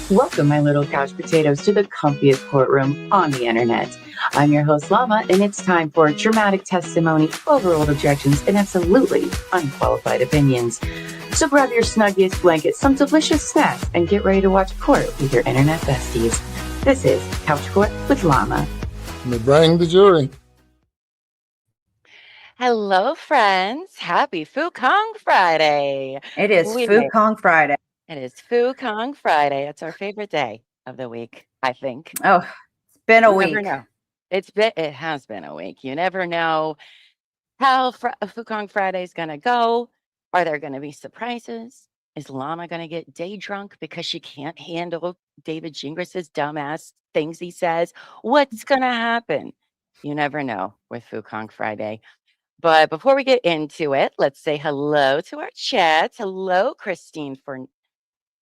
Welcome, my little couch potatoes, to the comfiest courtroom on the internet. I'm your host, Llama, and it's time for dramatic testimony, overruled objections, and absolutely unqualified opinions. So grab your snuggiest blanket, some delicious snacks, and get ready to watch court with your internet besties. This is Couch Court with Llama. Bring the jury. Hello, friends. Happy Fu Kong Friday. It is We Fu made Kong Friday. it is Fu Kong Friday. It's our favorite day of the week, I think. Oh, it's been a You never week. know. It has been a week. You never know how Fu Kong Friday is gonna go. Are there gonna be surprises? Is Llama gonna get day drunk because she can't handle David Gingras' dumbass things he says? What's gonna happen? You never know with Fu Kong Friday. But before we get into it, let's say hello to our chat. Hello, Christine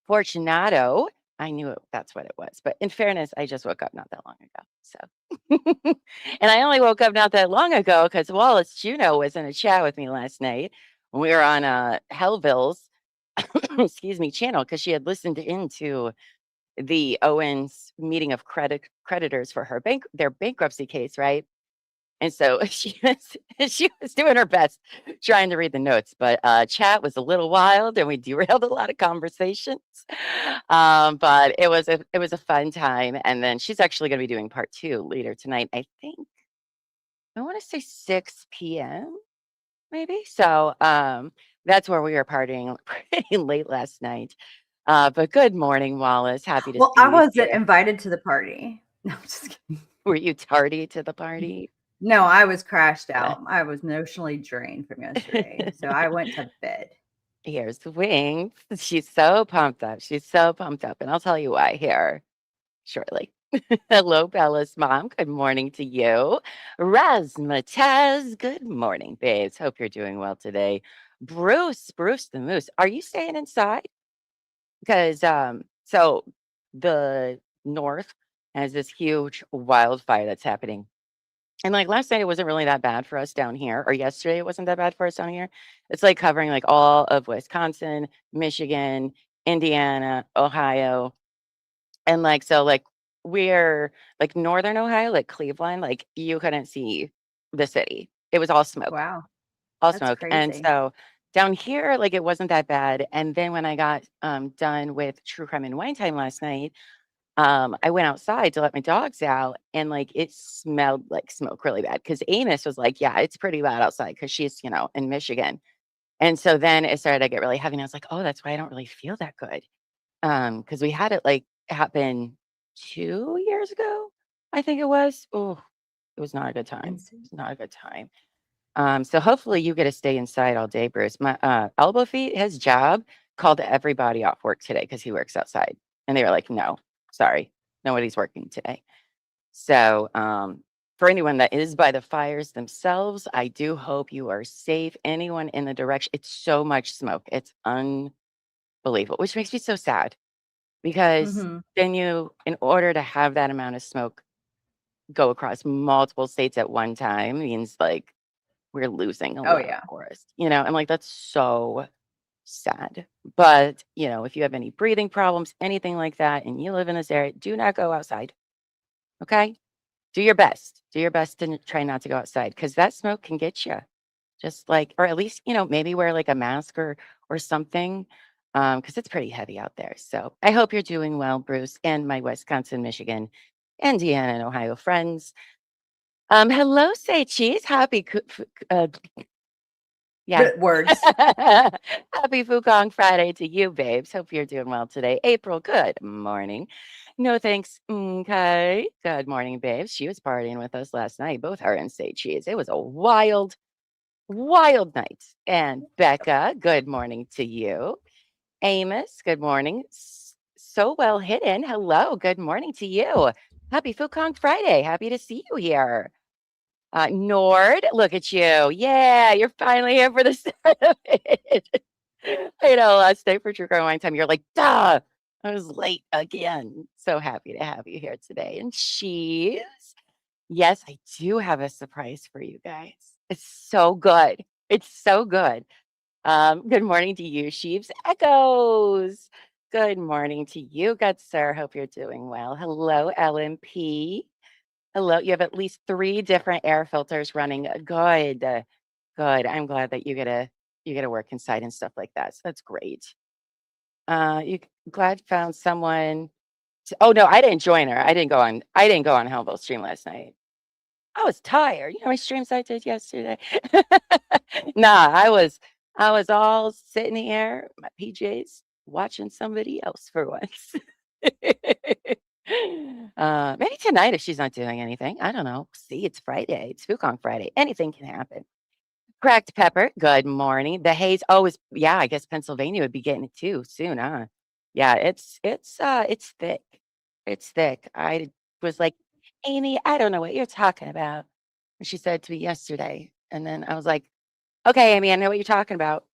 Fortunato. I knew that's what it was. But in fairness, I just woke up not that long ago. So, and I only woke up not that long ago because Wallace Juno was in a chat with me last night. We were on Hellville's, excuse me, channel because she had listened into the Owens meeting of creditors for their bankruptcy case, right? And so she was doing her best trying to read the notes, but chat was a little wild and we derailed a lot of conversations. But it was a fun time. And then she's actually going to be doing part 2 later tonight. I think I want to say 6 p.m. maybe. So that's where we were partying pretty late last night. But good morning, Wallace. Happy to Well, see I you wasn't here. invited to the party. No, I'm just kidding. Were you tardy to the party? No, I was crashed out. I was emotionally drained from yesterday. So I went to bed. Here's Wings. She's so pumped up. She's so pumped up. And I'll tell you why here shortly. Hello, Bella's mom. Good morning to you. Razmataz. Good morning, babes. Hope you're doing well today. Bruce the Moose. Are you staying inside? Because so the north has this huge wildfire that's happening. And like last night, it wasn't really that bad for us down here, or yesterday, it wasn't that bad for us down here. It's like covering like all of Wisconsin, Michigan, Indiana, Ohio. And like, so like we're like northern Ohio, like Cleveland, like you couldn't see the city. It was all smoke, Wow, all that's smoke. And crazy. so down here, like it wasn't that bad. And then when I got done with True Crime and Wine Time last night, I went outside to let my dogs out and like it smelled like smoke really bad because Amos was like, yeah, it's pretty bad outside because she's, in Michigan. And so then it started to get really heavy. And I was like, oh, that's why I don't really feel that good. Because we had it like happen 2 years ago, I think it was. Oh, it was not a good time. It was not a good time. So hopefully you get to stay inside all day, Bruce. My elbow feet, his job called everybody off work today because he works outside. And they were like, no, sorry, nobody's working today. So for anyone that is by the fires themselves, I do hope you are safe. Anyone in the direction, it's so much smoke. It's unbelievable, which makes me so sad because Mhm. then in order to have that amount of smoke go across multiple states at one time means like we're losing a Oh, lot of yeah. forest, I'm like, that's so sad. But, if you have any breathing problems, anything like that, and you live in this area, do not go outside. Okay? Do your best. Do your best to try not to go outside because that smoke can get you. Just like, or at least, maybe wear like a mask or something because it's pretty heavy out there. So I hope you're doing well, Bruce, and my Wisconsin, Michigan, Indiana, and Ohio friends. Hello, say cheese. Yeah. Words. Happy Fukong Friday to you, babes. Hope you're doing well today. April, good morning. No thanks. Okay. Good morning, babes. She was partying with us last night. Both her and Say Cheese. It was a wild, wild night. And Becca, good morning to you. Amos, good morning. So well hidden. Hello. Good morning to you. Happy Fukong Friday. Happy to see you here. Nord, look at you. Yeah, you're finally here for the start of it. I know last night for True Crime Wine Time, you're like, duh, I was late again. So happy to have you here today. And she's, yes, I do have a surprise for you guys. It's so good. It's so good. Good morning to you, Sheeves. Echoes. Good morning to you, good sir. Hope you're doing well. Hello, LMP. Hello. You have at least 3 different air filters running. Good. Good. I'm glad that you get to work inside and stuff like that. So that's great. You glad found someone oh no, I didn't join her. I didn't go on Hellville stream last night. I was tired. You know how many streams I did yesterday? Nah, I was all sitting here, my PJs, watching somebody else for once. Maybe tonight if she's not doing anything. I don't know. See, it's Friday. It's Fukong Friday. Anything can happen. Cracked pepper. Good morning. The haze. Oh, yeah. I guess Pennsylvania would be getting it too soon, huh? Yeah, it's thick. It's thick. I was like, Amy, I don't know what you're talking about. And she said to me yesterday, and then I was like, okay, Amy, I know what you're talking about.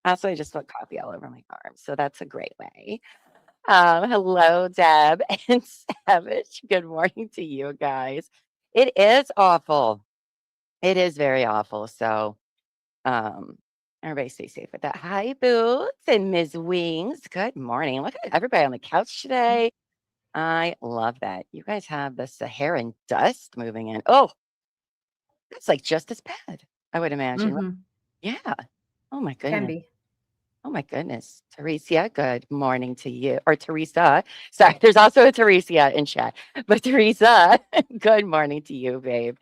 Also, I just put coffee all over my arm, so that's a great way. Hello, Deb and Savage. Good morning to you guys. It is awful. It is very awful. So, um, everybody stay safe with that. Hi, Boots and Ms. Wings. Good morning. Look at everybody on the couch today. I love that. You guys have the Saharan dust moving in. Oh, it's like just as bad, I would imagine. Right? Mhm. Yeah. Oh my Can goodness. be. Oh my goodness. Teresia, good morning to you. Or Teresa. Sorry, there's also a Teresia in chat. But Teresa, good morning to you, babe.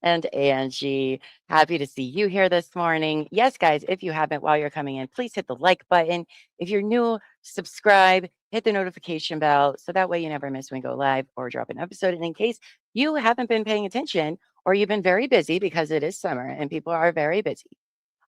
And Angie, happy to see you here this morning. Yes, guys, if you haven't while you're coming in, please hit the like button. If you're new, subscribe, hit the notification bell so that way you never miss when we go live or drop an episode. And in case you haven't been paying attention or you've been very busy because it is summer and people are very busy.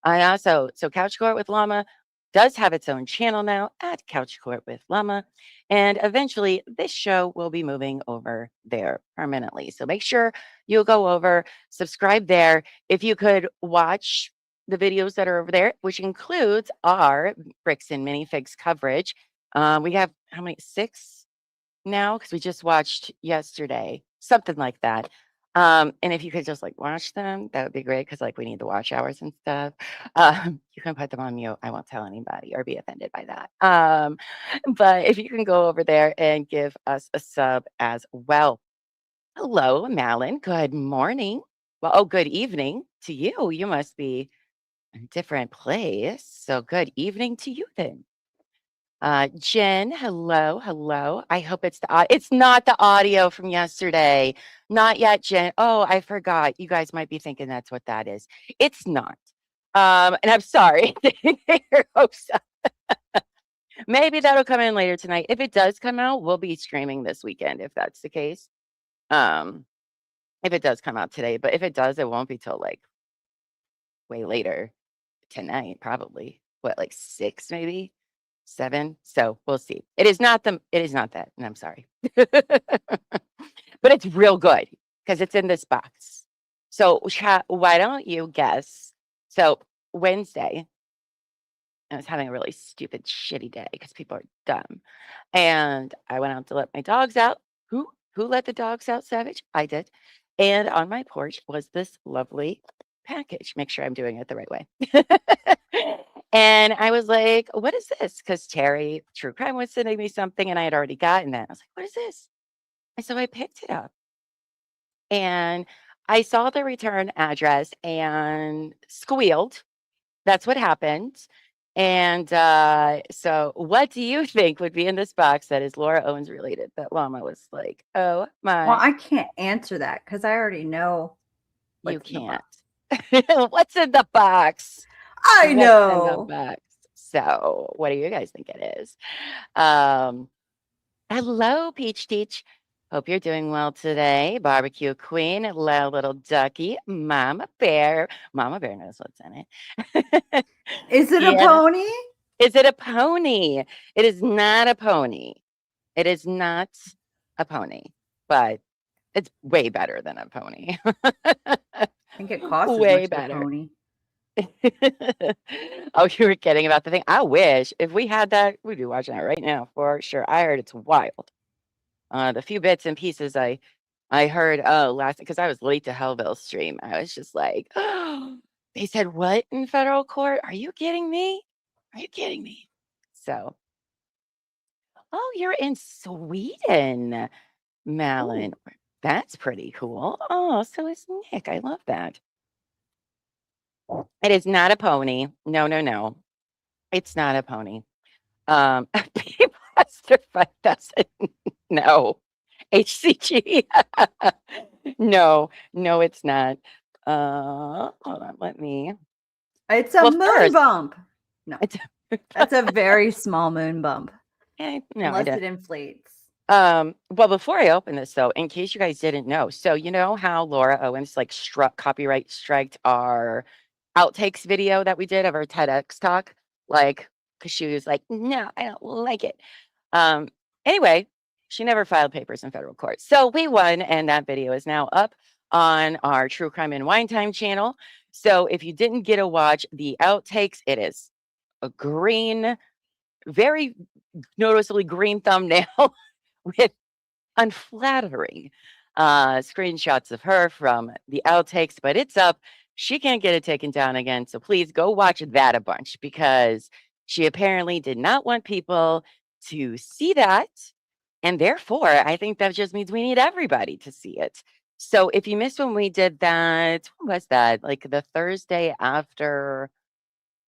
I also, so Couch Court with Llama does have its own channel now at Couch Court with Llama. And eventually this show will be moving over there permanently. So make sure you go over, subscribe there. If you could watch the videos that are over there, which includes our bricks and minifigs coverage. We have how many? 6 now? Because we just watched yesterday, something like that. And if you could just like watch them, that would be great because like we need the watch hours and stuff. You can put them on mute. I won't tell anybody or be offended by that. But if you can go over there and give us a sub as well. Hello, Malin. Good morning. Well, oh, good evening to you. You must be in a different place. So good evening to you then. Jen, hello, hello. I hope it's not the audio from yesterday. Not yet, Jen. Oh, I forgot. You guys might be thinking that's what that is. It's not. And I'm sorry. Your hopes up. Maybe that'll come in later tonight. If it does come out, we'll be streaming this weekend if that's the case. If it does come out today, but if it does, it won't be till like way later tonight, probably. What, like 6 maybe? 7. So we'll see. It is not that. And I'm sorry. But it's real good because it's in this box. So chat, why don't you guess? So Wednesday, I was having a really stupid, shitty day because people are dumb. And I went out to let my dogs out. Who let the dogs out, Savage? I did. And on my porch was this lovely package. Make sure I'm doing it the right way. And I was like, what is this? Because Terry, True Crime, was sending me something and I had already gotten that. I was like, what is this? And so I picked it up and I saw the return address and squealed. That's what happened. And so what do you think would be in this box that is Laura Owens related? That Llama was like, oh Well, my, I can't answer that because I already know you what's in the can't. box. What's in the box? I What's in the know. box? So what do you guys think it is? Um, Hello, Peach Teach. Hope you're doing well today. Barbecue Queen, hello, little ducky, Mama Bear. Mama Bear knows what's in it. Is it a Yeah. pony? Is it a pony? It is not a pony. It is not a pony, but it's way better than a pony. I think it costs as Way much as a better. pony. Oh, you were kidding about the thing. I wish if we had that, we'd be watching that right now for sure. I heard it's wild. The few bits and pieces I heard last because I was late to Hellville stream. I was just like, oh, they said what in federal court? Are you kidding me? Are you kidding me? So, oh, you're in Sweden, Malin. Ooh. That's pretty cool. Oh, so is Nick. I love that. It is not a pony. No, no, no. It's not a pony. People Buster 5000. No. HCG. No, no, it's not. Hold on, let me. It's a Well, moon first, bump. No, it's that's a very small moon bump, no, unless it inflates. well, before I open this though, in case you guys didn't know, so you know how Laura Owens like copyright striked our outtakes video that we did of our TEDx talk, like because she was like, no, I don't like it. Um, anyway, she never filed papers in federal court, so we won, and that video is now up on our True Crime and Wine Time channel. So if you didn't get to watch the outtakes, it is a green, very noticeably green thumbnail with unflattering screenshots of her from the outtakes, but it's up. She can't get it taken down again. So please go watch that a bunch because she apparently did not want people to see that. And therefore, I think that just means we need everybody to see it. So if you missed when we did that, when was that? Like the Thursday after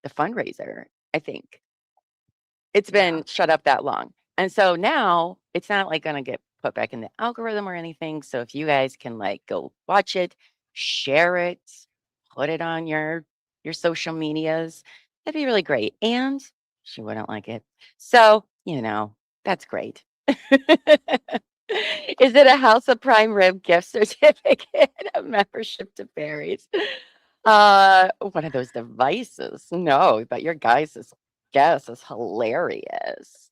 the fundraiser, I think. It's been shut up that long. And so now it's not like going to get put back in the algorithm or anything. So if you guys can like go watch it, share it, put it on your social medias, that'd be really great. And she wouldn't like it. So, that's great. Is it a House of Prime Rib gift certificate, a membership to Barry's? One of those devices. No, but your guys' guess is hilarious.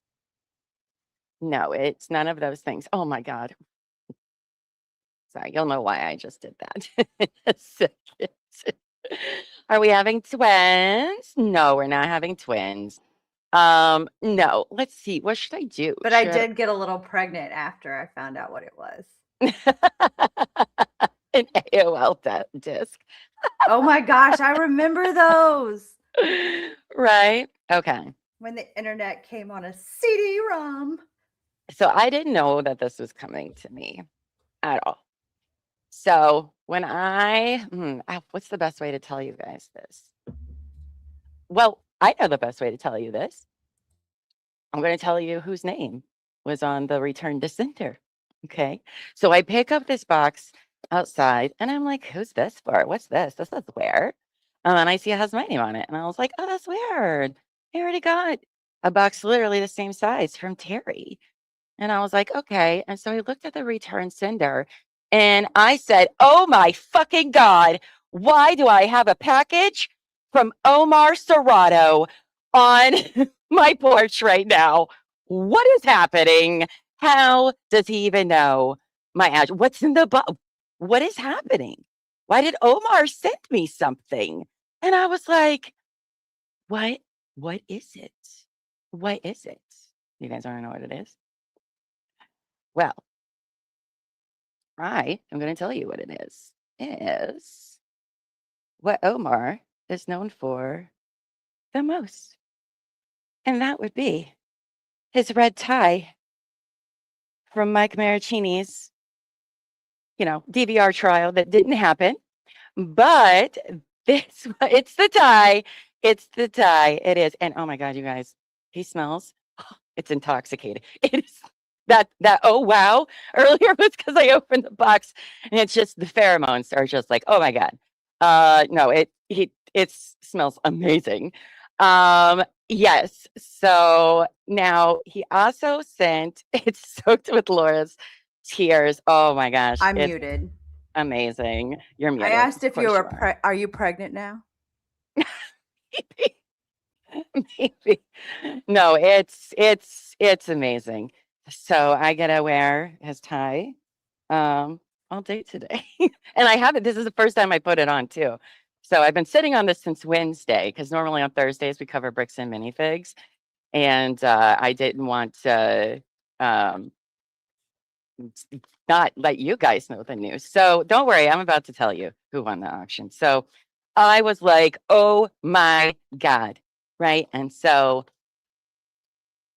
No, it's none of those things. Oh my God. Sorry, you'll know why I just did that in a second. Are we having twins? No, we're not having twins. No, let's see. What should I do? But I did get a little pregnant after I found out what it was. An AOL disc. Oh my gosh, I remember those. Right? Okay. When the internet came on a CD-ROM. So I didn't know that this was coming to me at all. So when what's the best way to tell you guys this? Well, I know the best way to tell you this. I'm going to tell you whose name was on the return to sender. Okay. So I pick up this box outside and I'm like, who's this for? What's this? This is weird. And I see it has my name on it. And I was like, oh, that's weird. I already got a box literally the same size from Terry. And I was like, okay. And so I looked at the return sender and I said, oh my fucking God, why do I have a package from Omar Serrato on my porch right now? What is happening? How does he even know my address? What's in the box? What is happening? Why did Omar send me something? And I was like, what? What is it? What is it? You guys want to know what it is? Well, I am going to tell you what it is. It is what Omar is known for the most. And that would be his red tie from Mike Maricini's, DVR trial that didn't happen. But it's the tie. It's the tie. It is. And oh my God, you guys, he smells. It's intoxicating. It is that oh wow earlier was because I opened the box and it's just the pheromones are just like, oh my God. No, it smells amazing. Yes. So now he also sent it's soaked with Laura's tears. Oh my gosh. I'm it's muted. amazing. You're muted. I asked if you were are you pregnant now? Maybe. No, it's amazing. So I get to wear his tie all day today. And I have it. This is the first time I put it on too. So I've been sitting on this since Wednesday because normally on Thursdays we cover bricks and minifigs. And I didn't want to not let you guys know the news. So don't worry, I'm about to tell you who won the auction. So I was like, oh my God. Right. And so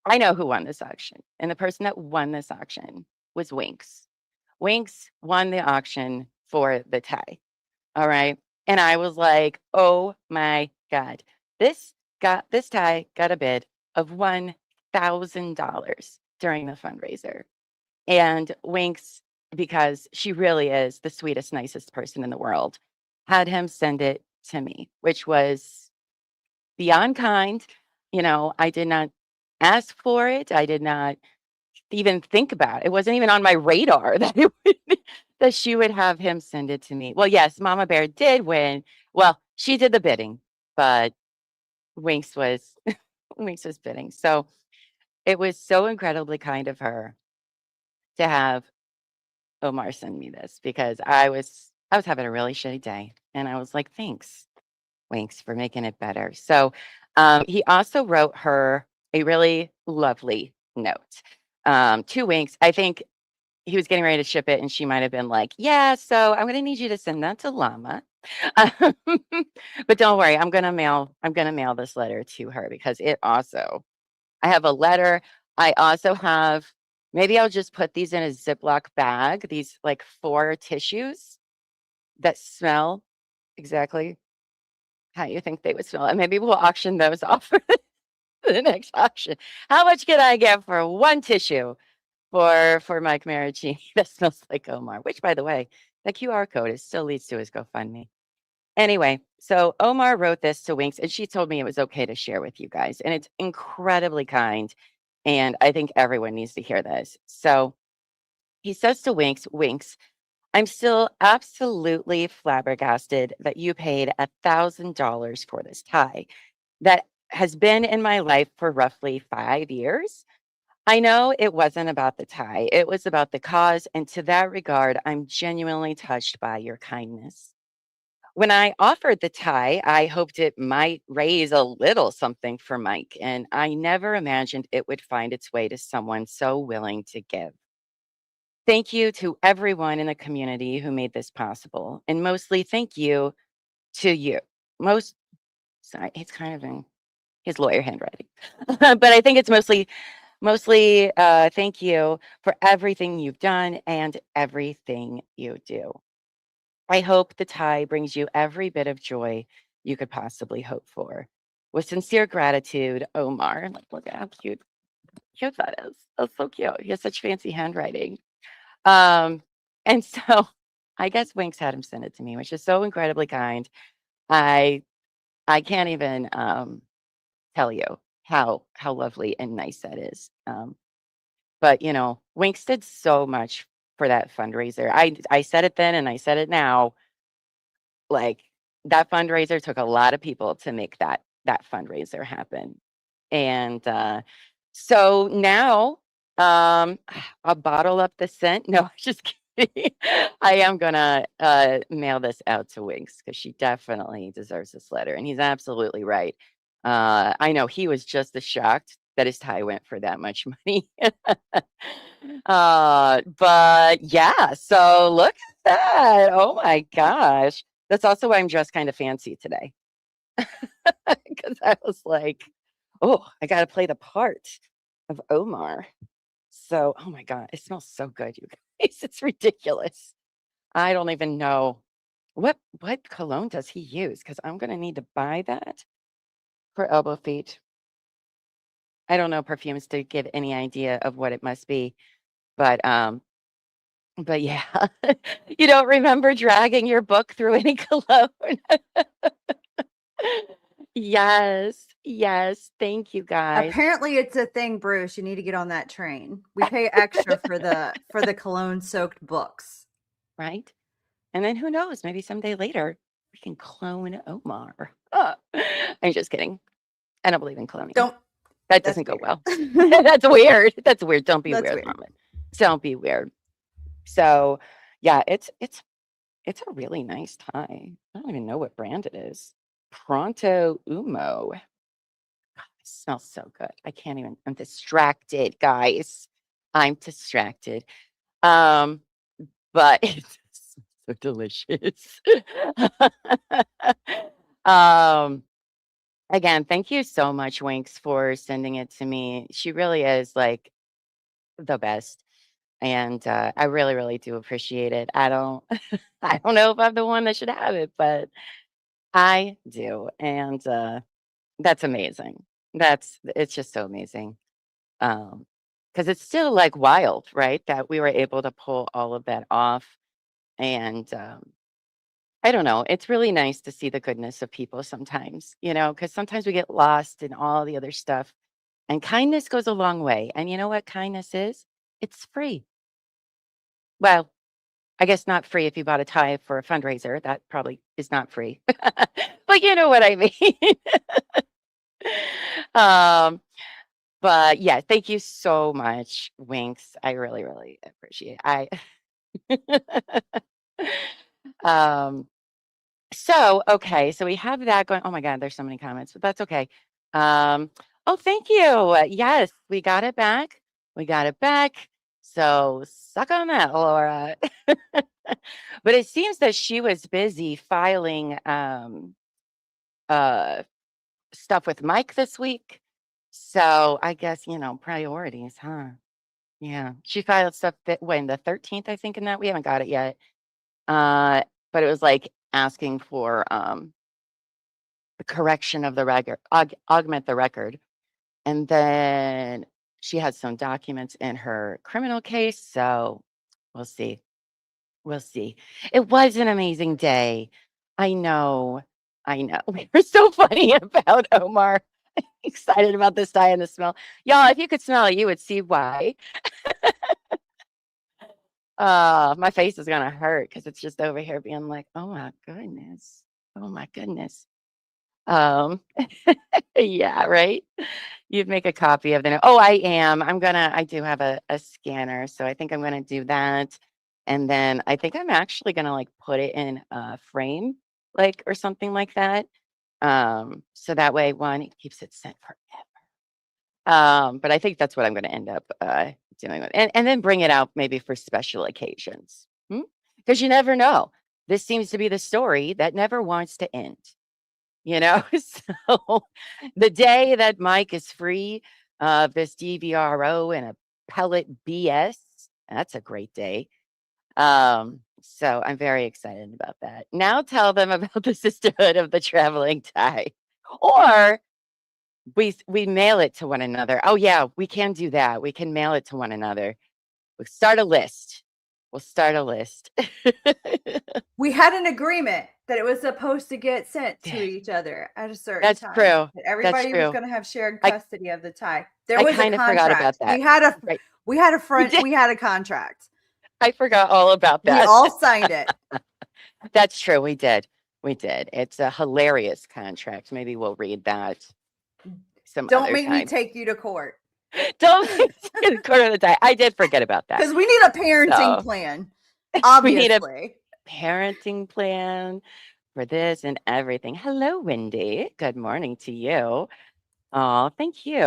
I know who won this auction, and the person that won this auction was Winks. Winks won the auction for the tie. All right. And I was like, oh my God. This tie got a bid of $1,000 during the fundraiser. And Winks, because she really is the sweetest, nicest person in the world, had him send it to me, which was beyond kind. I did not ask for it. I did not even think about it. It wasn't even on my radar that that she would have him send it to me. Well, yes, Mama Bear did win. Well, she did the bidding, but Winks was Winks was bidding. So it was so incredibly kind of her to have Omar send me this because I was having a really shitty day, and I was like, thanks, Winks, for making it better. So he also wrote her a really lovely note. To Winks, I think he was getting ready to ship it, and she might have been like, yeah, so I'm gonna need you to send that to Llama. But don't worry, I'm gonna mail this letter to her because I have a letter. I also have, maybe I'll just put these in a Ziploc bag, these like 4 tissues that smell exactly how you think they would smell. And maybe we'll auction those off for the next auction. How much can I get for 1 tissue for Mike Maricini that smells like Omar? Which, by the way, the QR code is still leads to his GoFundMe. Anyway, so Omar wrote this to Winks, and she told me it was okay to share with you guys, and it's incredibly kind, and I think everyone needs to hear this. So he says to Winks, Winks, I'm still absolutely flabbergasted that you paid $1,000 for this tie that has been in my life for roughly 5 years. I know it wasn't about the tie, it was about the cause. And to that regard, I'm genuinely touched by your kindness. When I offered the tie, I hoped it might raise a little something for Mike, and I never imagined it would find its way to someone so willing to give. Thank you to everyone in the community who made this possible, and mostly thank you to you. Most, sorry, it's kind of in his lawyer handwriting, but I think it's mostly thank you for everything you've done and everything you do. I hope the tie brings you every bit of joy you could possibly hope for. With sincere gratitude, Omar. Like, look at how cute that is. That's so cute. He has such fancy handwriting. Um, and so I guess Winks had him send it to me, which is so incredibly kind. I I can't even tell you how lovely and nice that is. But Winks did so much for that fundraiser. I said it then and I said it now. Like, that fundraiser took a lot of people to make that fundraiser happen. And so now I'll bottle up the scent. No, just kidding. I am gonna mail this out to Winks because she definitely deserves this letter. And he's absolutely right. I know he was just as shocked that his tie went for that much money. But yeah, so look at that. Oh my gosh. That's also why I'm dressed kind of fancy today. Because I was like, oh, I got to play the part of Omar. So, oh my God, it smells so good, you guys. It's ridiculous. I don't even know what cologne does he use because I'm going to need to buy that for elbow feet. I don't know perfumes to give any idea of what it must be, but yeah, you don't remember dragging your book through any cologne. Yes, yes. Thank you, guys. Apparently it's a thing, Bruce. You need to get on that train. We pay extra for the cologne soaked books. Right? And then who knows? Maybe someday later we can clone Omar. I'm just kidding. I don't believe in cloning. That That's doesn't go weird. well. That's weird. That's weird. Don't be That's weird, weird. Mama. Don't be weird. So yeah, it's a really nice tie. I don't even know what brand it is. Pronto Umo. God, it smells so good. I can't even. I'm distracted, guys. I'm distracted. Um, but it's so delicious. um, Again, thank you so much, Winks, for sending it to me. She really is like the best. And I really, really do appreciate it. I don't I don't know if I'm the one that should have it, but I do. And that's amazing. It's just so amazing. Because it's still like wild, right? That we were able to pull all of that off. And I don't know. It's really nice to see the goodness of people sometimes, because sometimes we get lost in all the other stuff. And kindness goes a long way. And you know what kindness is? It's free. Well, I guess not free if you bought a tie for a fundraiser. That probably is not free. But you know what I mean. um, but yeah, thank you so much, Winks. I really, really appreciate it. um okay, so we have that going. Oh my God, there's so many comments, but that's okay. Oh, thank you. Yes, we got it back. We got it back. So suck on that, Laura. But it seems that she was busy filing uh stuff with Mike this week. So I guess, priorities, huh? Yeah. She filed stuff that when the 13th, I think, in that we haven't got it yet. But it was like asking for the correction of the record, augment the record. And then she had some documents in her criminal case. So we'll see. We'll see. It was an amazing day. I know. I know. We were so funny about Omar. Excited about this tie and the smell. Y'all, if you could smell it, you would see why. My face is gonna hurt because it's just over here being like, oh my goodness. Oh my goodness. Um, yeah, right? You'd make a copy of the note. Oh, I am. I do have a scanner, so I think I'm gonna do that. And then I think I'm actually gonna like put it in a frame, like or something like that. So that way, one, it keeps it sent forever. But I think that's what I'm gonna end up doing with, and then bring it out maybe for special occasions. Because you never know. This seems to be the story that never wants to end. So the day that Mike is free of this DVRO and a pellet BS, that's a great day. So I'm very excited about that. Now tell them about the sisterhood of the traveling tie, or we mail it to one another. Oh yeah, we can do that. We can mail it to one another. We'll start a list. We'll start a list. We had an agreement that it was supposed to get sent to each other at a certain That's time. true. That That's everybody was true. going to have shared I custody of the tie. There I was a kind of forgot about contract. that. Right. We had a We did. we had a contract. I forgot all about We that. all signed it. That's true. We did. We did. It's a hilarious contract. Maybe we'll read that some Don't other make me time. take you to court Don't quarter of the time. I did forget about that. because we need a parenting So plan. we need a Obviously. parenting plan for this and everything. Hello, Wendy. Good morning to you. Oh, thank you.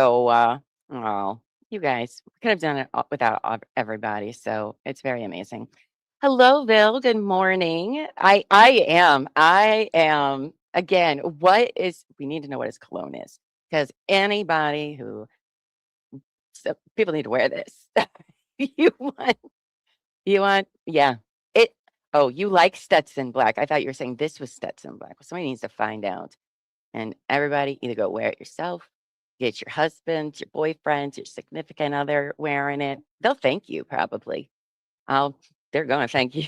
Oh, you guys could have done it without everybody, so it's very amazing. Hello, Bill. Good morning. I am again. We need to know what his cologne is because anybody who people need to wear this. you want yeah. It Oh, you like Stetson black. I thought you were saying this was Stetson black. Well, somebody needs to find out. And everybody either go wear it yourself, get your husband, your boyfriend, your significant other wearing it. They'll thank you probably. They're gonna thank you.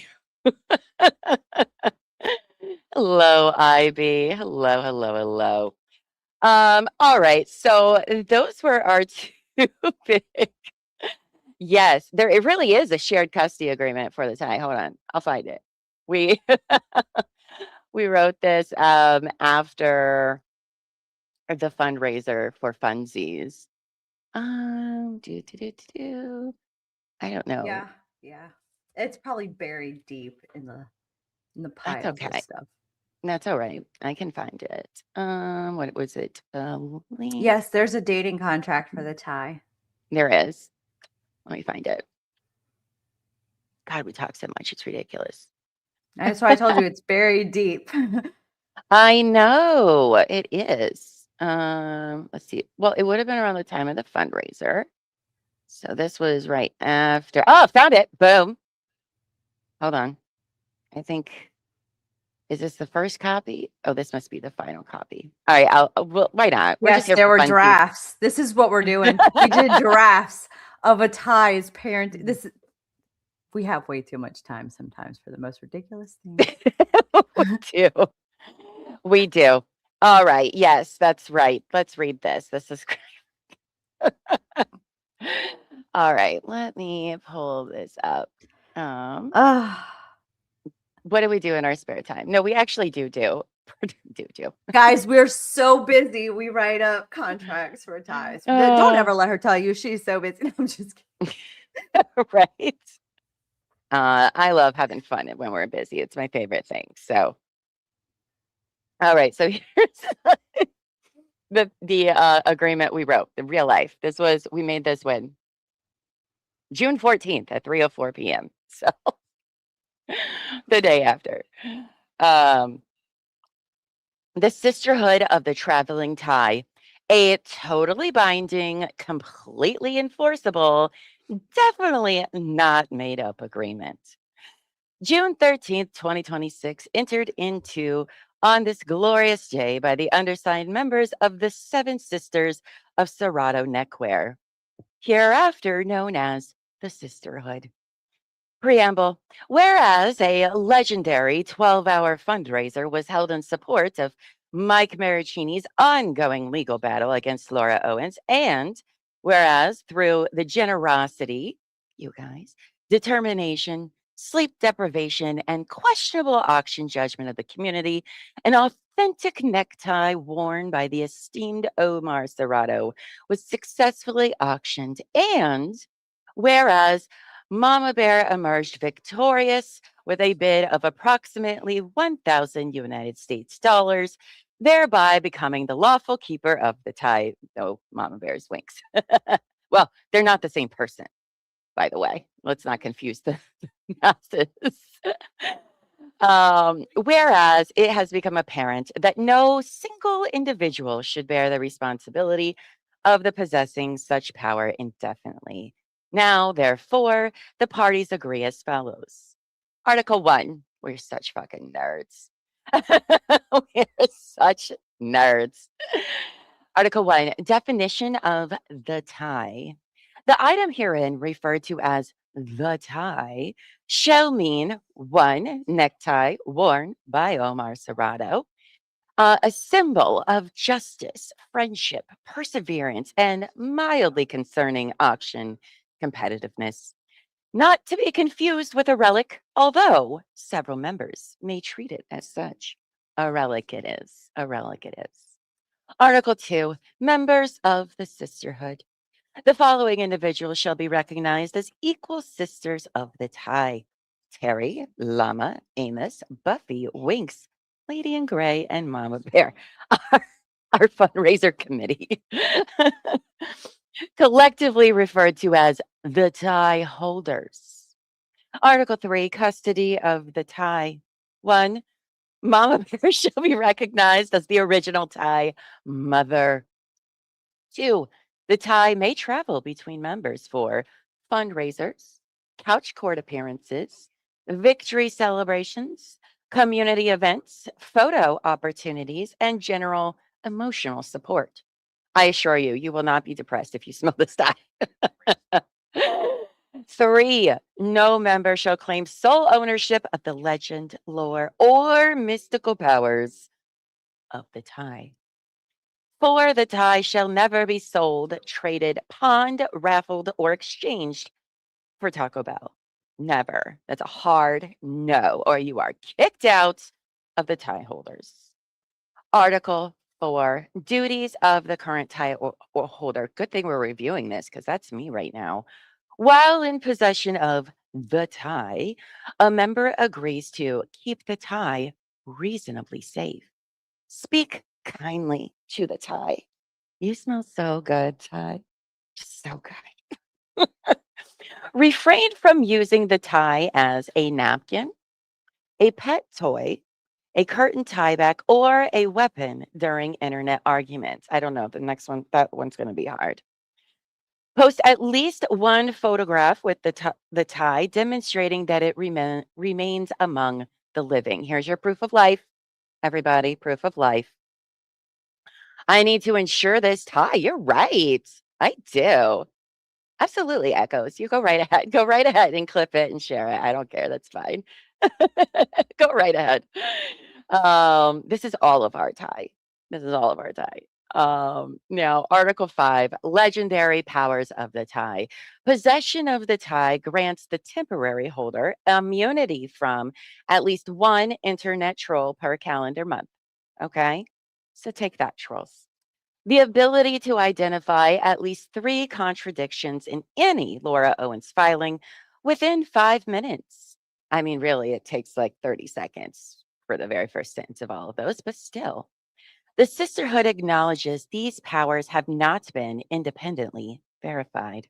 Hello, Ivy. Hello, hello, hello. All right. So those were our two big. Yes, it really is a shared custody agreement for the tie. Hold on, I'll find it. We we wrote this after the fundraiser for funsies. I don't know. Yeah. Yeah. It's probably buried deep in the That's piles of okay. stuff. That's all right. I can find it. What was it? Link? Yes, there's a dating contract for the tie. There is. Let me find it. God, we talk so much. It's ridiculous. That's why I told you it's buried deep. I know it is. Let's see. Well, it would have been around the time of the fundraiser. So this was right after. Oh, found it. Boom. Hold on. I think, is this the first copy? Oh, this must be the final copy. All right. Well, why not? We're just Yes, here there for were fun. drafts. This is what we're doing. We did drafts of a tie's parent. We have way too much time sometimes for the most ridiculous things. We do. We do. All right. Yes, that's right. Let's read this. This is great. All right. Let me pull this up. What do we do in our spare time? No, we actually do. Guys, we're so busy. We write up contracts for ties. Don't ever let her tell you she's so busy. I'm just kidding. Right. I love having fun when we're busy. It's my favorite thing. So, all right. So here's the agreement we wrote, the real life. We made this when June 14th at 3:04 p.m. So the day after. The Sisterhood of the Traveling Tie, a totally binding, completely enforceable, definitely not made up agreement. June 13th, 2026, entered into on this glorious day by the undersigned members of the Seven Sisters of Serrato Neckwear, hereafter known as the Sisterhood. Preamble. Whereas a legendary 12-hour fundraiser was held in support of Mike Maricini's ongoing legal battle against Laura Owens, and whereas through the generosity, you guys, determination, sleep deprivation, and questionable auction judgment of the community, an authentic necktie worn by the esteemed Omar Serrato was successfully auctioned, and whereas Mama Bear emerged victorious with a bid of approximately 1,000 United States dollars, thereby becoming the lawful keeper of the tie. No, Mama Bear's winks. Well, they're not the same person, by the way. Let's not confuse the masses. Whereas it has become apparent that no single individual should bear the responsibility of the possessing such power indefinitely. Now, therefore, the parties agree as follows. Article 1, we're such fucking nerds. We're such nerds. Article 1, definition of the tie. The item herein referred to as the tie shall mean one necktie worn by Omar Serrato, a symbol of justice, friendship, perseverance, and mildly concerning auction competitiveness. Not to be confused with a relic, although several members may treat it as such. A relic it is. A relic it is. Article 2, members of the sisterhood. The following individuals shall be recognized as equal sisters of the tie: Terry, Llama, Amos, Buffy, Winks, Lady in Gray, and Mama Bear. Our fundraiser committee. Collectively referred to as the tie holders. Article 3, custody of the tie. 1, Mama Bear shall be recognized as the original tie mother. 2, the tie may travel between members for fundraisers, couch court appearances, victory celebrations, community events, photo opportunities, and general emotional support. I assure you, you will not be depressed if you smell this tie. 3, no member shall claim sole ownership of the legend, lore, or mystical powers of the tie. 4, the tie shall never be sold, traded, pawned, raffled, or exchanged for Taco Bell. Never. That's a hard no, or you are kicked out of the tie holders. Article 4, duties of the current tie or holder. Good thing we're reviewing this because that's me right now. While in possession of the tie, a member agrees to keep the tie reasonably safe. Speak kindly to the tie. You smell so good, tie. Just so good. Refrain from using the tie as a napkin, a pet toy, a curtain tieback, or a weapon during internet arguments. I don't know. The next one, that one's going to be hard. Post at least one photograph with the tie demonstrating that it remains among the living. Here's your proof of life, everybody. Proof of life. I need to ensure this tie. You're right. I do. Absolutely, Echoes. You go right ahead. Go right ahead and clip it and share it. I don't care. That's fine. Go right ahead. This is all of our tie. This is all of our tie. Now, Article 5, legendary powers of the tie. Possession of the tie grants the temporary holder immunity from at least one internet troll per calendar month. Okay? So take that, trolls. The ability to identify at least 3 contradictions in any Laura Owens filing within 5 minutes. I mean, really, it takes like 30 seconds for the very first sentence of all of those, but still. The sisterhood acknowledges these powers have not been independently verified.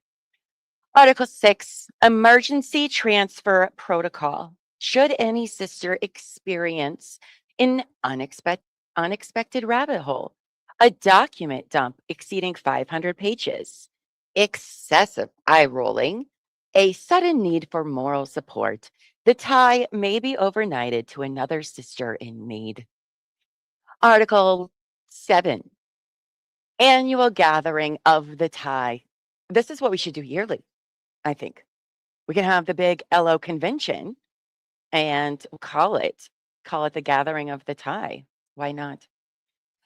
Article 6, emergency transfer protocol. Should any sister experience an unexpected rabbit hole, a document dump exceeding 500 pages, excessive eye rolling, a sudden need for moral support, the tie may be overnighted to another sister in need. Article 7, annual gathering of the tie. This is what we should do yearly, I think. We can have the big LO convention and call it the gathering of the tie. Why not?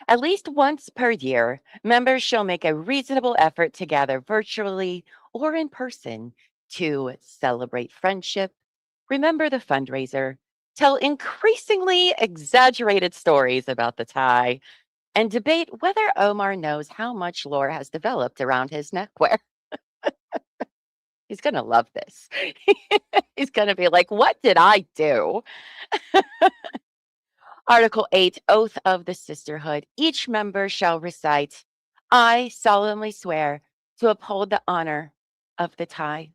At least once per year, members shall make a reasonable effort to gather virtually or in person to celebrate friendship, remember the fundraiser, tell increasingly exaggerated stories about the tie, and debate whether Omar knows how much lore has developed around his neckwear. He's going to love this. He's going to be like, what did I do? Article 8, Oath of the Sisterhood. Each member shall recite, I solemnly swear to uphold the honor of the tie.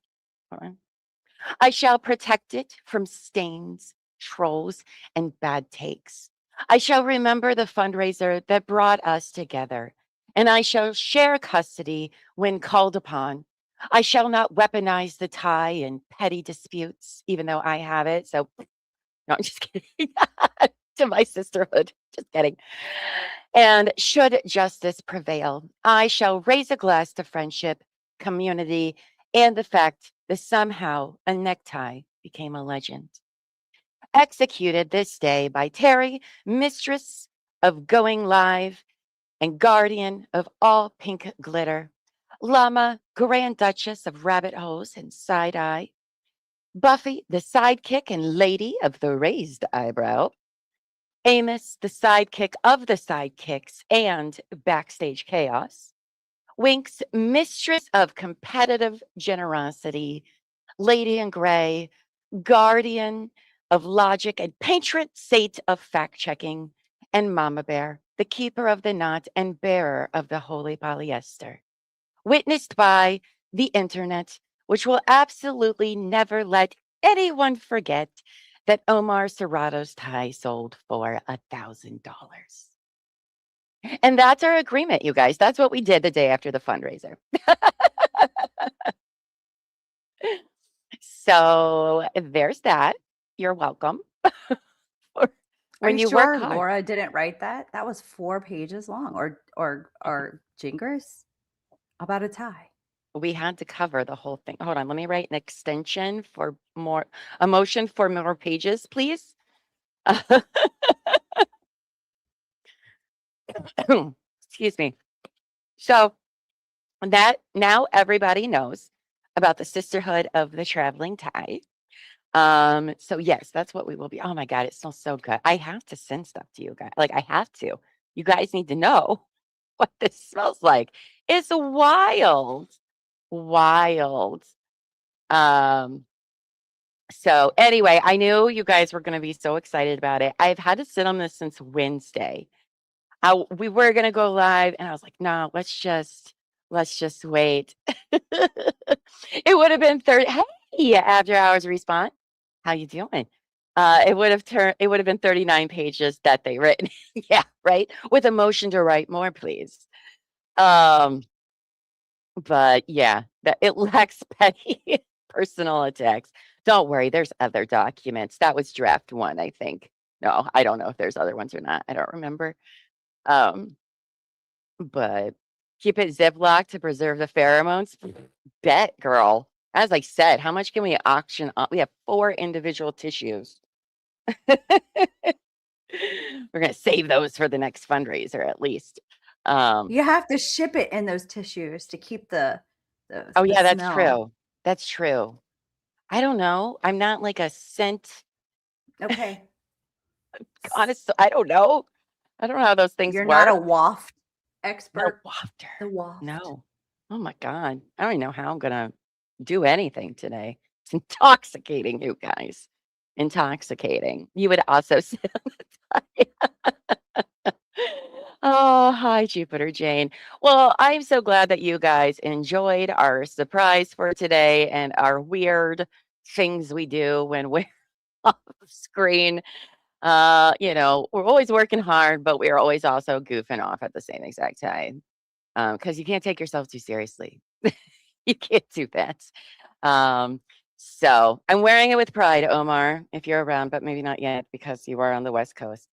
I shall protect it from stains, trolls, and bad takes. I shall remember the fundraiser that brought us together, and I shall share custody when called upon. I shall not weaponize the tie in petty disputes, even though I have it. So, no, I'm just kidding. To my sisterhood, just kidding. And should justice prevail, I shall raise a glass to friendship, community, and the fact that somehow a necktie became a legend. Executed this day by Terry, mistress of Going Live and guardian of all pink glitter. Llama, Grand Duchess of Rabbit Holes and Side Eye. Buffy, the sidekick and lady of the raised eyebrow. Amos, the sidekick of the sidekicks and backstage chaos. Winks, mistress of competitive generosity. Lady in Gray, guardian of logic and patron saint of fact checking. And Mama Bear, the keeper of the knot and bearer of the holy polyester. Witnessed by the internet, which will absolutely never let anyone forget that Omar Serrato's tie sold for $1,000. And that's our agreement, you guys. That's what we did the day after the fundraiser. So there's that. You're welcome. Are When you you work sure hard. Laura didn't write that? That was 4 pages long, or jingers about a tie. We had to cover the whole thing. Hold on, let me write an extension for more, a motion for more pages, please. Excuse me. So that now everybody knows about the sisterhood of the traveling tie. So yes, that's what we will be. Oh my God, it smells so good. I have to send stuff to you guys. Like I have to. You guys need to know what this smells like. It's wild. Wild. Um, so anyway, I knew you guys were going to be so excited about it. I've had to sit on this since Wednesday. We were going to go live and I was like, no, let's just wait. It would have been 30. Hey, after hours response. How you doing? It would have been 39 pages that they written. Yeah, right? With a motion to write more, please. Um, but yeah, that it lacks petty personal attacks. Don't worry, there's other documents. That was draft one, I think. No, I don't know if there's other ones or not. I don't remember. Um, but keep it ziplocked to preserve the pheromones. Bet, girl. As I said, how much can we auction off? We have 4 individual tissues. We're gonna save those for the next fundraiser at least. You have to ship it in those tissues to keep the Oh yeah, that's smell. true. That's true. I don't know. I'm not like a scent. Okay. Honest, I don't know. I don't know how those things You're work. not a waft No expert. wafter. The waft. No. Oh my God. I don't even know how I'm gonna do anything today. It's intoxicating, you guys. Intoxicating. You would also sit on the tie. Oh, hi, Jupiter Jane. Well, I'm so glad that you guys enjoyed our surprise for today and our weird things we do when we're off screen. We're always working hard, but we're always also goofing off at the same exact time. Because you can't take yourself too seriously. You can't do that. So I'm wearing it with pride, Omar, if you're around, but maybe not yet because you are on the West Coast.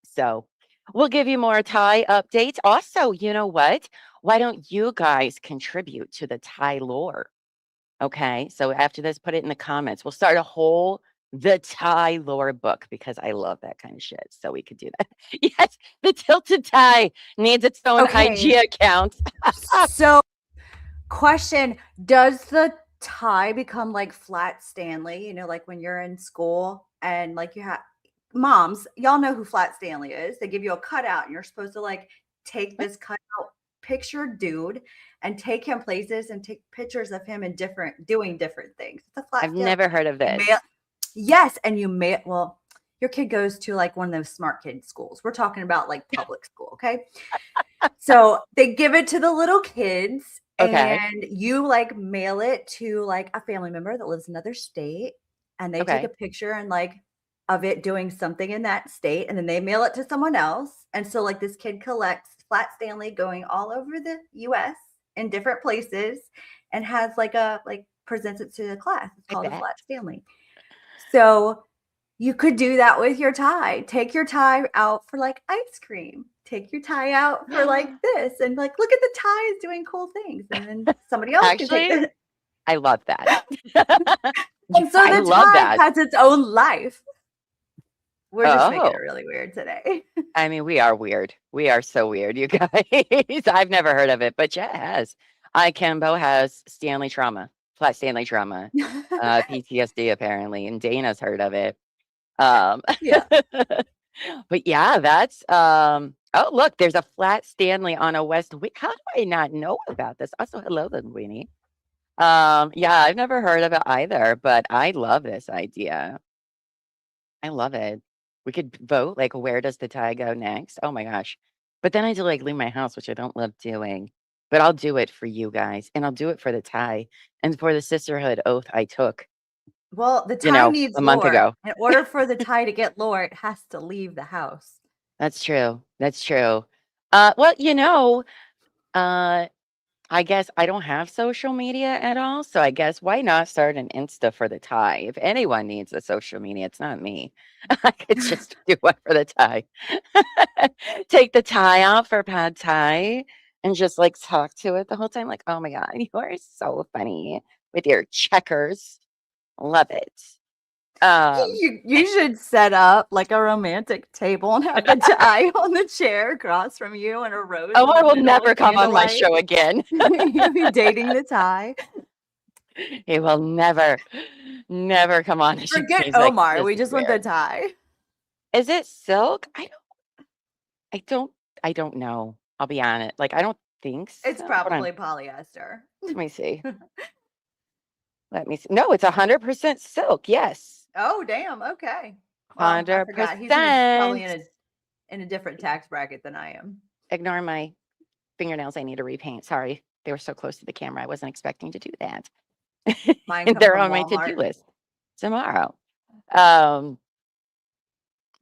So we'll give you more Thai updates. Also, you know what? Why don't you guys contribute to the Thai lore? Okay. So after this, put it in the comments. We'll start a whole the Thai lore book because I love that kind of shit. So we could do that. Yes, the Tilted Thai needs its own IG Okay. account. So, question, does the tie become like Flat Stanley? You know, like when you're in school and like you have moms, y'all know who Flat Stanley is. They give you a cutout and you're supposed to like take this cutout picture dude and take him places and take pictures of him in doing different things. It's a Flat I've Stanley. never heard of this. Yes, and well, your kid goes to like one of those smart kid schools. We're talking about like public school, okay? So they give it to the little kids Okay. and you like mail it to like a family member that lives in another state and they take Okay. a picture and like of it doing something in that state and then they mail it to someone else. And so like this kid collects Flat Stanley going all over the US in different places and has like presents it to the class. It's I called a bet. Flat Stanley. So you could do that with your tie. Take your tie out for like ice cream. Take your tie out for like this and like look at the tie is doing cool things. And then somebody else can take Actually, it. I love that. And so I the love tie that. has its own life. We're just making Oh, it really weird today. I mean, we are weird. We are so weird, you guys. I've never heard of it, but Jet has. Kimbo has Stanley trauma, Flat Stanley trauma, PTSD apparently, and Dana's heard of it. Yeah. But yeah, that's oh look, there's a Flat Stanley on a West Wing. How do I not know about this? Also, hello, Linguini. Yeah, I've never heard of it either, but I love this idea. I love it. We could vote like where does the tie go next? Oh my gosh. But then I do like leave my house, which I don't love doing. But I'll do it for you guys and I'll do it for the tie and for the sisterhood oath I took, Well, the tie needs a month lore. ago. In order for the tie to get lore, it has to leave the house. That's true. That's true. Well, I guess I don't have social media at all. So I guess why not start an Insta for the tie? If anyone needs a social media, it's not me. I could just do one for the tie. Take the tie out for pad thai and just like talk to it the whole time. Like, oh my God, you are so funny with your checkers. Love it. You should set up like a romantic table and have the tie on the chair across from you and a rose. Oh, in I the will middle never with come on my candlelight. show again. You'll be dating the tie. He will never come on. Forget He's like, Omar. "This We is just want the weird." tie. Is it silk? I don't know. I'll be honest. Like, I don't think so. It's Hold on. probably polyester. Let me see. Let me see. No, it's 100% silk. Yes. Oh, damn. Okay. Well, I forgot. He's probably 100%. in a different tax bracket than I am. Ignore my fingernails. I need to repaint. Sorry. They were so close to the camera. I wasn't expecting to do that. Mine come They're from on my to-do Walmart. list tomorrow. Um,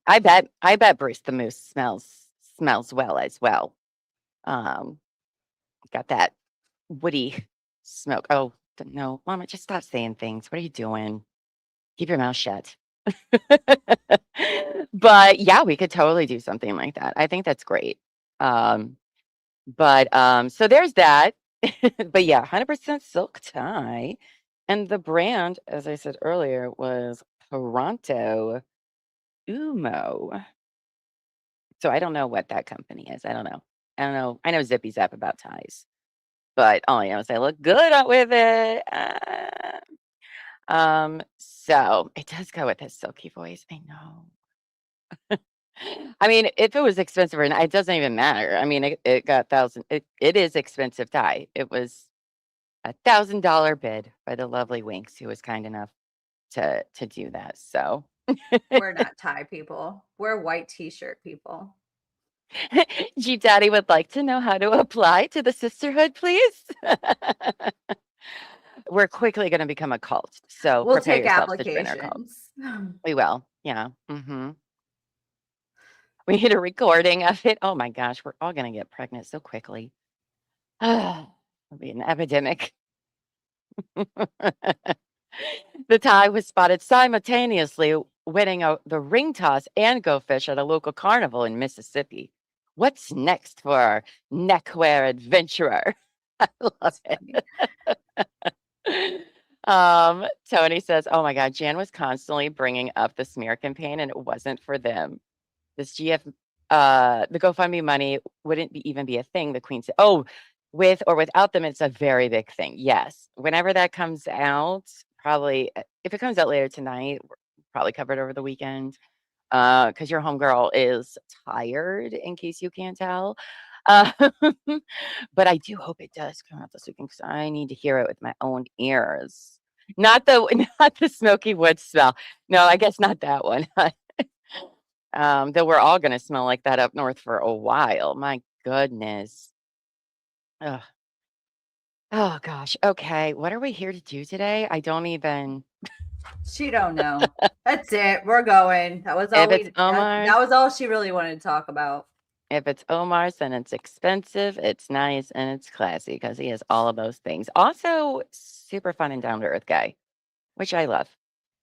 I bet Bruce the Moose smells well as well. Um, got that woody smoke. Oh no, Mama, just stop saying things. What are you doing? Keep your mouth shut. But yeah, we could totally do something like that. I think that's great. But so there's that. But yeah, 100% silk tie. And the brand, as I said earlier, was Toronto Umo. So I don't know what that company is. I don't know. I don't know. I know Zippy Zap about ties, but all I know is I look good with it. So it does go with his silky voice. I know. I mean, if it was expensive or not, it doesn't even matter. I mean, it got it is expensive tie. It was $1,000 bid by the lovely Winks, who was kind enough to do that. So We're not tie people. We're white t-shirt people. Jeep Daddy would like to know how to apply to the sisterhood, please. We're quickly going to become a cult, so We'll prepare take yourselves to join our cult. applications. We will, yeah. We need a recording of it. Oh my gosh, we're all going to get pregnant so quickly. It'll be an epidemic. The tie was spotted simultaneously winning the ring toss and go fish at a local carnival in Mississippi. What's next for our neckwear adventurer? I love it. Tony says, "Oh my God, Jan was constantly bringing up the smear campaign, and it wasn't for them. This the GoFundMe money wouldn't even be a thing." The Queen said, "Oh, with or without them, it's a very big thing." Yes, whenever that comes out, probably if it comes out later tonight, we're probably covered over the weekend. Because your homegirl is tired, in case you can't tell. Uh, but I do hope it does come out this weekend because I need to hear it with my own ears. Not the not the smoky wood smell. No, I guess not that one. Though we're all gonna smell like that up north for a while. My goodness. Ugh. Oh gosh. Okay. What are we here to do today? I don't even. She don't know. That's it. We're going. That was all If it's Omar's, that was all she really wanted to talk about. if it's Omar's, then it's expensive, it's nice, and it's classy because he has all of those things. Also, super fun and down to earth guy, which I love.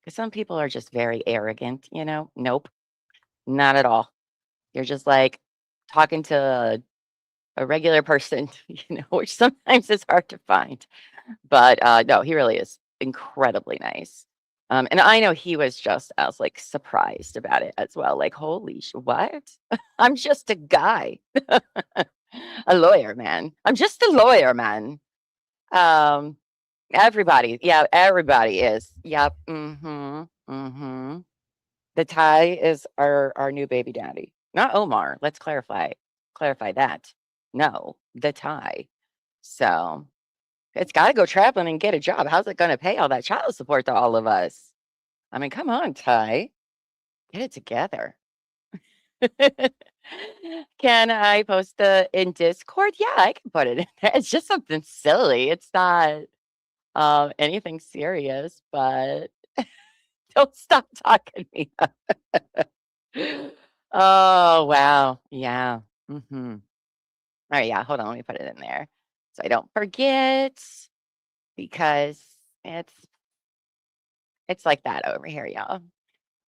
Because some people are just very arrogant, you know? Nope, not at all. You're just like talking to a regular person, you know, which sometimes is hard to find. But no, he really is incredibly nice. And I know he was just as like surprised about it as well. Like, holy what? I'm just a guy, a lawyer, man. I'm just a lawyer, man. Um, everybody, yeah, everybody is. Yep. Mm-hmm. Mm-hmm. The Thai is our new baby daddy, not Omar. Let's clarify that. No, the Thai. So it's got to go traveling and get a job. How's it going to pay all that child support to all of us? I mean, come on, Ty, get it together. Can I post it in Discord? Yeah, I can put it in there. It's just something silly. It's not anything serious, but don't stop talking me up. Oh, wow. Yeah. Mm-hmm. All right, yeah, hold on. Let me put it in there so I don't forget because it's it's like that over here, y'all.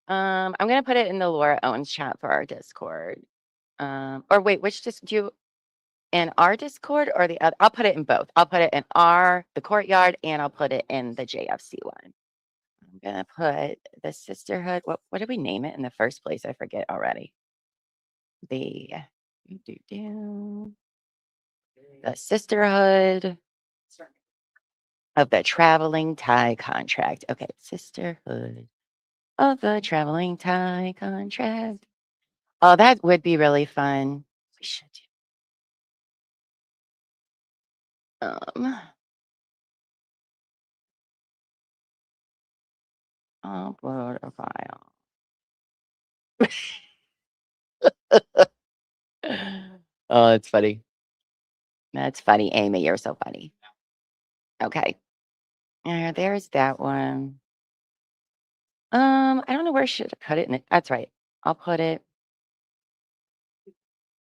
I'm gonna put it in the Laura Owens chat for our Discord. Or wait, which just do you in our Discord or the other? I'll put it in both. I'll put it in the courtyard, and I'll put it in the JFC one. I'm gonna put the sisterhood. What did we name it in the first place? I forget already. The the sisterhood of the traveling Thai contract. Okay, sisterhood of the traveling Thai contract. Oh, that would be really fun. We should do. Upload a file. Oh, that's funny. That's funny, Amy. You're so funny. Okay. There's that one. I don't know where I should put it in it. That's right. I'll put it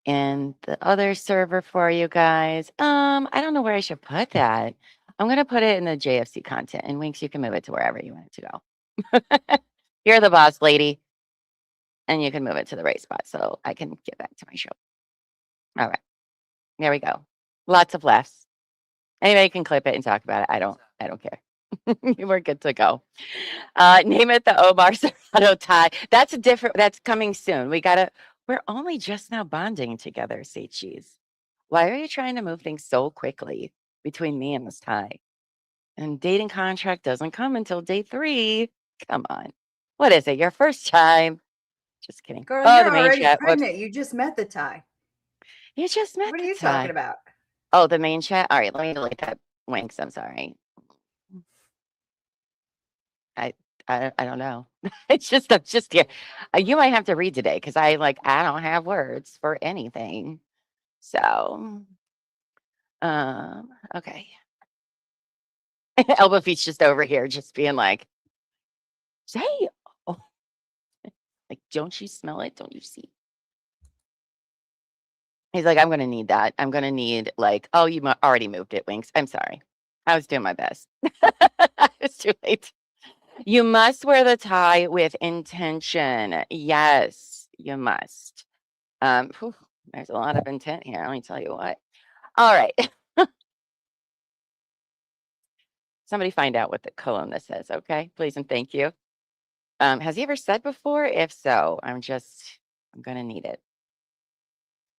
in the other server for you guys. I don't know where I should put that. I'm gonna put it in the JFC content, and Winks, you can move it to wherever you want it to go. You're the boss lady, and you can move it to the right spot so I can get back to my show. All right, there we go. Lots of laughs. Anybody can clip it and talk about it. I don't care. We're good to go. Name it the Omar Serrano tie. That's coming soon. We're only just now bonding together, say cheese. Why are you trying to move things so quickly between me and this tie? And dating contract doesn't come until day 3. Come on. What is it? Your first time? Just kidding. Girl, Oh, you're the main already chat. Whoops. pregnant. You just met the tie. You just met What are the you talking tie. about? Oh, the main chat. All right, let me delete that. Winks. I'm sorry. I don't know. I'm just here. You might have to read today because I don't have words for anything. So, okay. Elbow feet's just over here, just being like, say, oh, like, don't you smell it? Don't you see? He's like, I'm gonna need that. I'm gonna need oh, you already moved it, Winks. I'm sorry. I was doing my best. It's too late. You must wear the tie with intention. Yes, you must. Whew, there's a lot of intent here. Let me tell you what. All right. Somebody find out what the colon this is, okay? Please and thank you. Has he ever said before? If so, I'm gonna need it.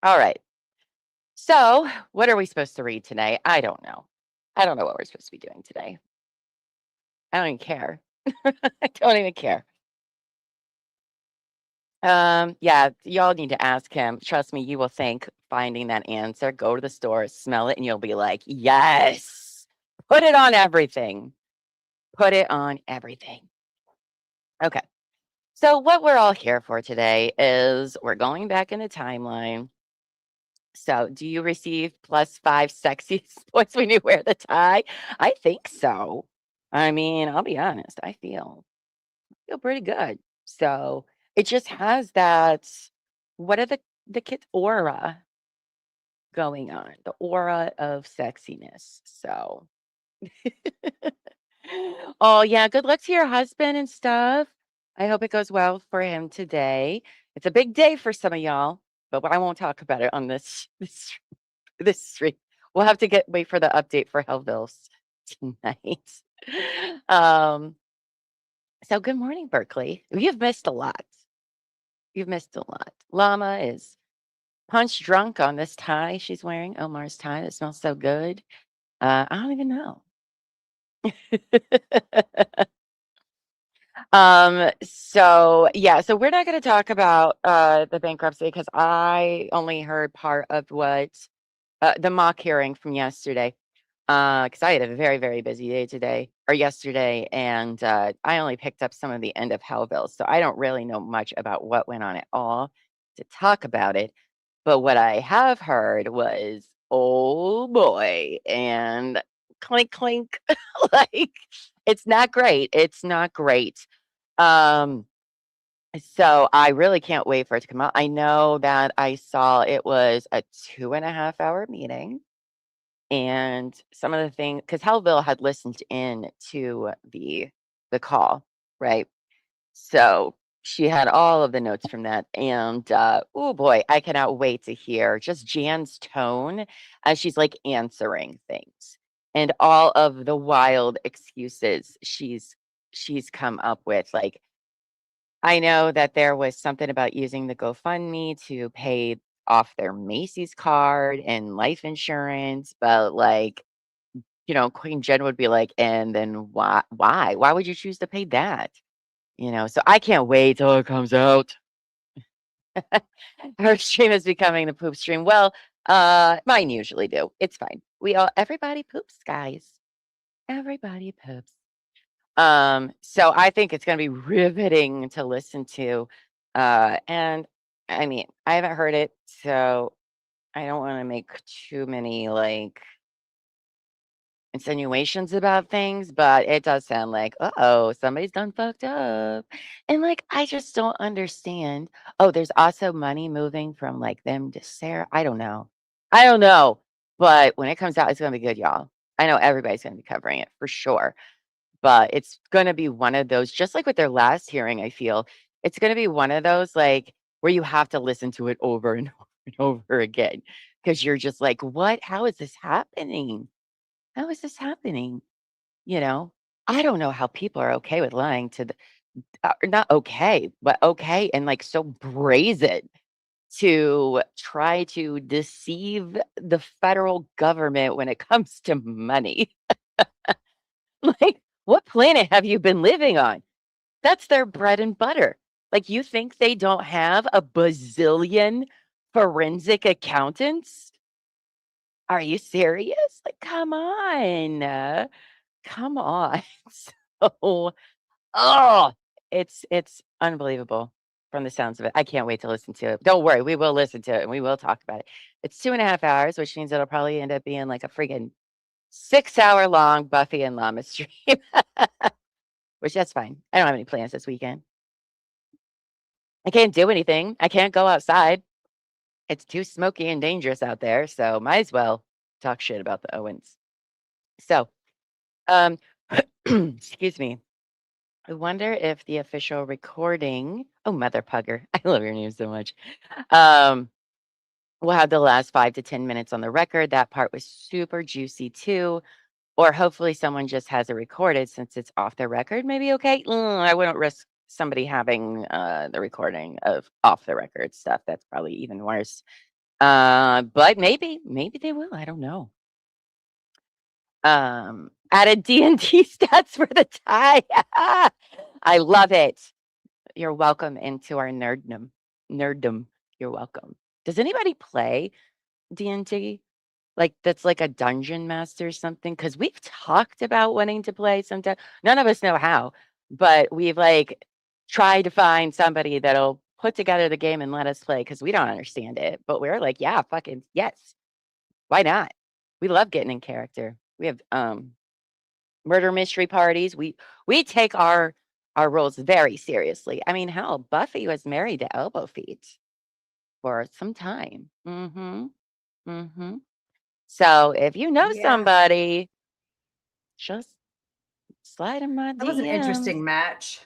All right. So, what are we supposed to read today? I don't know. I don't know what we're supposed to be doing today. I don't even care. I don't even care. Yeah, y'all need to ask him. Trust me, you will thank finding that answer. Go to the store, smell it, and you'll be like, yes. Put it on everything. Put it on everything. Okay. So what we're all here for today is we're going back in the timeline. So do you receive +5 sexy points when you wear the tie? I think so. I mean, I'll be honest. I feel pretty good. So it just has that. What are the kids' aura going on? The aura of sexiness. So, oh yeah, good luck to your husband and stuff. I hope it goes well for him today. It's a big day for some of y'all, but I won't talk about it on this stream. We'll have to wait for the update for Hellbills tonight. Um, so good morning, Berkeley. You've missed a lot. You've missed a lot. Llama is punch drunk on this tie she's wearing. Omar's tie that smells so good. I don't even know. So yeah, so we're not going to talk about the bankruptcy because I only heard part of what the mock hearing from yesterday. Because I had a very, very busy day today or yesterday, and I only picked up some of the end of Hellville, so I don't really know much about what went on at all to talk about it. But what I have heard was, oh boy, and clink clink, like it's not great. It's not great. Um, so I really can't wait for it to come out. I know that I saw it was a 2.5 hour meeting. And some of the things, because Hellville had listened in to the call, right? So she had all of the notes from that. And oh boy, I cannot wait to hear just Jan's tone as she's answering things and all of the wild excuses she's come up with. I know that there was something about using the GoFundMe to pay off their Macy's card and life insurance, but Queen Jen would be like, and then why? Why would you choose to pay that? So I can't wait till it comes out. Her stream is becoming the poop stream. Well, mine usually do. It's fine. Everybody poops, guys. Everybody poops. So I think it's gonna be riveting to listen to. And I mean, I haven't heard it, so I don't want to make too many insinuations about things, but it does sound like, uh-oh, somebody's done fucked up. And like, I just don't understand. Oh, there's also money moving from like them to Sarah. I don't know. I don't know. But when it comes out, it's gonna be good, y'all. I know everybody's gonna be covering it for sure. But it's gonna be one of those, just like with their last hearing, I feel it's gonna be one of those like where you have to listen to it over and over and over again because you're just like, what? How is this happening? How is this happening? You know, I don't know how people are okay with lying to the not okay, but okay and like so brazen to try to deceive the federal government when it comes to money. Like, what planet have you been living on? That's their bread and butter. Like, you think they don't have a bazillion forensic accountants? Are you serious? Like, come on. Come on. So, oh, it's unbelievable from the sounds of it. I can't wait to listen to it. Don't worry, we will listen to it and we will talk about it. It's 2.5 hours, which means it'll probably end up being like a friggin' 6-hour long Buffy and Llama stream, which that's fine. I don't have any plans this weekend. I can't do anything. I can't go outside. It's too smoky and dangerous out there, so might as well talk shit about the Owens. So, um, excuse me. I wonder if the official recording oh, Mother Pugger, I love your name so much. Um, we'll have the last 5 to 10 minutes on the record. That part was super juicy too. Or hopefully someone just has it recorded since it's off the record. Maybe okay. I wouldn't risk somebody having the recording of off the record stuff. That's probably even worse. But maybe they will. I don't know. Added D&D stats for the tie. I love it. You're welcome into our nerddom. You're welcome. Does anybody play D&D? Like that's like a dungeon master or something? Because we've talked about wanting to play sometime. None of us know how, but we've like tried to find somebody that'll put together the game and let us play because we don't understand it. But we're like, yeah, fucking yes. Why not? We love getting in character. We have murder mystery parties. We take our roles very seriously. I mean, hell, Buffy was married to Elbow Feet for some time. Mm-hmm. Mm-hmm. So if you know Yeah. somebody, just slide in my That was an DMs. interesting match.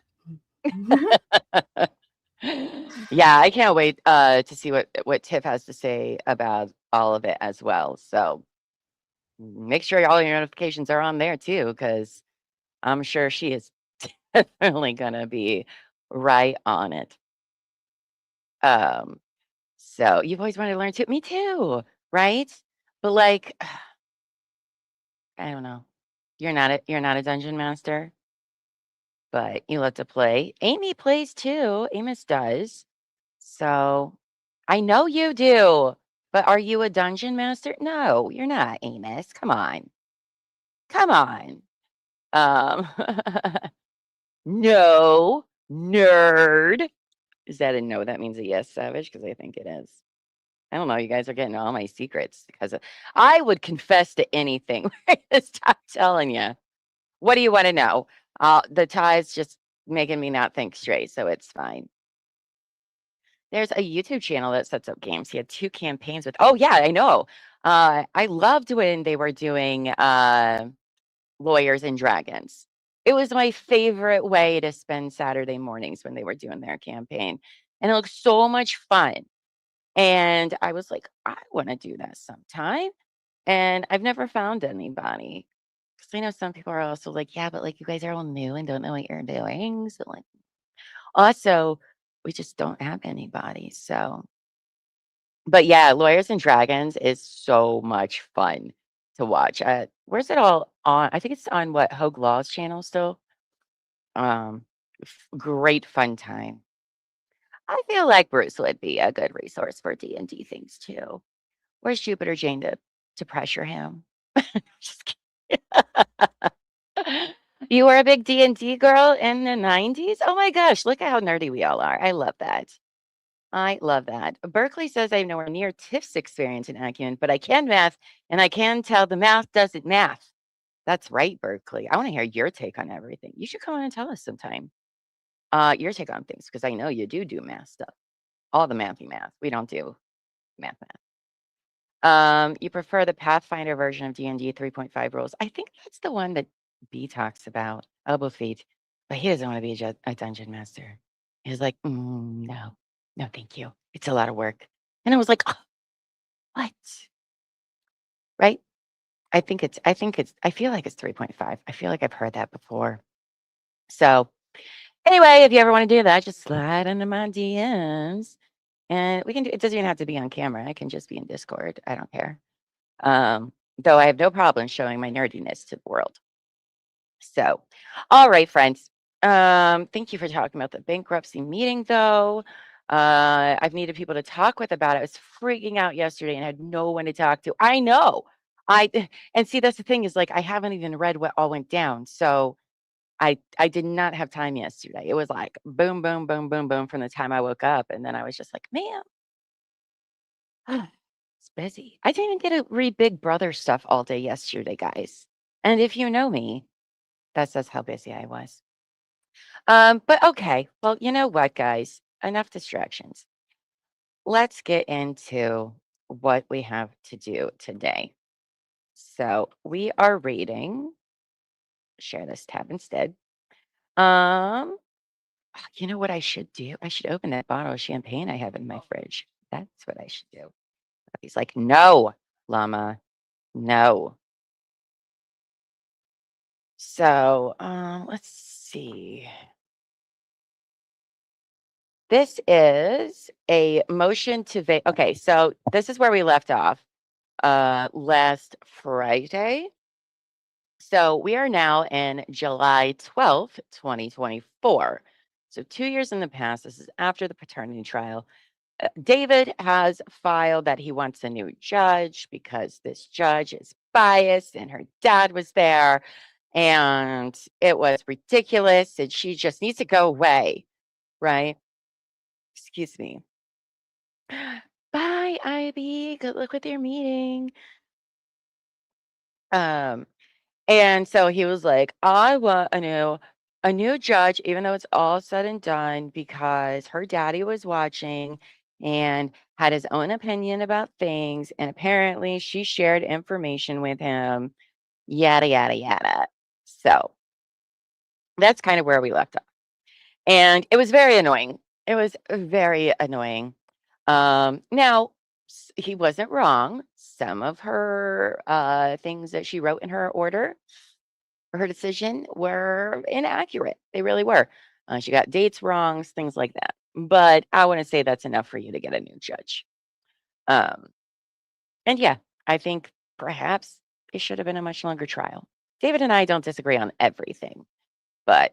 Yeah, I can't wait to see what Tiff has to say about all of it as well. So make sure all your notifications are on there too, because I'm sure she is definitely gonna be right on it. So you've always wanted to learn too. Me too, right? But like, I don't know. You're not a dungeon master, but you love to play. Amy plays too. Amos does. So I know you do. But are you a dungeon master? No, you're not, Amos. Come on. Come on. Um no, nerd. Is that a no? That means a yes, Savage? Because I think it is. I don't know. You guys are getting all my secrets because I would confess to anything. Stop telling you. What do you want to know? The tie's just making me not think straight, so it's fine. There's a YouTube channel that sets up games. He had 2 campaigns with. Oh yeah, I know. I loved when they were doing Lawyers and Dragons. It was my favorite way to spend Saturday mornings when they were doing their campaign, and it looked so much fun. And I was like, I want to do that sometime. And I've never found anybody. Because I know some people are also like, yeah, but like you guys are all new and don't know what you're doing. So like also we just don't have anybody. So but yeah, Lawyers and Dragons is so much fun to watch. Where's it all on? I think it's on what Hogue Law's channel still. Um Great fun time. I feel like Bruce would be a good resource for D&D things too. Where's Jupiter Jane to pressure him? Just kidding. You were a big D&D girl in the 90s? Oh my gosh, look at how nerdy we all are. I love that. I love that. Berkeley says I have nowhere near Tiff's experience in acumen, but I can math and I can tell the math doesn't math. That's right, Berkeley. I want to hear your take on everything. You should come on and tell us sometime your take on things because I know you do math stuff. All the mathy math. We don't do math. You prefer the Pathfinder version of D&D 3.5 rules. I think that's the one that B talks about, elbow feet, but he doesn't want to be a dungeon master. He's like, no, thank you. It's a lot of work. And I was like, oh, what? Right? I feel like it's 3.5. I feel like I've heard that before. So anyway, if you ever want to do that, just slide into my DMs and we can do it. Doesn't even have to be on camera. I can just be in Discord. I don't care. Though I have no problem showing my nerdiness to the world. So, all right, friends. Thank you for talking about the bankruptcy meeting, though. I've needed people to talk with about it. I was freaking out yesterday and had no one to talk to. I know. And see, that's the thing is like I haven't even read what all went down. So I did not have time yesterday. It was like boom, boom, boom, boom, boom from the time I woke up. And then I was just like, man, it's busy. I didn't even get to read Big Brother stuff all day yesterday, guys. And if you know me, that says how busy I was. But okay. Well, you know what, guys? Enough distractions. Let's get into what we have to do today. So we are reading, share this tab instead. You know what I should do? I should open that bottle of champagne I have in my fridge. That's what I should do. He's like, no, Llama, no. So let's see. This is a motion to okay, so this is where we left off last Friday. So we are now in July 12th, 2024. So 2 years in the past. This is after the paternity trial. David has filed that he wants a new judge because this judge is biased and her dad was there and it was ridiculous and she just needs to go away, right? Excuse me. Bye, Ivy. Good luck with your meeting. Um, and so he was like, I want a new judge, even though it's all said and done, because her daddy was watching and had his own opinion about things. And apparently she shared information with him, yada, yada, yada. So that's kind of where we left off. And it was very annoying. It was very annoying. Now, he wasn't wrong. Some of her things that she wrote in her order, her decision, were inaccurate. They really were. She got dates wrong, things like that. But I wouldn't say that's enough for you to get a new judge. And yeah, I think perhaps it should have been a much longer trial. David and I don't disagree on everything, but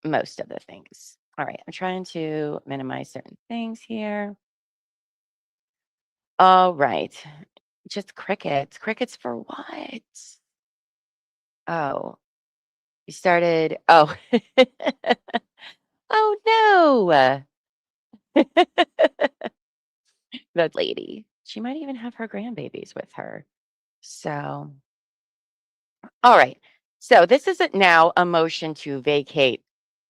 most of the things. All right, I'm trying to minimize certain things here. All right. Just crickets. Crickets for what? Oh, you started. Oh, oh no. That lady. She might even have her grandbabies with her. So, all right. So, this isn't now a motion to vacate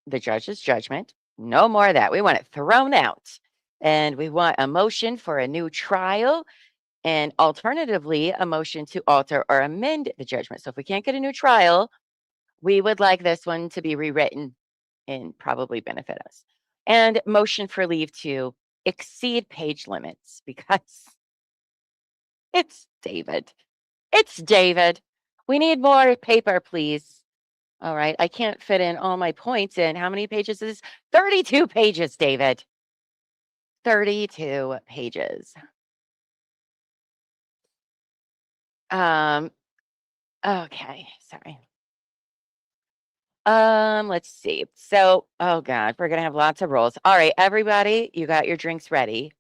the judge's judgment. No more of that. We want it thrown out. And we want a motion for a new trial and alternatively, a motion to alter or amend the judgment. So if we can't get a new trial, we would like this one to be rewritten and probably benefit us. And motion for leave to exceed page limits because it's David. It's David. We need more paper, please. All right. I can't fit in all my points in. How many pages is this? 32 pages, David. 32 pages. Okay, sorry. Let's see. So, oh God, we're gonna have lots of rolls. All right, everybody, you got your drinks ready.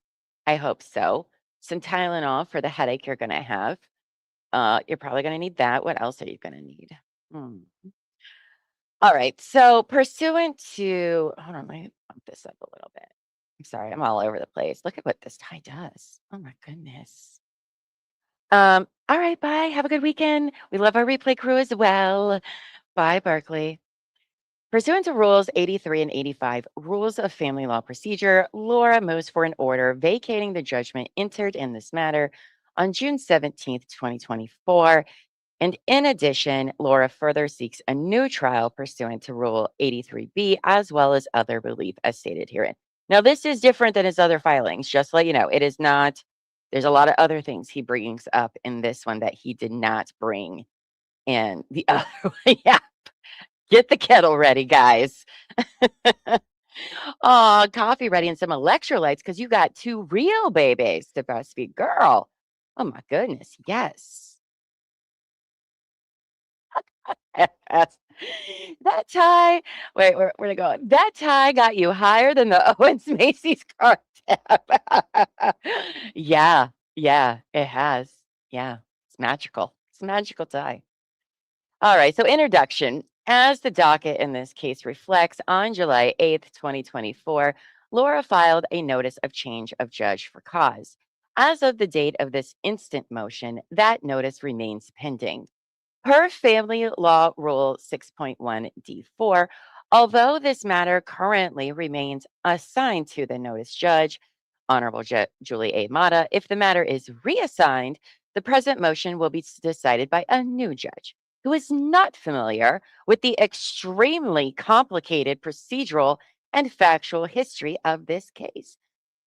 I hope so. Some Tylenol for the headache you're gonna have. You're probably gonna need that. What else are you gonna need? Hmm. All right. So, pursuant to, hold on, let me bump this up a little bit. I'm sorry, I'm all over the place. Look at what this tie does. Oh my goodness. All right, bye. Have a good weekend. We love our replay crew as well. Bye, Berkeley. Pursuant to Rules 83 and 85, Rules of Family Law Procedure, Laura moves for an order vacating the judgment entered in this matter on June 17th, 2024. And in addition, Laura further seeks a new trial pursuant to Rule 83B, as well as other relief as stated herein. Now, this is different than his other filings, just to let you know. It is not, there's a lot of other things he brings up in this one that he did not bring in the other one. Yeah, get the kettle ready, guys. Oh, coffee ready and some electrolytes because you got two real babies to breastfeed. Girl, oh my goodness, yes. Yes. That tie, wait, where to go? That tie got you higher than the Owens Macy's car tab. Yeah, yeah, it has. Yeah, it's magical. It's a magical tie. All right, so introduction. As the docket in this case reflects, on July 8th, 2024, Laura filed a notice of change of judge for cause. As of the date of this instant motion, that notice remains pending. Per Family Law Rule 6.1D4, although this matter currently remains assigned to the notice judge, Honorable Julie A. Mata, if the matter is reassigned, the present motion will be decided by a new judge who is not familiar with the extremely complicated procedural and factual history of this case.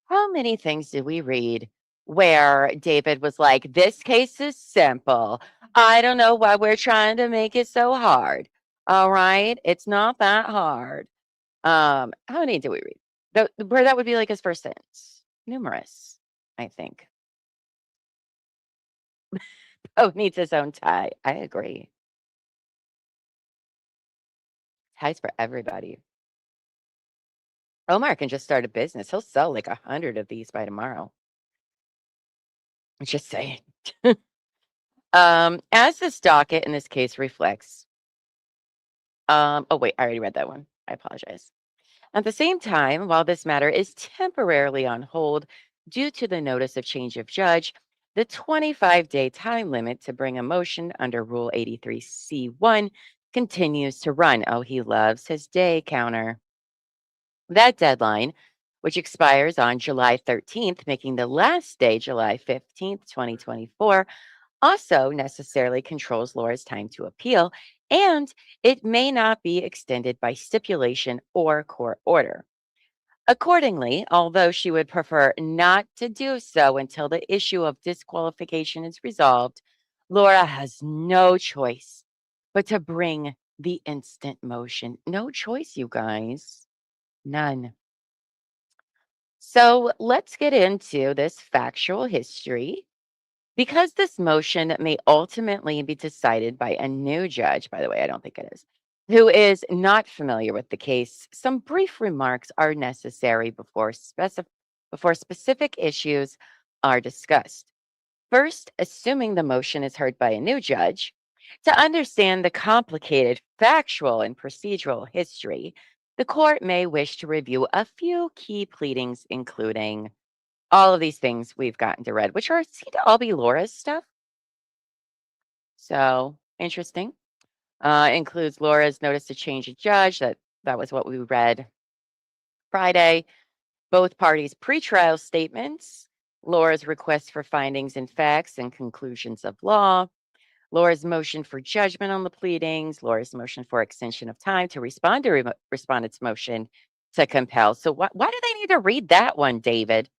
How many things did we read where David was like, this case is simple. I don't know why we're trying to make it so hard. All right. It's not that hard. How many did we read? Where that would be like his first sentence. Numerous, I think. Oh, needs his own tie. I agree. Ties for everybody. Omar can just start a business. He'll sell like 100 of these by tomorrow. Just saying. As this docket in this case reflects, oh wait, I already read that one. I apologize. At the same time, while this matter is temporarily on hold due to the notice of change of judge, the 25-day time limit to bring a motion under Rule 83C1 continues to run. Oh, he loves his day counter. That deadline, which expires on July 13th, making the last day July 15th, 2024, also necessarily controls Laura's time to appeal, and it may not be extended by stipulation or court order. Accordingly, although she would prefer not to do so until the issue of disqualification is resolved, Laura has no choice but to bring the instant motion. No choice, you guys. None. So let's get into this factual history. Because this motion may ultimately be decided by a new judge, by the way, I don't think it is, who is not familiar with the case, some brief remarks are necessary before specific issues are discussed. First, assuming the motion is heard by a new judge, to understand the complicated factual and procedural history, the court may wish to review a few key pleadings, including all of these things we've gotten to read, which seem to all be Laura's stuff. So interesting. Includes Laura's notice to change a judge. That was what we read Friday. Both parties' pretrial statements, Laura's request for findings and facts and conclusions of law, Laura's motion for judgment on the pleadings, Laura's motion for extension of time to respond to respondent's motion to compel. So why do they need to read that one, David?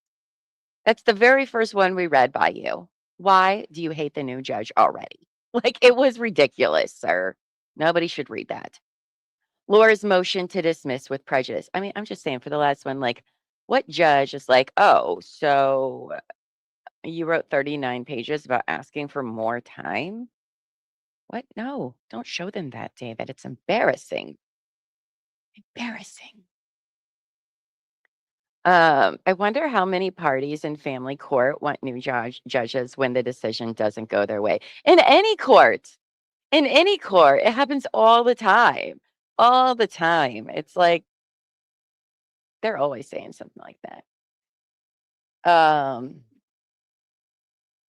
That's the very first one we read by you. Why do you hate the new judge already? Like, it was ridiculous, sir. Nobody should read that. Laura's motion to dismiss with prejudice. I mean, I'm just saying for the last one, like, what judge is like, oh, so you wrote 39 pages about asking for more time? What? No, don't show them that, David. It's embarrassing. Embarrassing. I wonder how many parties in family court want new judges when the decision doesn't go their way. In any court, it happens all the time. All the time. It's like they're always saying something like that. Um,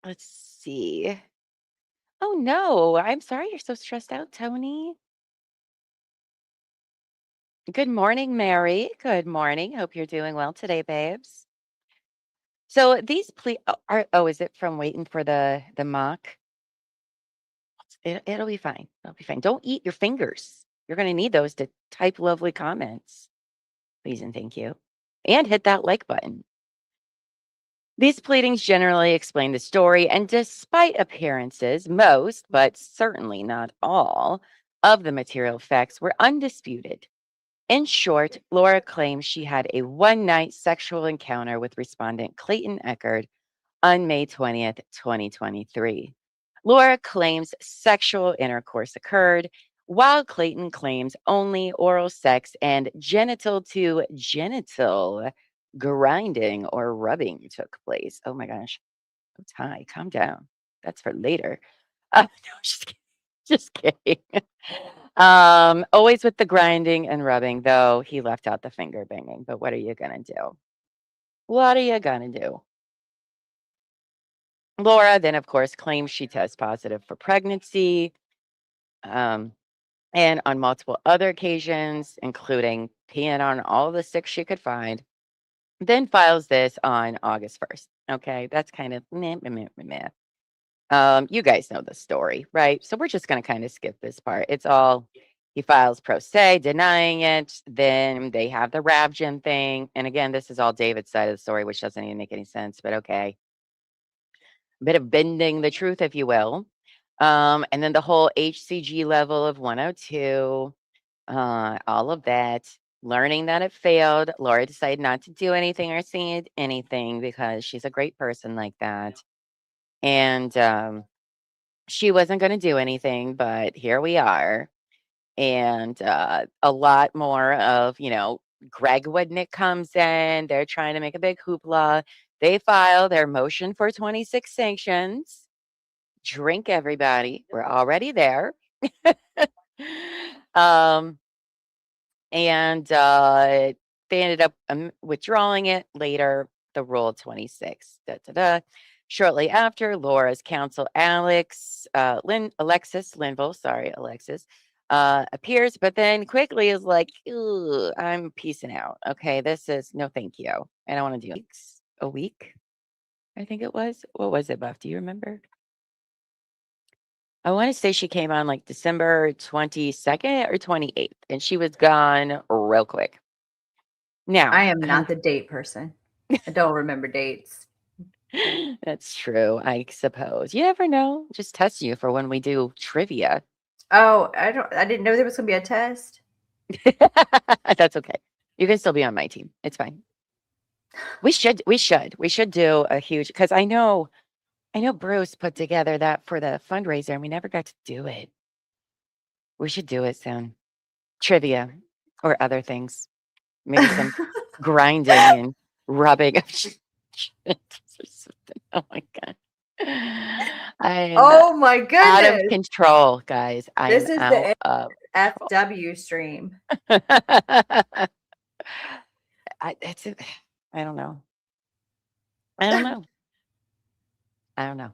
Let's see. Oh no, I'm sorry you're so stressed out, Tony. Good morning, Mary. Good morning. Hope you're doing well today, babes. So these are is it from waiting for the mock? It'll be fine. It'll be fine. Don't eat your fingers. You're going to need those to type lovely comments. Please and thank you. And hit that like button. These pleadings generally explain the story, and despite appearances, most, but certainly not all, of the material facts were undisputed. In short, Laura claims she had a one-night sexual encounter with respondent Clayton Echard on May 20th, 2023. Laura claims sexual intercourse occurred, while Clayton claims only oral sex and genital to genital grinding or rubbing took place. Oh my gosh. Oh, Ty, calm down. That's for later. No, just kidding. Just kidding. Always with the grinding and rubbing, though he left out the finger banging. But what are you gonna do? What are you gonna do? Laura then, of course, claims she tests positive for pregnancy, and on multiple other occasions, including peeing on all the sticks she could find, then files this on August 1st. Okay, that's kind of meh, meh, meh, meh, meh. You guys know the story, right? So we're just going to kind of skip this part. It's all he files pro se, denying it. Then they have the Ravgen thing. And again, this is all David's side of the story, which doesn't even make any sense, but okay. A bit of bending the truth, if you will. And then the whole HCG level of 102, all of that. Learning that it failed, Laura decided not to do anything or say anything because she's a great person like that. And she wasn't going to do anything, but here we are. And a lot more of, Greg Woodnick comes in. They're trying to make a big hoopla. They file their motion for 26 sanctions. Drink, everybody. We're already there. um, and they ended up withdrawing it later, the Rule 26. Da, da, da. Shortly after, Laura's counsel, Alexis Linville, appears, but then quickly is like, "Ugh, I'm peacing out. Okay, this is no thank you. I don't want to do a week, I think it was. What was it, Buff? Do you remember? I want to say she came on like December 22nd or 28th, and she was gone real quick. Now, I am not the date person. I don't remember dates. that's true, I suppose. You never know. Just test you for when we do trivia. Oh, I didn't know there was gonna be a test. That's okay. You can still be on my team. It's fine. We should do a huge, because I know Bruce put together that for the fundraiser and we never got to do it. We should do it soon. Trivia or other things. Maybe some grinding and rubbing of or something. Oh my God. I'm Oh my out of goodness. control, guys. I This am is out the of FW stream. I don't know. I don't know. I don't know.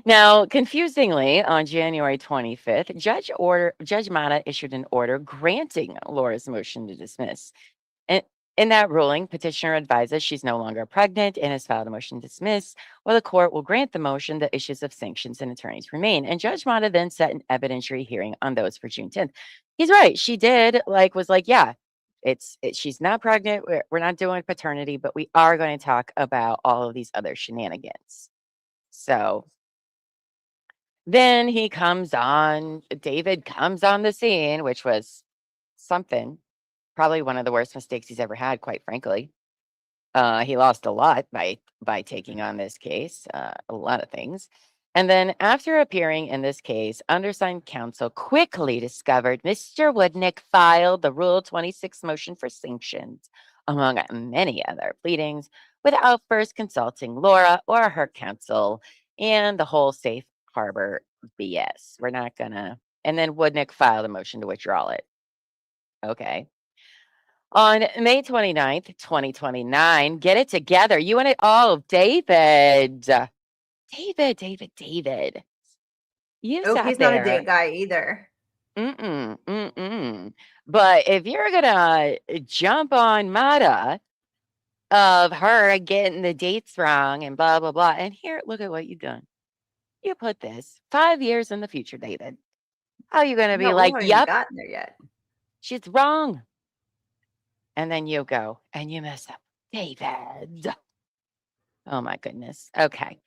Now, confusingly, on January 25th, Judge Mata issued an order granting Laura's motion to dismiss. And in that ruling, petitioner advises she's no longer pregnant and has filed a motion to dismiss, while the court will grant the motion, the issues of sanctions and attorneys remain. And Judge Mata then set an evidentiary hearing on those for June 10th. He's right. She did was like, yeah, she's not pregnant. We're not doing paternity, but we are going to talk about all of these other shenanigans. So then David comes on the scene, which was something, probably one of the worst mistakes he's ever had, quite frankly. He lost a lot by taking on this case, a lot of things. And then after appearing in this case, undersigned counsel quickly discovered Mr. Woodnick filed the Rule 26 motion for sanctions, among many other pleadings, without first consulting Laura or her counsel, and the whole safe harbor BS. We're not gonna. And then Woodnick filed a motion to withdraw it. Okay. On May 29th, 2029, get it together. You and it all, David. David. You Oh, sat he's not a date there. guy either. But if you're gonna jump on Mata of her getting the dates wrong and blah blah blah, and here, look at what you've done. You put this 5 years in the future, David. How are you gonna be No, we like, haven't even yep, gotten there yet. she's wrong? And then you go and you mess up. David. Oh my goodness. Okay.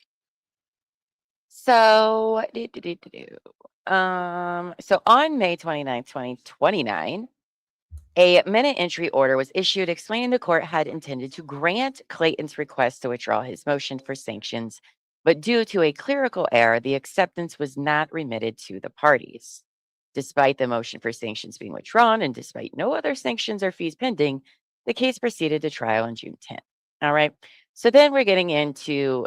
So, so on May 29th, 2029, a minute entry order was issued explaining the court had intended to grant Clayton's request to withdraw his motion for sanctions, but due to a clerical error, the acceptance was not remitted to the parties. Despite the motion for sanctions being withdrawn and despite no other sanctions or fees pending, the case proceeded to trial on June 10th. All right. So then we're getting into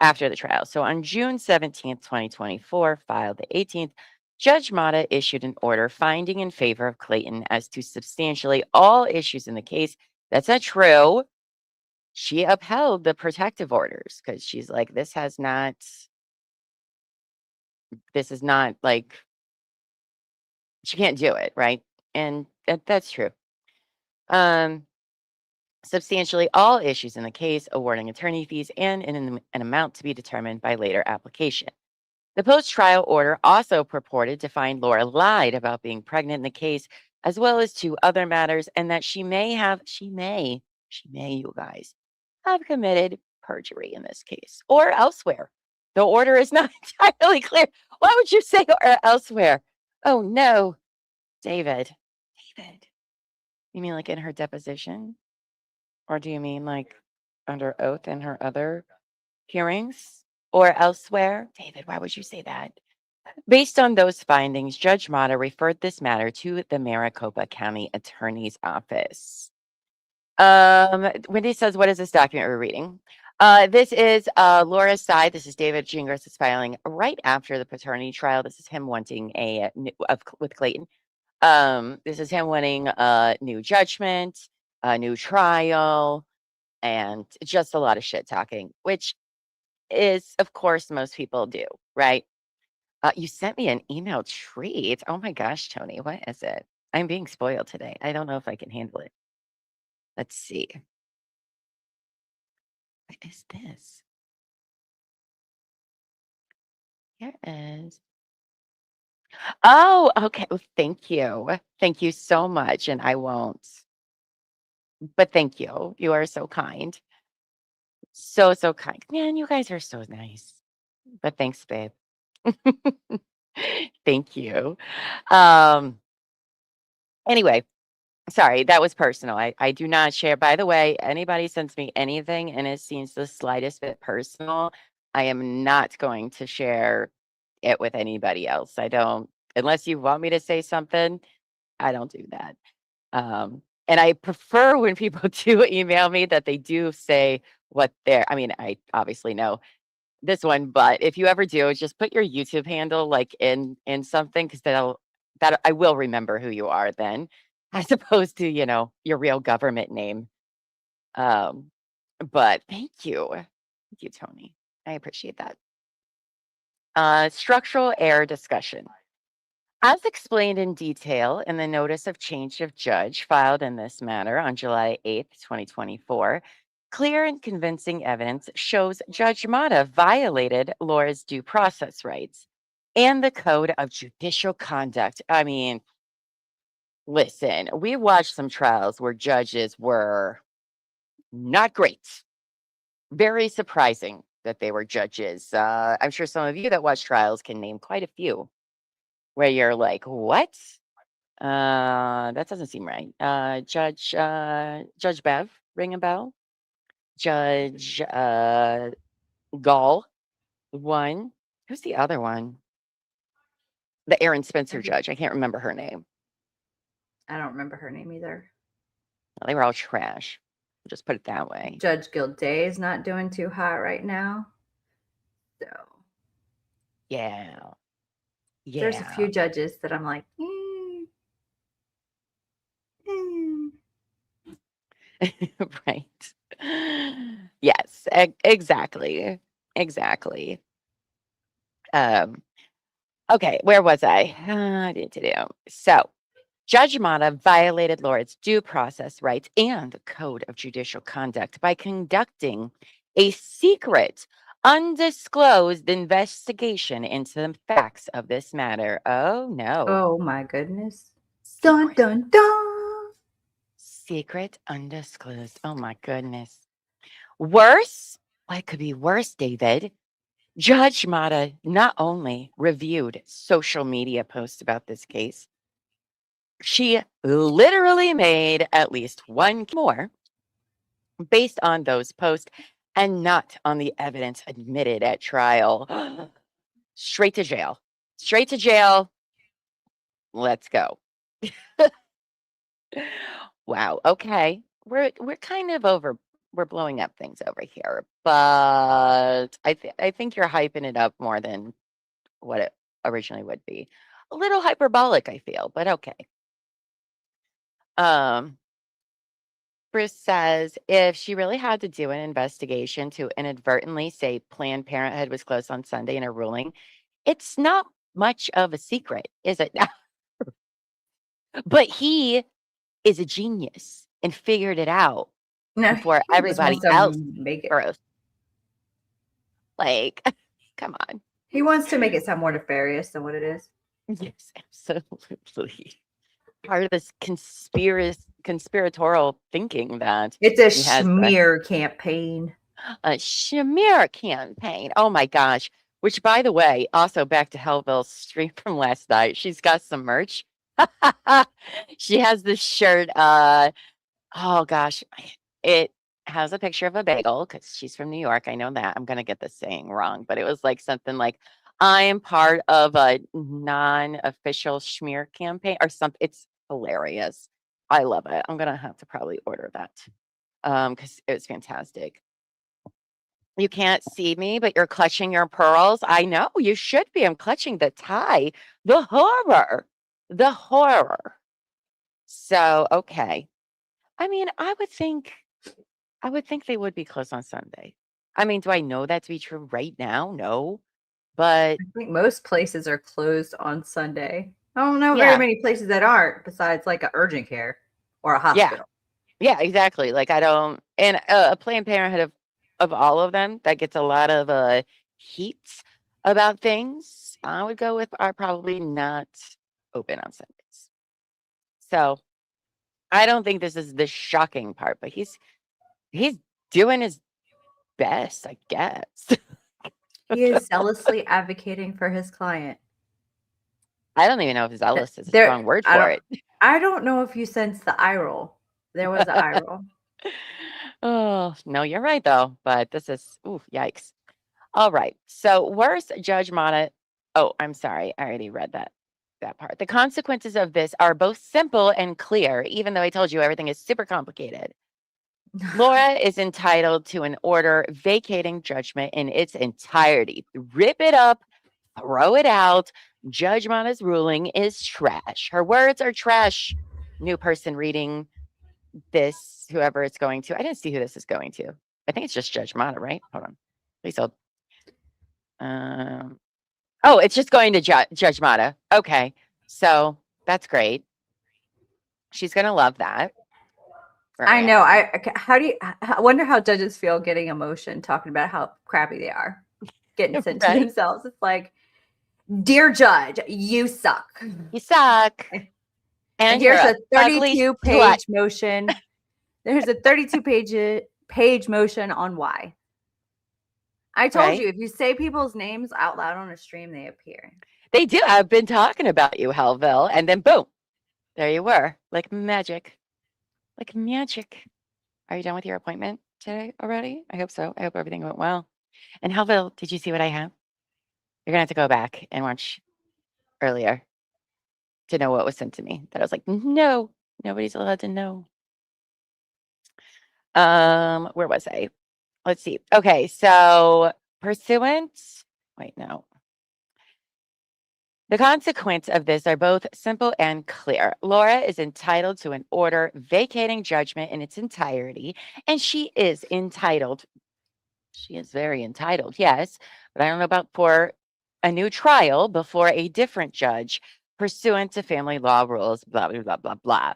after the trial. So on June 17th, 2024, filed the 18th, Judge Mata issued an order finding in favor of Clayton as to substantially all issues in the case. That's not true. She upheld the protective orders because she's like, this is not like, she can't do it, right? And that's true. Substantially all issues in the case, awarding attorney fees and an amount to be determined by later application. The post-trial order also purported to find Laura lied about being pregnant in the case, as well as 2 other matters, and that she may, you guys, have committed perjury in this case or elsewhere. The order is not entirely clear. Why would you say or elsewhere? Oh no, David. You mean like in her deposition? Or do you mean like under oath in her other hearings or elsewhere? David, why would you say that? Based on those findings, Judge Mata referred this matter to the Maricopa County Attorney's Office. Wendy says, what is this document we're reading? This is Laura's side. This is David Gingras' filing right after the paternity trial. This is him wanting with Clayton. This is him wanting a new judgment, a new trial, and just a lot of shit talking, which is, of course, most people do, right? You sent me an email treat. Oh my gosh, Tony, what is it? I'm being spoiled today. I don't know if I can handle it. Let's see. What is this? Here is. Oh, okay. Well, thank you. Thank you so much. And I won't. But thank you. You are so kind. So, so kind. Man, you guys are so nice. But thanks, babe. Thank you. Um, anyway, sorry, that was personal. I do not share. By the way, anybody sends me anything and it seems the slightest bit personal, I am not going to share it with anybody else. I don't, unless you want me to say something, I don't do that. And I prefer when people do email me that they do say what they're, I mean, I obviously know this one, but if you ever do, just put your YouTube handle like in something because that I will remember who you are then, as opposed to, your real government name. But thank you. Thank you, Tony. I appreciate that. Structural error discussion. As explained in detail in the notice of change of judge filed in this matter on July 8th, 2024, clear and convincing evidence shows Judge Mata violated Laura's due process rights and the code of judicial conduct. I mean, listen, we watched some trials where judges were not great. Very surprising that they were judges. I'm sure some of you that watch trials can name quite a few where you're like, what? That doesn't seem right. Judge Bev, ring a bell. Judge Gall, one. Who's the other one? The Aaron Spencer judge. I can't remember her name. I don't remember her name either. Well, they were all trash. I'll just put it that way. Judge Gilday is not doing too hot right now. So Yeah. there's a few judges that I'm like, Right. Yes, exactly. Exactly. Okay, where was I? So, Judge Mata violated Lord's due process rights and the code of judicial conduct by conducting a secret, undisclosed investigation into the facts of this matter. Oh no. Oh my goodness. Dun Secret, dun dun. secret, undisclosed. Oh my goodness. Worse? What could be worse, David? Judge Mata not only reviewed social media posts about this case, she literally made at least one more based on those posts and not on the evidence admitted at trial. Straight to jail. Straight to jail. Let's go. Wow. Okay. We're kind of we're blowing up things over here, but I think you're hyping it up more than what it originally would be. A little hyperbolic, I feel, but okay. Bruce says if she really had to do an investigation to inadvertently say Planned Parenthood was closed on Sunday in a ruling, it's not much of a secret, is it? But he is a genius and figured it out No, before he just everybody wants to else make it. first. Like, come on. He wants to make it sound more nefarious than what it is. Yes, absolutely. Part of this conspiratorial thinking that It's a he has smear campaign. a smear campaign. Oh my gosh. Which, by the way, also back to Hellville's stream from last night. She's got some merch. She has this shirt. Oh gosh, it has a picture of a bagel because she's from New York. I know that. I'm gonna get this saying wrong, but it was like something like, "I am part of a non-official smear campaign" or something. It's hilarious. I love it. I'm gonna have to probably order that because it was fantastic. You can't see me, but you're clutching your pearls. I know you should be. I'm clutching the tie. The horror. The horror. So, okay. I mean, I would think they would be closed on Sunday. I mean, do I know that to be true right now? No. But I think most places are closed on Sunday. I don't know very yeah, many places that aren't besides like a urgent care or a yeah, hospital. yeah, exactly. Like I don't, and a Planned Parenthood of all of them that gets a lot of heat about things, I would go with are probably not open on Sundays. So I don't think this is the shocking part, but he's doing his best, I guess. He is zealously advocating for his client. I don't even know if zealous is a There- strong word I for don't- it. I don't know if you sensed the eye roll. There was an eye roll. Oh, no, you're right though. But this is ooh, yikes. All right. So worse, Judge Mata. Oh, I'm sorry. I already read that part. The consequences of this are both simple and clear, even though I told you everything is super complicated. Laura is entitled to an order vacating judgment in its entirety. Rip it up, throw it out. Judge Mata's ruling is trash. Her words are trash. New person reading this, whoever it's going to. I didn't see who this is going to. I think it's just Judge Mata, right? Hold on. Please hold. Oh, it's just going to Judge Mata. Okay. So that's great. She's going to love that. I Right. know. I wonder how judges feel getting emotion talking about how crappy they are, getting sent to Right. themselves. It's like, dear judge, you suck. You suck. And you're here's a ugly 32-page motion. There's a 32-page motion on why. I told Right? you, if you say people's names out loud on a stream, they appear. They do. I've been talking about you, Hellville. And then boom, there you were. Like magic. Like magic. Are you done with your appointment today already? I hope so. I hope everything went well. And Hellville, did you see what I have? You're going to have to go back and watch earlier to know what was sent to me. That I was like, no, nobody's allowed to know. Where was I? Let's see. Okay, so pursuant. Wait, no. The consequence of this are both simple and clear. Laura is entitled to an order vacating judgment in its entirety, and she is entitled She is very entitled, yes, but I don't know about for a new trial before a different judge pursuant to family law rules, blah, blah, blah, blah, blah.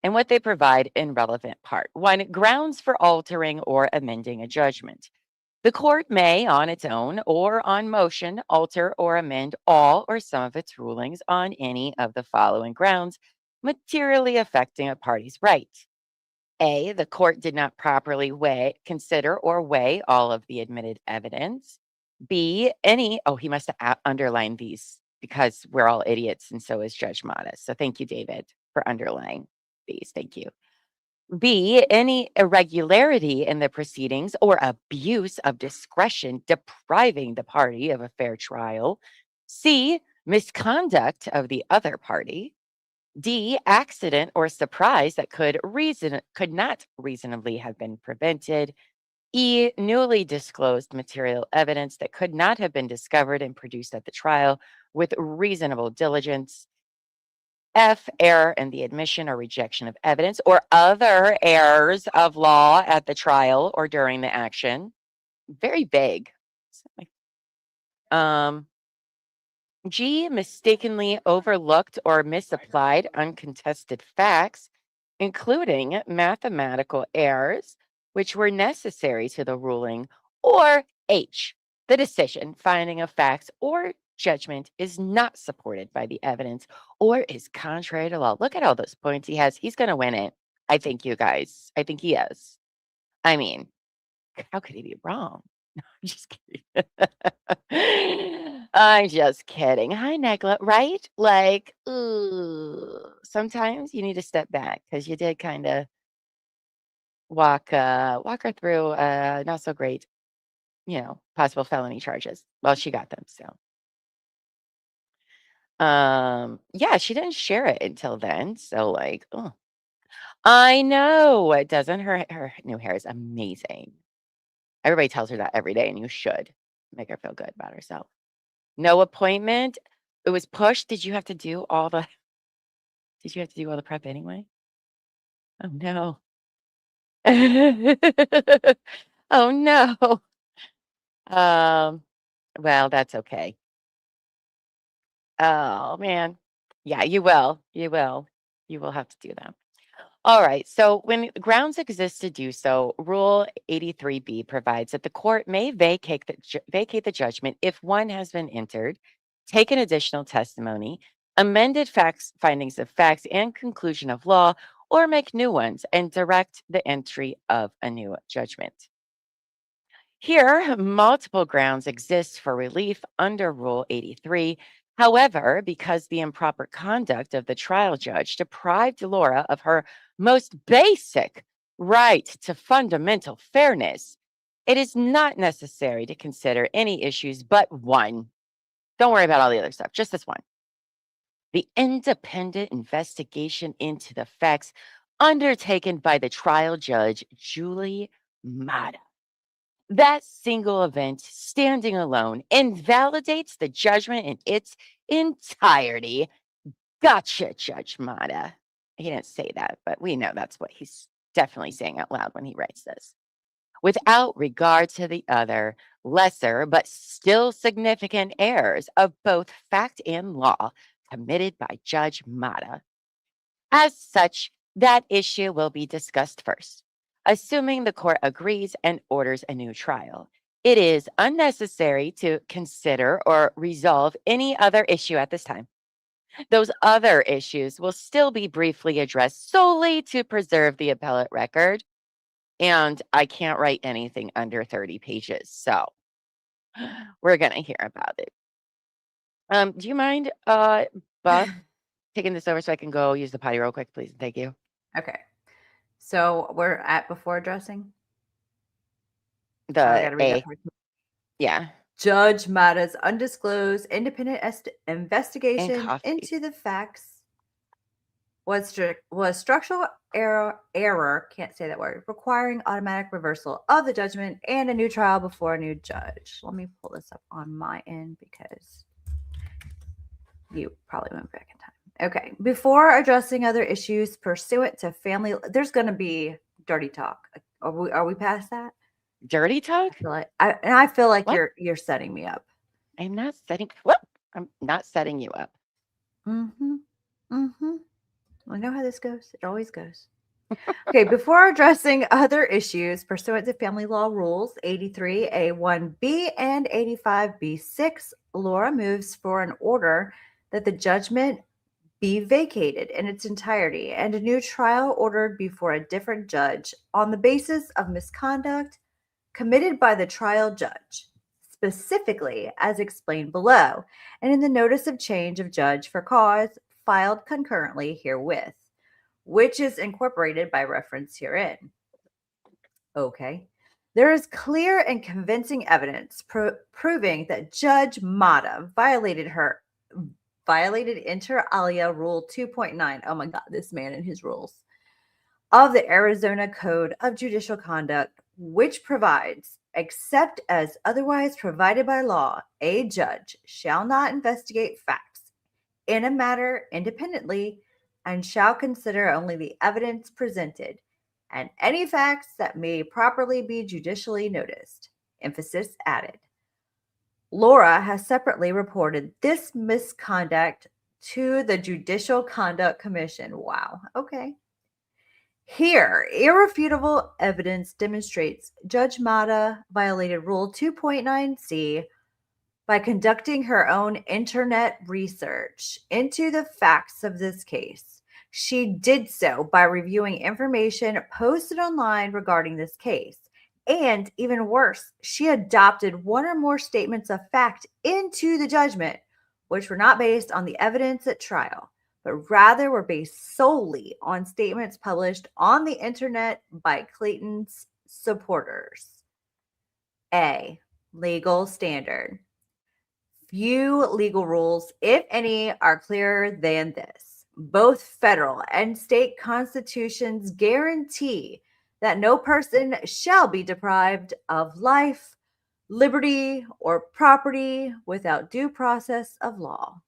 And what they provide in relevant part. 1, grounds for altering or amending a judgment. The court may, on its own or on motion, alter or amend all or some of its rulings on any of the following grounds, materially affecting a party's right. A, the court did not properly consider or weigh all of the admitted evidence. B, he must have underlined these because we're all idiots and so is Judge Modest. So thank you, David, for underlining these. Thank you. B, any irregularity in the proceedings or abuse of discretion depriving the party of a fair trial. C, misconduct of the other party. D, accident or surprise that could not reasonably have been prevented. E, newly disclosed material evidence that could not have been discovered and produced at the trial with reasonable diligence. F, error in the admission or rejection of evidence or other errors of law at the trial or during the action. Very vague. G, mistakenly overlooked or misapplied uncontested facts, including mathematical errors, which were necessary to the ruling. Or H, the decision, finding of facts or judgment is not supported by the evidence or is contrary to law. Look at all those points he has. He's going to win it. I think, you guys. I think he is. I mean, how could he be wrong? I'm just kidding. I'm just kidding. Hi, Negla. Right? Like, ooh, sometimes you need to step back because you did kind of walk her through not so great, possible felony charges. Well, she got them, so. Yeah, she didn't share it until then. So like, oh, I know it doesn't. Her new hair is amazing. Everybody tells her that every day, and you should make her feel good about herself. No appointment. It was pushed. Did you have to do all the prep anyway? Oh no. Oh no. Well, that's okay. Oh man. Yeah, you will. You will. You will have to do that. All right. So when grounds exist to do so, Rule 83B provides that the court may vacate the judgment if one has been entered, taken additional testimony, amended findings of facts and conclusion of law, or make new ones and direct the entry of a new judgment. Here, multiple grounds exist for relief under Rule 83. However, because the improper conduct of the trial judge deprived Laura of her most basic right to fundamental fairness, it is not necessary to consider any issues but one. Don't worry about all the other stuff, just this one. The independent investigation into the facts undertaken by the trial judge, Julie Mata. That single event, standing alone, invalidates the judgment in its entirety. Gotcha, Judge Mata. He didn't say that, but we know that's what he's definitely saying out loud when he writes this. Without regard to the other, lesser but still significant errors of both fact and law committed by Judge Mata. As such, that issue will be discussed first. Assuming the court agrees and orders a new trial, it is unnecessary to consider or resolve any other issue at this time. Those other issues will still be briefly addressed solely to preserve the appellate record. And I can't write anything under 30 pages. So we're going to hear about it. Do you mind, Buff, taking this over so I can go use the potty real quick, please? Thank you. Okay. So we're at before addressing. The I gotta read A. that part. Yeah. Judge Mata's undisclosed independent investigation coffee. into the facts was structural error, can't say that word, requiring automatic reversal of the judgment and a new trial before a new judge. Let me pull this up on my end because you probably went back in time. Okay. Before addressing other issues pursuant to family, there's going to be dirty talk. Are we past that? Dirty talk? I feel like What? you're setting me up. I'm not setting. What? I'm not setting you up. Mm-hmm. Mm-hmm. I know how this goes. It always goes. Okay, before addressing other issues pursuant to family law rules 83A1B and 85B6, Laura moves for an order that the judgment be vacated in its entirety and a new trial ordered before a different judge on the basis of misconduct committed by the trial judge, specifically as explained below and in the notice of change of judge for cause filed concurrently herewith, which is incorporated by reference herein. Okay. There is clear and convincing evidence proving that Judge Mata violated inter alia Rule 2.9. Oh my God, this man and his rules of the Arizona Code of Judicial Conduct, which provides, except as otherwise provided by law, a judge shall not investigate facts in a matter independently and shall consider only the evidence presented and any facts that may properly be judicially noticed. Emphasis added. Laura has separately reported this misconduct to the Judicial Conduct Commission. Wow. Okay. Here, irrefutable evidence demonstrates Judge Mata violated Rule 2.9c by conducting her own internet research into the facts of this case. She did so by reviewing information posted online regarding this case. And even worse, she adopted one or more statements of fact into the judgment, which were not based on the evidence at trial, but rather were based solely on statements published on the internet by Clayton's supporters. A. Legal standard. Few legal rules, if any, are clearer than this. Both federal and state constitutions guarantee that no person shall be deprived of life, liberty, or property without due process of law.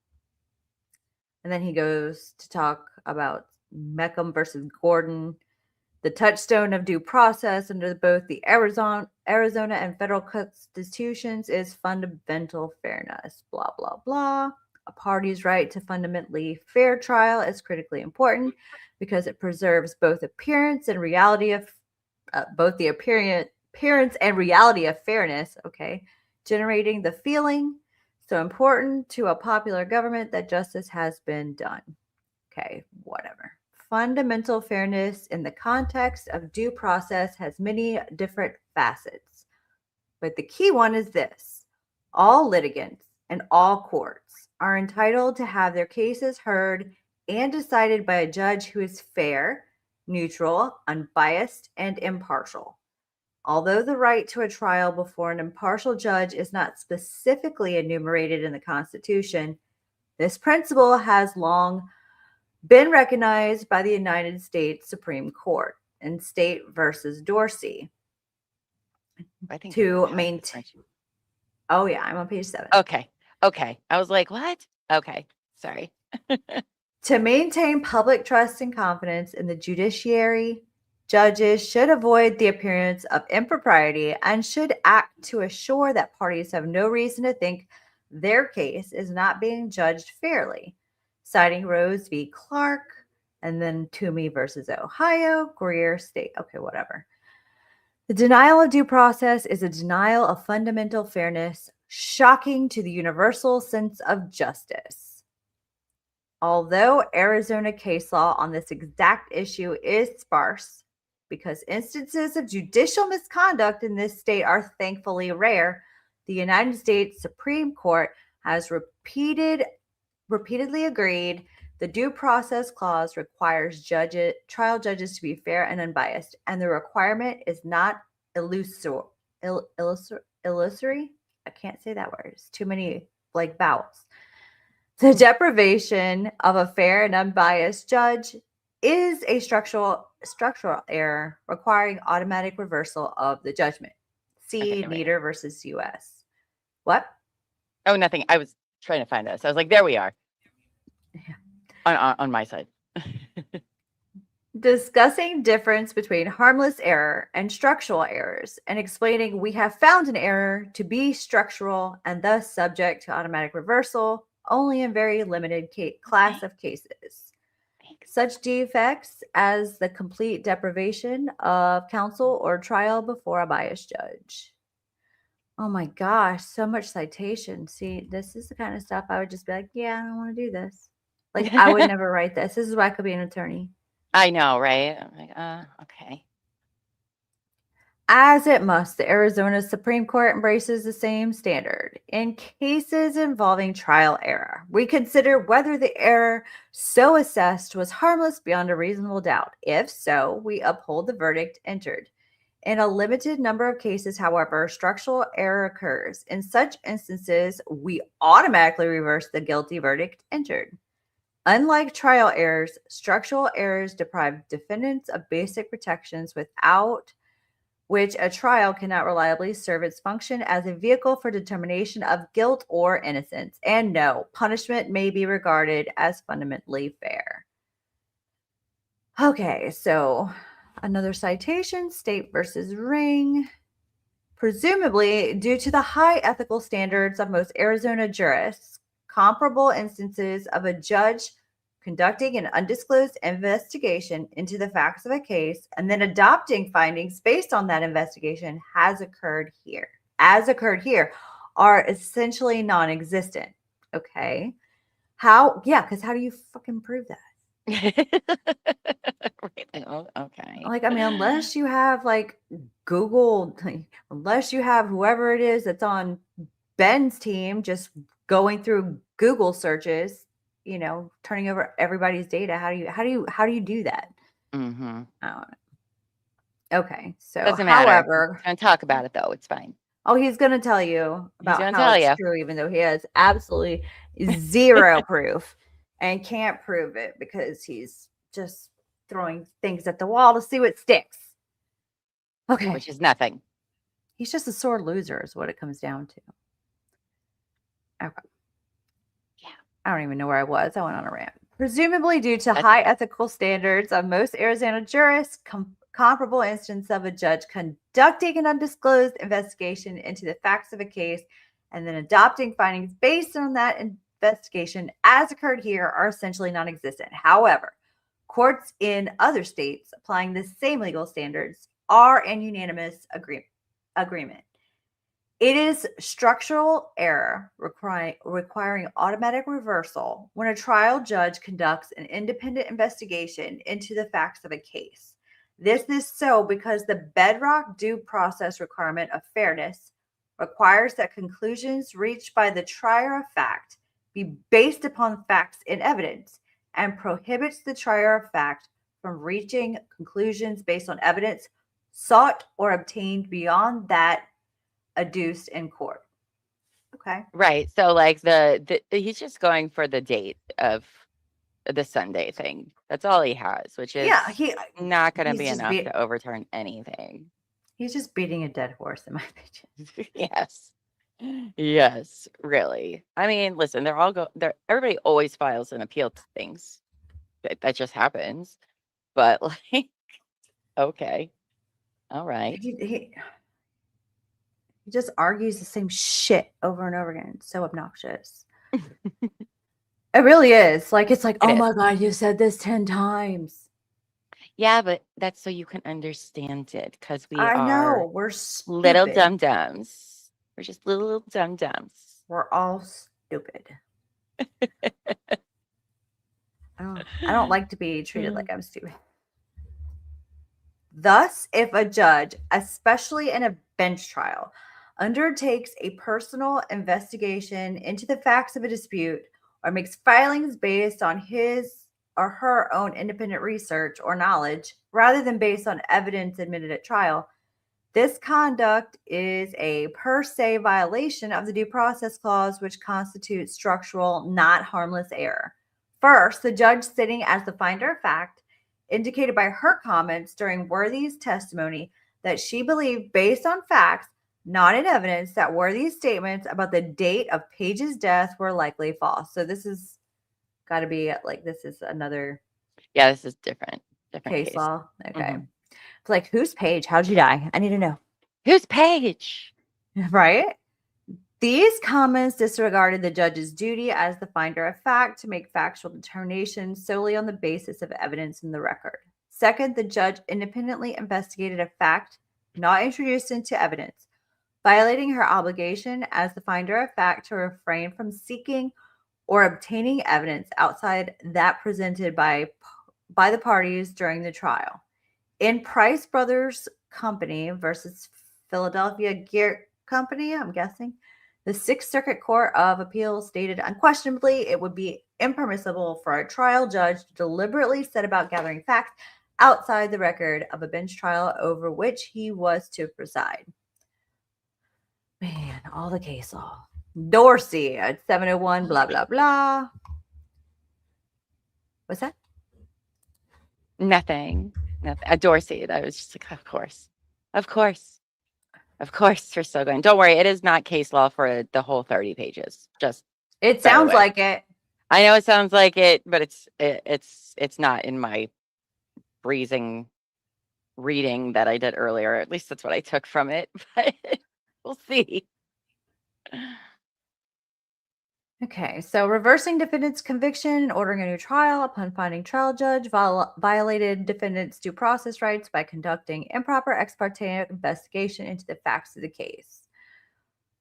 And then he goes to talk about Meckham versus Gordon. The touchstone of due process under both the Arizona and federal constitutions is fundamental fairness. Blah, blah, blah. A party's right to fundamentally fair trial is critically important because it preserves both appearance and reality of appearance and reality of fairness. Okay, generating the feeling so important to a popular government that justice has been done. Okay, whatever. Fundamental fairness in the context of due process has many different facets. But the key one is this. All litigants and all courts are entitled to have their cases heard and decided by a judge who is fair, neutral, unbiased, and impartial. Although the right to a trial before an impartial judge is not specifically enumerated in the Constitution, this principle has long been recognized by the United States Supreme Court in State versus Dorsey I think to maintain. Oh yeah, I'm on page 7. Okay. I was like, what? Okay. Sorry. To maintain public trust and confidence in the judiciary, judges should avoid the appearance of impropriety and should act to assure that parties have no reason to think their case is not being judged fairly. Citing Rose v. Clark, and then Toomey versus Ohio, Greer State. Okay, whatever. The denial of due process is a denial of fundamental fairness, shocking to the universal sense of justice. Although Arizona case law on this exact issue is sparse, because instances of judicial misconduct in this state are thankfully rare, the United States Supreme Court has repeatedly agreed the due process clause requires trial judges to be fair and unbiased, and the requirement is not illusory. I can't say that word. It's too many vowels. The deprivation of a fair and unbiased judge is a structural error requiring automatic reversal of the judgment. See Nieder versus U.S. What? Oh, nothing. I was trying to find this. I was like, there we are. Yeah. On my side. discussing difference between harmless error and structural errors and explaining we have found an error to be structural and thus subject to automatic reversal only in very limited class of cases. Such defects as the complete deprivation of counsel or trial before a biased judge. Oh my gosh, so much citation. See, this is the kind of stuff I would just be like, yeah, I don't want to do this. Like, I would never write this. This is why I could be an attorney. I know, right? I'm like, okay. As it must, the Arizona Supreme Court embraces the same standard. In cases involving trial error, we consider whether the error so assessed was harmless beyond a reasonable doubt. If so, we uphold the verdict entered. In a limited number of cases, however, structural error occurs. In such instances, we automatically reverse the guilty verdict entered. Unlike trial errors, structural errors deprive defendants of basic protections without which a trial cannot reliably serve its function as a vehicle for determination of guilt or innocence. And no, punishment may be regarded as fundamentally fair. Okay, so another citation, State versus Ring. Presumably, due to the high ethical standards of most Arizona jurists, comparable instances of a judge conducting an undisclosed investigation into the facts of a case and then adopting findings based on that investigation has occurred here. As occurred here are essentially non-existent. Okay. How? Yeah, because how do you fucking prove that? Right. Oh, okay. Like, I mean, unless you have like Google, unless you have whoever it is that's on Ben's team just going through Google searches, you know, turning over everybody's data. How do you do that? Mm-hmm. I don't know. Okay, so Doesn't matter. however, Don't talk about it though. It's fine. oh, he's going to tell you about gonna how tell it's you. true, even though he has absolutely zero proof and can't prove it because he's just throwing things at the wall to see what sticks. Okay, Which is nothing. he's just a sore loser, is what it comes down to. Okay. Yeah. I don't even know where I was. I went on a rant. Presumably due to high ethical standards of most Arizona jurists, comparable instance of a judge conducting an undisclosed investigation into the facts of a case and then adopting findings based on that investigation as occurred here are essentially non-existent. However, courts in other states applying the same legal standards are in unanimous agreement. It is structural error requiring automatic reversal when a trial judge conducts an independent investigation into the facts of a case. This is so because the bedrock due process requirement of fairness requires that conclusions reached by the trier of fact be based upon facts in evidence and prohibits the trier of fact from reaching conclusions based on evidence sought or obtained beyond that adduced in court. Okay. Right. So like the he's just going for the date of the Sunday thing. That's all he has, which is not going to be enough to overturn anything. He's just beating a dead horse, in my opinion. Yes. Yes, really. I mean, listen, everybody always files an appeal to things. That just happens. But like, okay. All right. He just argues the same shit over and over again. It's so obnoxious. It really is. Like, it's like, oh my God, you said this 10 times. Yeah, but that's so you can understand it because I know we're stupid. Little dum-dums. We're just little dum-dums. We're all stupid. I don't like to be treated like I'm stupid. Thus, if a judge, especially in a bench trial, undertakes a personal investigation into the facts of a dispute or makes filings based on his or her own independent research or knowledge rather than based on evidence admitted at trial, this conduct is a per se violation of the due process clause, which constitutes structural, not harmless error. First, the judge sitting as the finder of fact indicated by her comments during Worthy's testimony that she believed, based on facts, not in evidence, that Worthy's statements about the date of Paige's death were likely false. So this is got to be like, this is another. Yeah, this is different. Different Case case. law. Okay. Mhm. It's like, who's Paige? How'd you die? I need to know. Who's Paige? Right? These comments disregarded the judge's duty as the finder of fact to make factual determinations solely on the basis of evidence in the record. Second, the judge independently investigated a fact not introduced into evidence, violating her obligation as the finder of fact to refrain from seeking or obtaining evidence outside that presented by the parties during the trial. In Price Brothers Company versus Philadelphia Gear Company, I'm guessing, the Sixth Circuit Court of Appeals stated unquestionably it would be impermissible for a trial judge to deliberately set about gathering facts outside the record of a bench trial over which he was to preside. Man, all the case law. Dorsey at 701, blah, blah, blah. What's that? Nothing. Dorsey. That was just like, of course. Of course. Of course, we're still going. Don't worry, it is not case law for the whole 30 pages. Just It by the sounds way. like it. I know it sounds like it, but it's not in my breezing reading that I did earlier. At least that's what I took from it. But we'll see. Okay, so reversing defendant's conviction and ordering a new trial upon finding trial judge violated defendant's due process rights by conducting improper ex parte investigation into the facts of the case.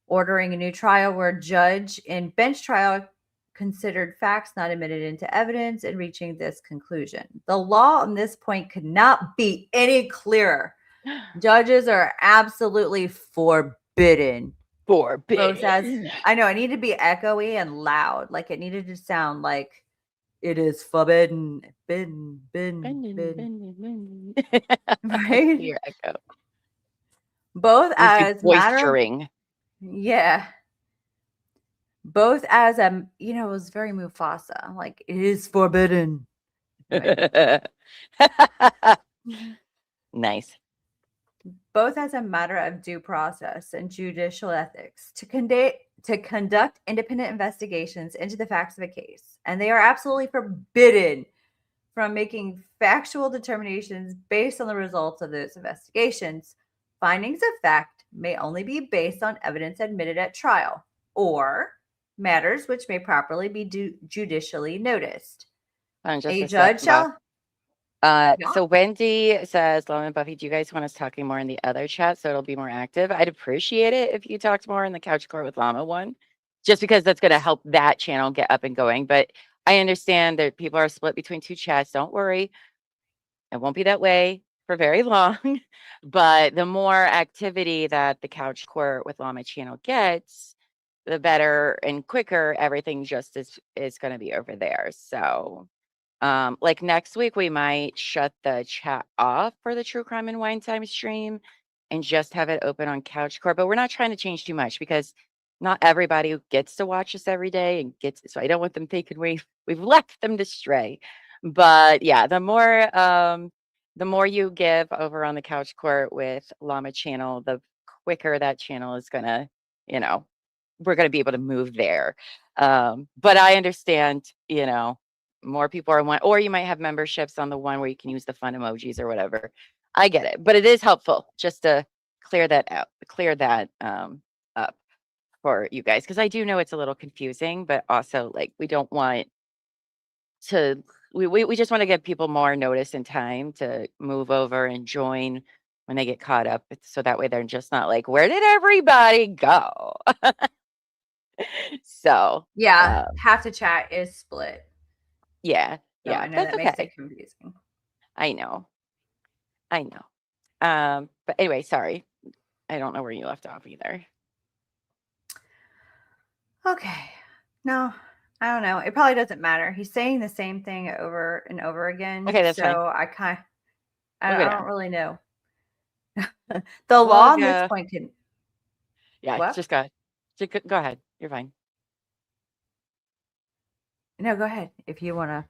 Ordering a new trial where judge in bench trial considered facts not admitted into evidence and reaching this conclusion. The law on this point could not be any clearer. Judges are absolutely forbidden. Forbidden. I know, it needed to be echoey and loud. Like, it needed to sound like it is forbidden. Bidden. Right? Your echo. Both as matter. Boistering. Yeah. Both as a, it was very Mufasa. Like, it is forbidden. Anyway. Nice. Both as a matter of due process and judicial ethics to conduct independent investigations into the facts of a case. And they are absolutely forbidden from making factual determinations based on the results of those investigations. Findings of fact may only be based on evidence admitted at trial or matters which may properly be judicially noticed. A judge shall... So Wendy says, Llama and Buffy, do you guys want us talking more in the other chat so it'll be more active? I'd appreciate it if you talked more in the Couch Court with Llama one, just because that's going to help that channel get up and going. But I understand that people are split between two chats. Don't worry. It won't be that way for very long. But the more activity that the Couch Court with Llama channel gets, the better and quicker everything just is going to be over there. So... like next week, we might shut the chat off for the True Crime and Wine Time stream and just have it open on Couch Court. But we're not trying to change too much because not everybody gets to watch us every day and so I don't want them thinking we've left them to stray. But yeah, the more you give over on the Couch Court with Llama channel, the quicker that channel is gonna, we're gonna be able to move there. But I understand, more people are one, or you might have memberships on the one where you can use the fun emojis or whatever. I get it, but it is helpful just to clear that up for you guys, because I do know it's a little confusing, but also like we don't want to. We just want to give people more notice and time to move over and join when they get caught up, so that way they're just not like, where did everybody go? So yeah, half the chat is split. Yeah, so I know that's that makes it confusing. I know. But anyway, sorry. I don't know where you left off either. Okay. No, I don't know. It probably doesn't matter. He's saying the same thing over and over again. Okay, that's fine. So I don't really know. The law on this point can... Yeah, what? Just go ahead. You're fine. No, go ahead if you want to.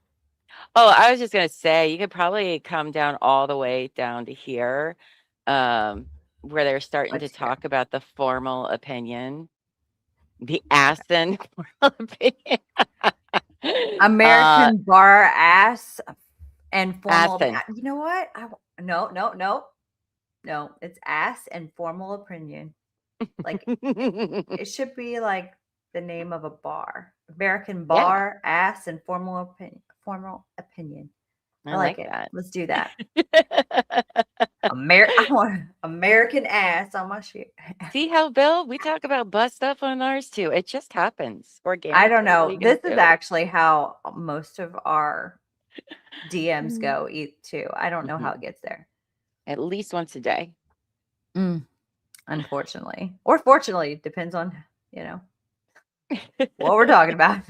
Oh, I was just going to say, you could probably come down all the way down to here, where they're starting to talk about the formal opinion, the Aston formal opinion. American bar ass and formal. Athen. You know what? No. It's ass and formal opinion. Like it should be like the name of a bar. American Yeah. bar, ass, and formal opinion. Formal opinion. I like like it. that. Let's do that. I want American ass on my shit. See how, Bill, we talk about bus stuff on ours too. It just happens organically. I don't What are know. you gonna This is do? actually how most of our DMs Mhm. go too. I don't know Mhm. how it gets there. At least once a day. Unfortunately. Or fortunately, depends on, what we're talking about.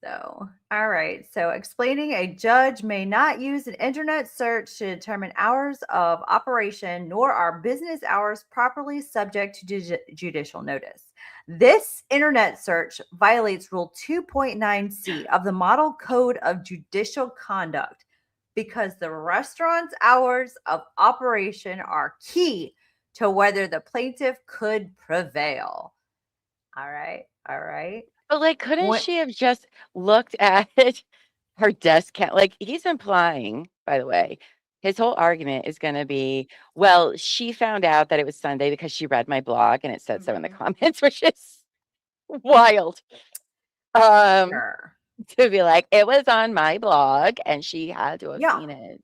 So, all right. So, explaining a judge may not use an internet search to determine hours of operation, nor are business hours properly subject to judicial notice. This internet search violates Rule 2.9C of the Model Code of Judicial Conduct because the restaurant's hours of operation are key to whether the plaintiff could prevail. All right. All right. But like, couldn't What? she have just looked at her desk count? Like, he's implying, by the way, his whole argument is going to be, well, she found out that it was Sunday because she read my blog and it said so in the comments, which is wild. Sure. To be like, it was on my blog and she had to have Yeah. seen it.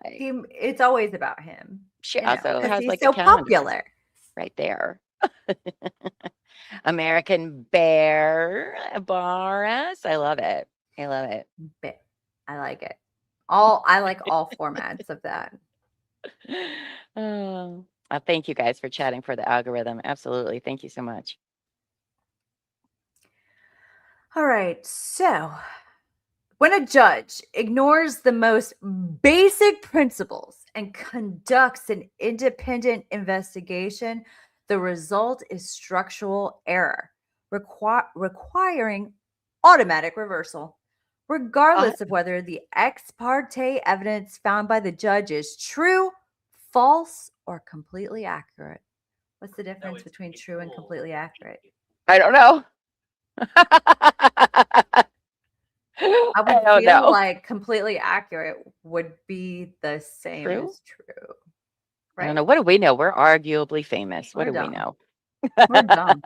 Like, It's always about him. she also 'cause has he's like a so calendar popular. right there. American Bear bar ass. I love it. I love it. But I like it. I like all formats of that. Oh, thank you guys for chatting for the algorithm. Absolutely. Thank you so much. All right. So, when a judge ignores the most basic principles and conducts an independent investigation, the result is structural error, requiring automatic reversal, regardless of whether the ex parte evidence found by the judge is true, false, or completely accurate. What's the difference between true and completely accurate? I don't know. I I would don't feel know. like completely accurate would be the same True? as true. I don't Right? know. What do we know? We're arguably famous. What We're do we dumb. know? We're dumb.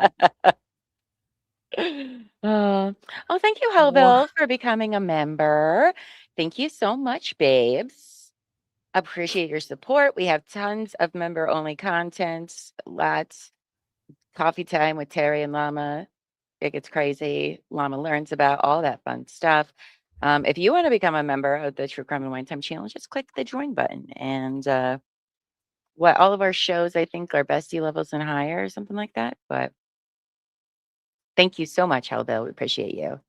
Oh, thank you, Wha- Hellbill, for becoming a member. Thank you so much, babes. Appreciate your support. We have tons of member-only content, lots. Coffee time with Terry and Llama. It gets crazy. Llama learns about all that fun stuff. If you want to become a member of the True Crime and Wine Time channel, just click the join button. And all of our shows, I think, are bestie levels and higher or something like that. But thank you so much, Hellbill. We appreciate you.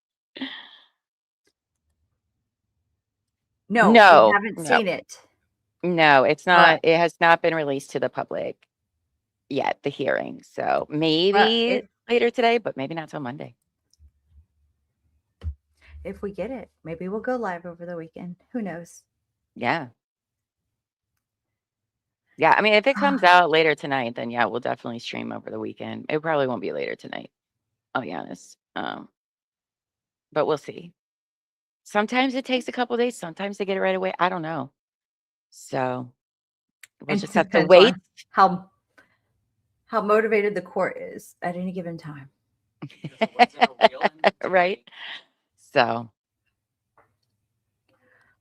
No, we No, haven't no, seen it. no, it's But not. It has not been released to the public yet, the hearing. So maybe later today, but maybe not till Monday. if we get it, maybe we'll go live over the weekend. Who knows? Yeah. Yeah, I mean, if it comes out later tonight, then yeah, we'll definitely stream over the weekend. It probably won't be later tonight, I'll be honest. But we'll see. Sometimes it takes a couple days, sometimes they get it right away. I don't know. So we'll It just have to depends wait. on how motivated the court is at any given time. Right? So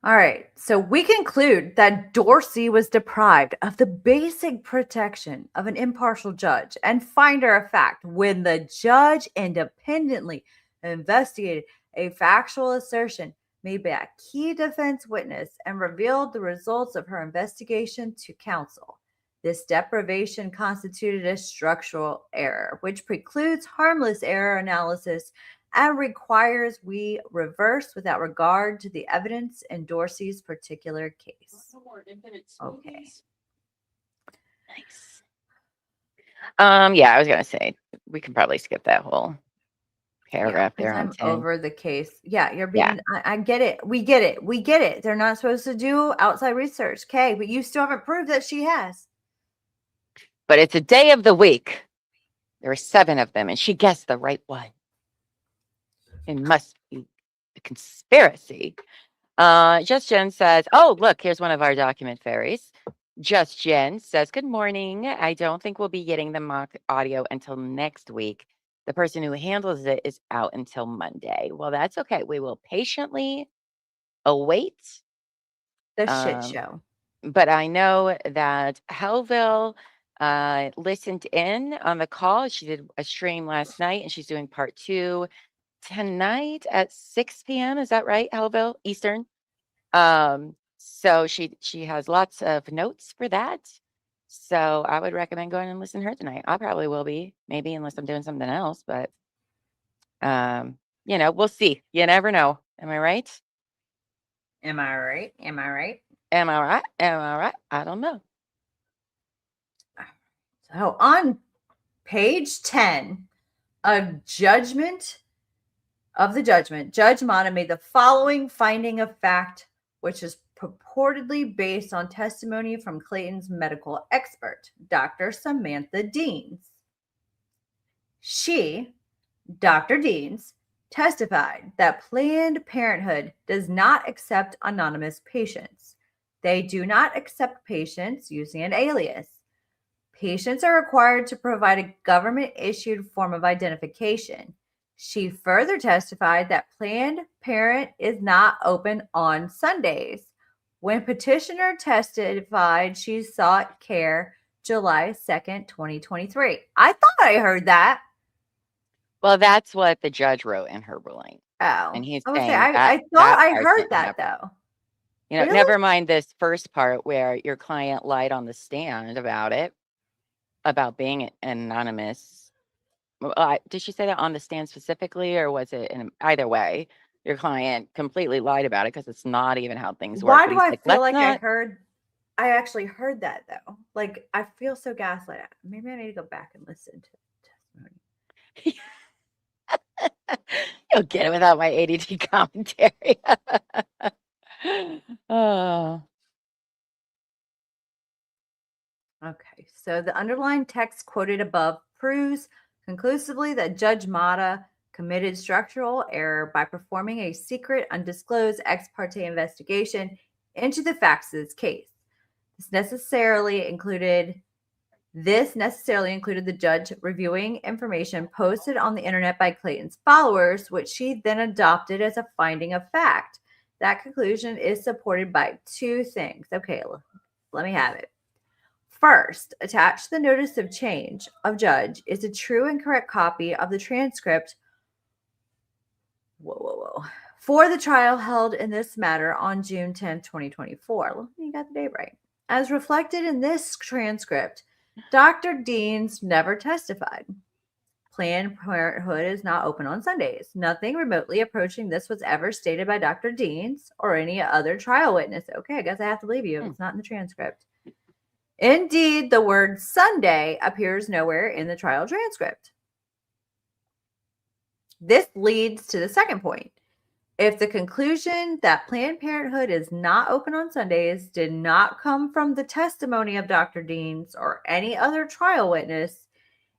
All right. So we conclude that Dorsey was deprived of the basic protection of an impartial judge and finder of fact when the judge independently investigated a factual assertion made by a key defense witness and revealed the results of her investigation to counsel. This deprivation constituted a structural error, which precludes harmless error analysis and requires we reverse without regard to the evidence in Dorsey's particular case. Okay. nice. Yeah, I was gonna say we can probably skip that whole paragraph there on I'm 10. over the case. Yeah, you're Yeah. being, I get it. We get it. We get it. They're not supposed to do outside research. Okay. But you still haven't proved that she has. But it's a day of the week. There are 7 of them, and she guessed the right one. It must be a conspiracy. Just Jen says, oh, look, here's one of our document fairies. Just Jen says, good morning. I don't think we'll be getting the mock audio until next week. The person who handles it is out until Monday. Well, that's okay. We will patiently await. The shit Um, show. but I know that Hellville listened in on the call. She did a stream last night and she's doing part 2 tonight at 6 p.m. Is that right, Hellville Eastern? So she has lots of notes for that. So I would recommend going and listen to her tonight. I probably will be, maybe unless I'm doing something else, but we'll see. You never know. Am I right? Am I right? Am I right? Am I right? Am I right? I don't know. So on page 10 of judgment of the judgment, Judge Mata made the following finding of fact, which is purportedly based on testimony from Clayton's medical expert, Dr. Samantha Deans. She, Dr. Deans, testified that Planned Parenthood does not accept anonymous patients. They do not accept patients using an alias. Patients are required to provide a government-issued form of identification. She further testified that Planned Parent is not open on Sundays. When petitioner testified, she sought care July 2nd, 2023. I thought I heard that. Well, that's what the judge wrote in her ruling. Oh, And he's I was saying saying, that I thought I part heard didn't that happen. though. Really? Really? Never mind this first part where your client lied on the stand about it, about being anonymous. Did she say that on the stand specifically, or was it either way? Your client completely lied about it because it's not even how things work. Why But do he's I like, feel let's like not. I actually heard that though? Like I feel so gaslit. Maybe I need to go back and listen to the testimony. You'll get it without my ADD commentary. Oh. Okay, so the underlying text quoted above proves conclusively that Judge Mata committed structural error by performing a secret, undisclosed ex parte investigation into the facts of this case. This necessarily included the judge reviewing information posted on the internet by Clayton's followers, which she then adopted as a finding of fact. That conclusion is supported by two things. Okay, let me have it. First, attached to the notice of change of judge is a true and correct copy of the transcript for the trial held in this matter on June 10, 2024. Well, you got the date right. As reflected in this transcript, Dr. Deans never testified. Planned Parenthood is not open on Sundays. Nothing remotely approaching this was ever stated by Dr. Deans or any other trial witness. Okay, I guess I have to believe you if it's not in the transcript. Indeed, the word Sunday appears nowhere in the trial transcript. This leads to the second point. If the conclusion that Planned Parenthood is not open on Sundays did not come from the testimony of Dr. Deans or any other trial witness,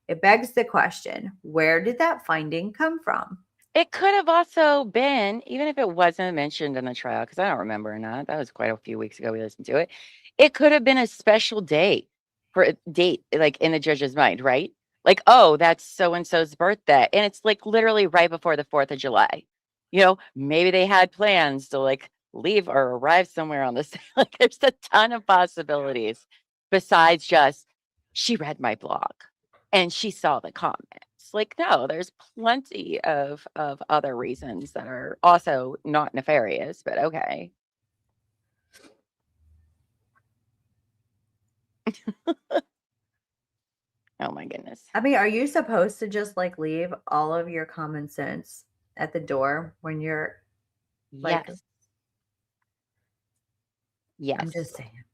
it begs the question, where did that finding come from? It could have also been, even if it wasn't mentioned in the trial, because I don't remember or not. That was quite a few weeks ago we listened to it. It could have been a special day for a date, like in the judge's mind, right? Like, oh, that's so-and-so's birthday. And it's like literally right before the 4th of July. Maybe they had plans to like leave or arrive somewhere on this. Like there's a ton of possibilities besides just she read my blog and she saw the comments. Like, no, there's plenty of other reasons that are also not nefarious, but okay. Oh my goodness. I mean, are you supposed to just like leave all of your common sense at the door when you're like, Yes. Yes. I'm just saying.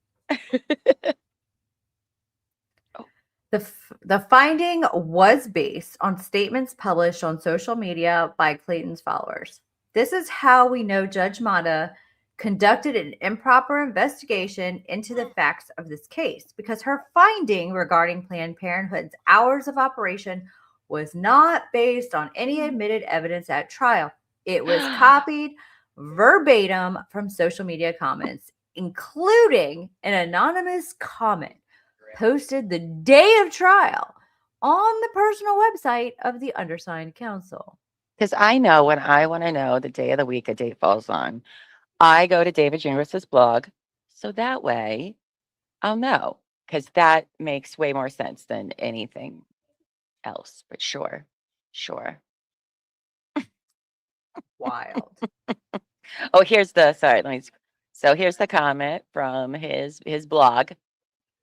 The finding was based on statements published on social media by Clayton's followers. This is how we know Judge Mata conducted an improper investigation into the facts of this case, because her finding regarding Planned Parenthood's hours of operation was not based on any admitted evidence at trial. It was copied verbatim from social media comments, including an anonymous comment posted the day of trial on the personal website of the undersigned counsel. Because I know when I want to know the day of the week a date falls on, I go to David Gingras' blog. So that way I'll know. Because that makes way more sense than anything else. But sure. Wild. Oh, here's the so here's the comment from his blog.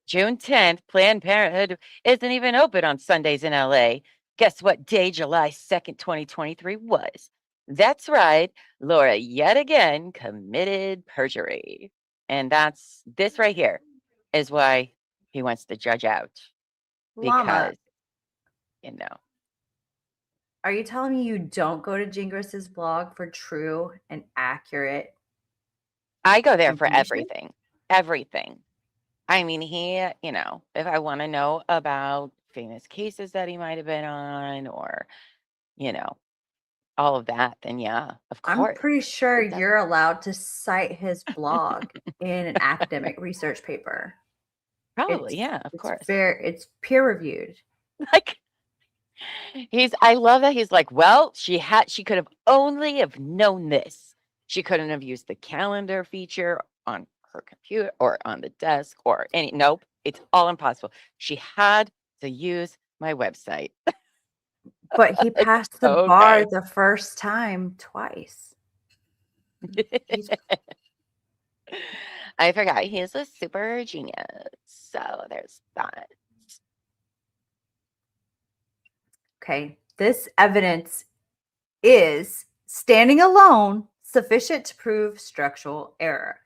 June 10th, Planned Parenthood isn't even open on Sundays in LA. Guess what day July 2nd, 2023 was? That's right. Laura yet again committed perjury. And this right here is why he wants the judge out. Llama, Because, are you telling me you don't go to Gingras' blog for true and accurate? I go there for information? everything. I mean, he, if I want to know about famous cases that he might have been on or, all of that, then yeah, of I'm course. pretty sure It does. you're allowed to cite his blog in an academic research paper. Probably, yeah, of course. It's peer reviewed. Like I love that he's like, well, she could have only have known this. She couldn't have used the calendar feature on her computer or on the desk or nope, it's all impossible. She had to use my website. But he passed the bar the first time twice. I forgot he's a super genius. So there's that. Okay. This evidence is standing alone sufficient to prove structural error.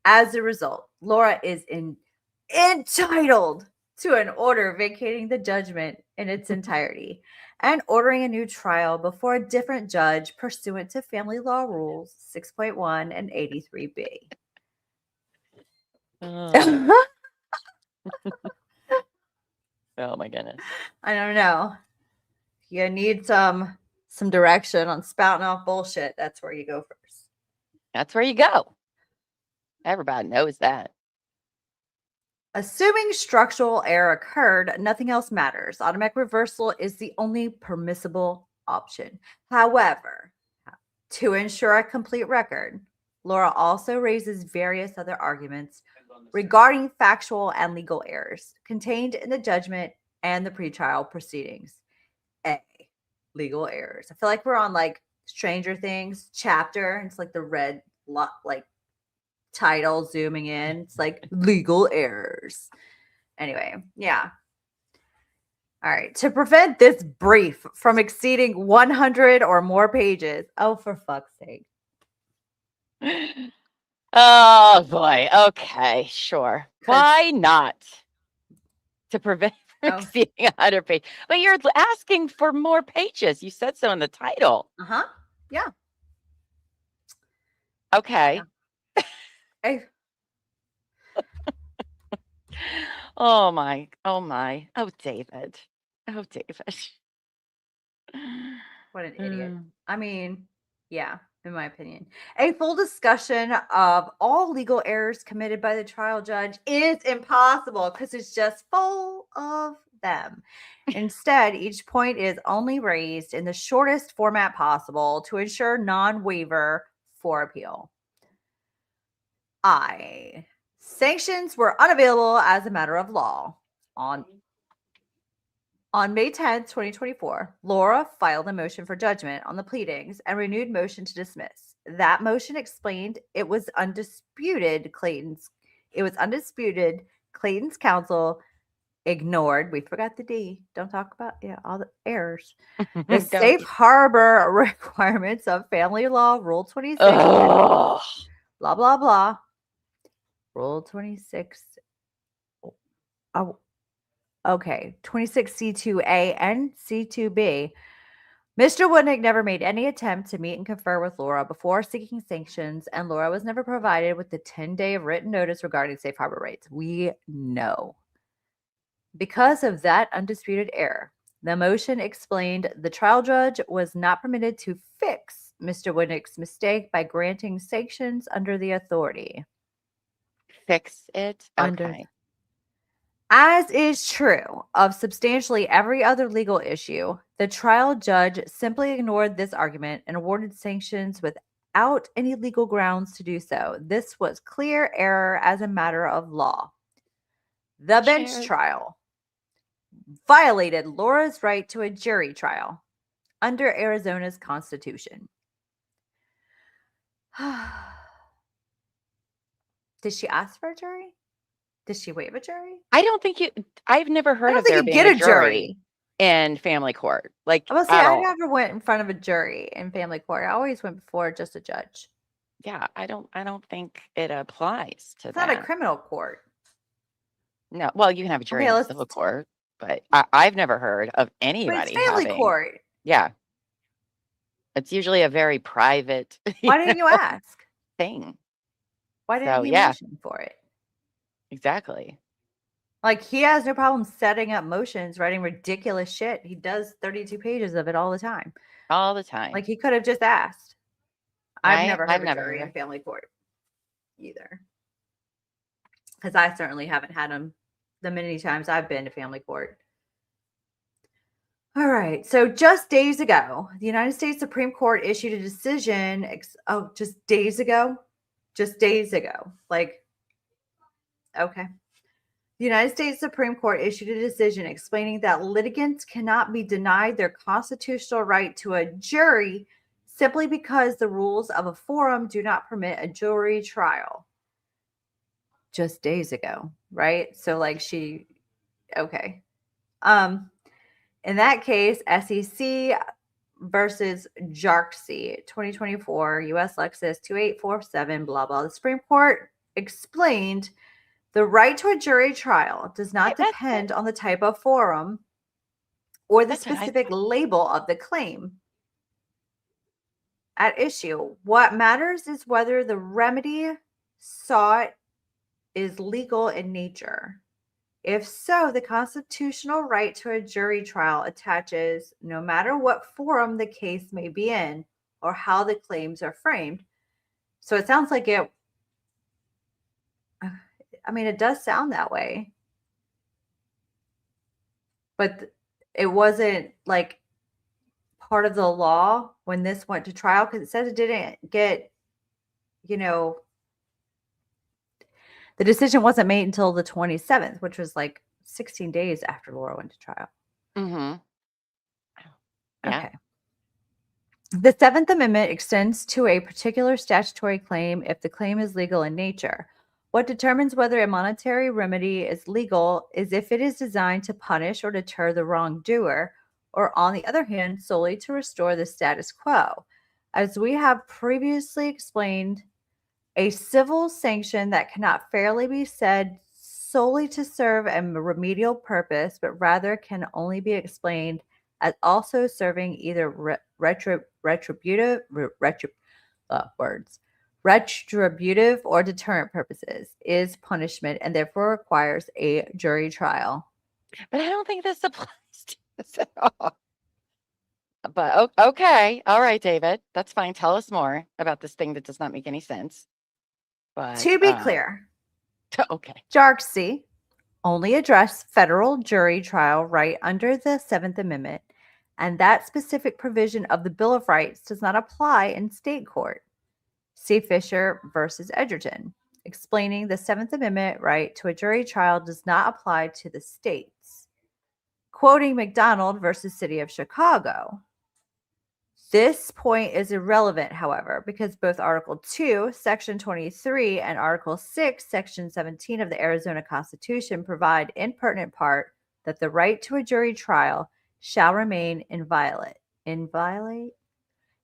As a result, Laura is entitled to an order vacating the judgment in its entirety and ordering a new trial before a different judge pursuant to Family Law Rules 6.1 and 83B. Oh. Oh my goodness. I don't know. You need some direction on spouting off bullshit. That's where you go first. That's where you go. Everybody knows that. Assuming structural error occurred, nothing else matters. Automatic reversal is the only permissible option. However, to ensure a complete record, Laura also raises various other arguments regarding factual and legal errors contained in the judgment and the pretrial proceedings. A, legal errors. I feel like we're on like Stranger Things chapter. And it's like the red like title zooming in. It's like legal errors. Anyway, yeah. All right. To prevent this brief from exceeding 100 or more pages. Oh, for fuck's sake. Oh boy. Okay, sure. Why not? To prevent exceeding 100 pages. But you're asking for more pages. You said so in the title. Uh-huh. Yeah. Okay. Yeah. Oh my. Oh David. Oh David. What an idiot. I mean, yeah, in my opinion. A full discussion of all legal errors committed by the trial judge is impossible because it's just full of them. Instead, each point is only raised in the shortest format possible to ensure non-waiver for appeal. Sanctions were unavailable as a matter of law. On May 10th, 2024, Laura filed a motion for judgment on the pleadings and renewed motion to dismiss. That motion explained it was undisputed Clayton's counsel ignored, we forgot the D, don't talk about all the errors, the safe harbor requirements of Family Law Rule 26, blah, blah, blah. Rule 26. Oh, okay. 26C2A and C2B. Mr. Woodnick never made any attempt to meet and confer with Laura before seeking sanctions, and Laura was never provided with the 10-day written notice regarding safe harbor rights. We know. Because of that undisputed error, The motion explained the trial judge was not permitted to fix Mr. Winnick's mistake by granting sanctions under the authority. Fix it. Under Okay. As is true of substantially every other legal issue, the trial judge simply ignored this argument and awarded sanctions without any legal grounds to do so. This was clear error as a matter of law. The bench Chair. trial violated Laura's right to a jury trial under Arizona's Constitution. Did she ask for a jury? Did she waive a jury? I don't think I've never I heard don't of think there you being get a jury jury. in family court. Like, I will say at I all. never went in front of a jury in family court. I always went before just a judge. Yeah, I don't think it applies to It's not a that. criminal court. No, well, you can have a jury Okay, in let's. civil court, but I've never heard of But anybody it's family having. court. Yeah, it's usually a very private Why didn't you ask? thing. Why didn't So he yeah, motion for it? exactly. Like he has no problem setting up motions, writing ridiculous shit. He does 32 pages of it all the time. All the time. Like he could have just asked. I've Right? never I've heard of a never jury in heard. family court either. Because I certainly haven't had them the many times I've been to family court. All right. So just days ago, the United States Supreme Court issued a decision. Just days ago? Just days ago. Like, okay. The United States Supreme Court issued a decision explaining that litigants cannot be denied their constitutional right to a jury simply because the rules of a forum do not permit a jury trial. Just days ago, right? So like okay. In that case, SEC versus Jarksy, 2024, US Lexus 2847, blah, blah. The Supreme Court explained the right to a jury trial does not depend on the type of forum or the specific label of the claim at issue. What matters is whether the remedy sought is legal in nature. If so, the constitutional right to a jury trial attaches no matter what forum the case may be in or how the claims are framed. So it sounds like it does sound that way. But it wasn't like part of the law when this went to trial because it says it didn't get, the decision wasn't made until the 27th, which was like 16 days after Laura went to trial. Mm-hmm. Yeah. Okay. The Seventh Amendment extends to a particular statutory claim if the claim is legal in nature. What determines whether a monetary remedy is legal is if it is designed to punish or deter the wrongdoer, or on the other hand, solely to restore the status quo. As we have previously explained, a civil sanction that cannot fairly be said solely to serve a remedial purpose, but rather can only be explained as also serving either retributive or deterrent purposes, is punishment and therefore requires a jury trial. But I don't think this applies to this at all. But okay. All right, David. That's fine. Tell us more about this thing that does not make any sense. But to be clear, okay. Jarksy only addressed federal jury trial right under the Seventh Amendment, and that specific provision of the Bill of Rights does not apply in state court. See Fisher versus Edgerton, explaining the Seventh Amendment right to a jury trial does not apply to the states. Quoting McDonald versus City of Chicago, this point is irrelevant, however, because both Article 2, Section 23, and Article 6, Section 17 of the Arizona Constitution provide in pertinent part that the right to a jury trial shall remain inviolate,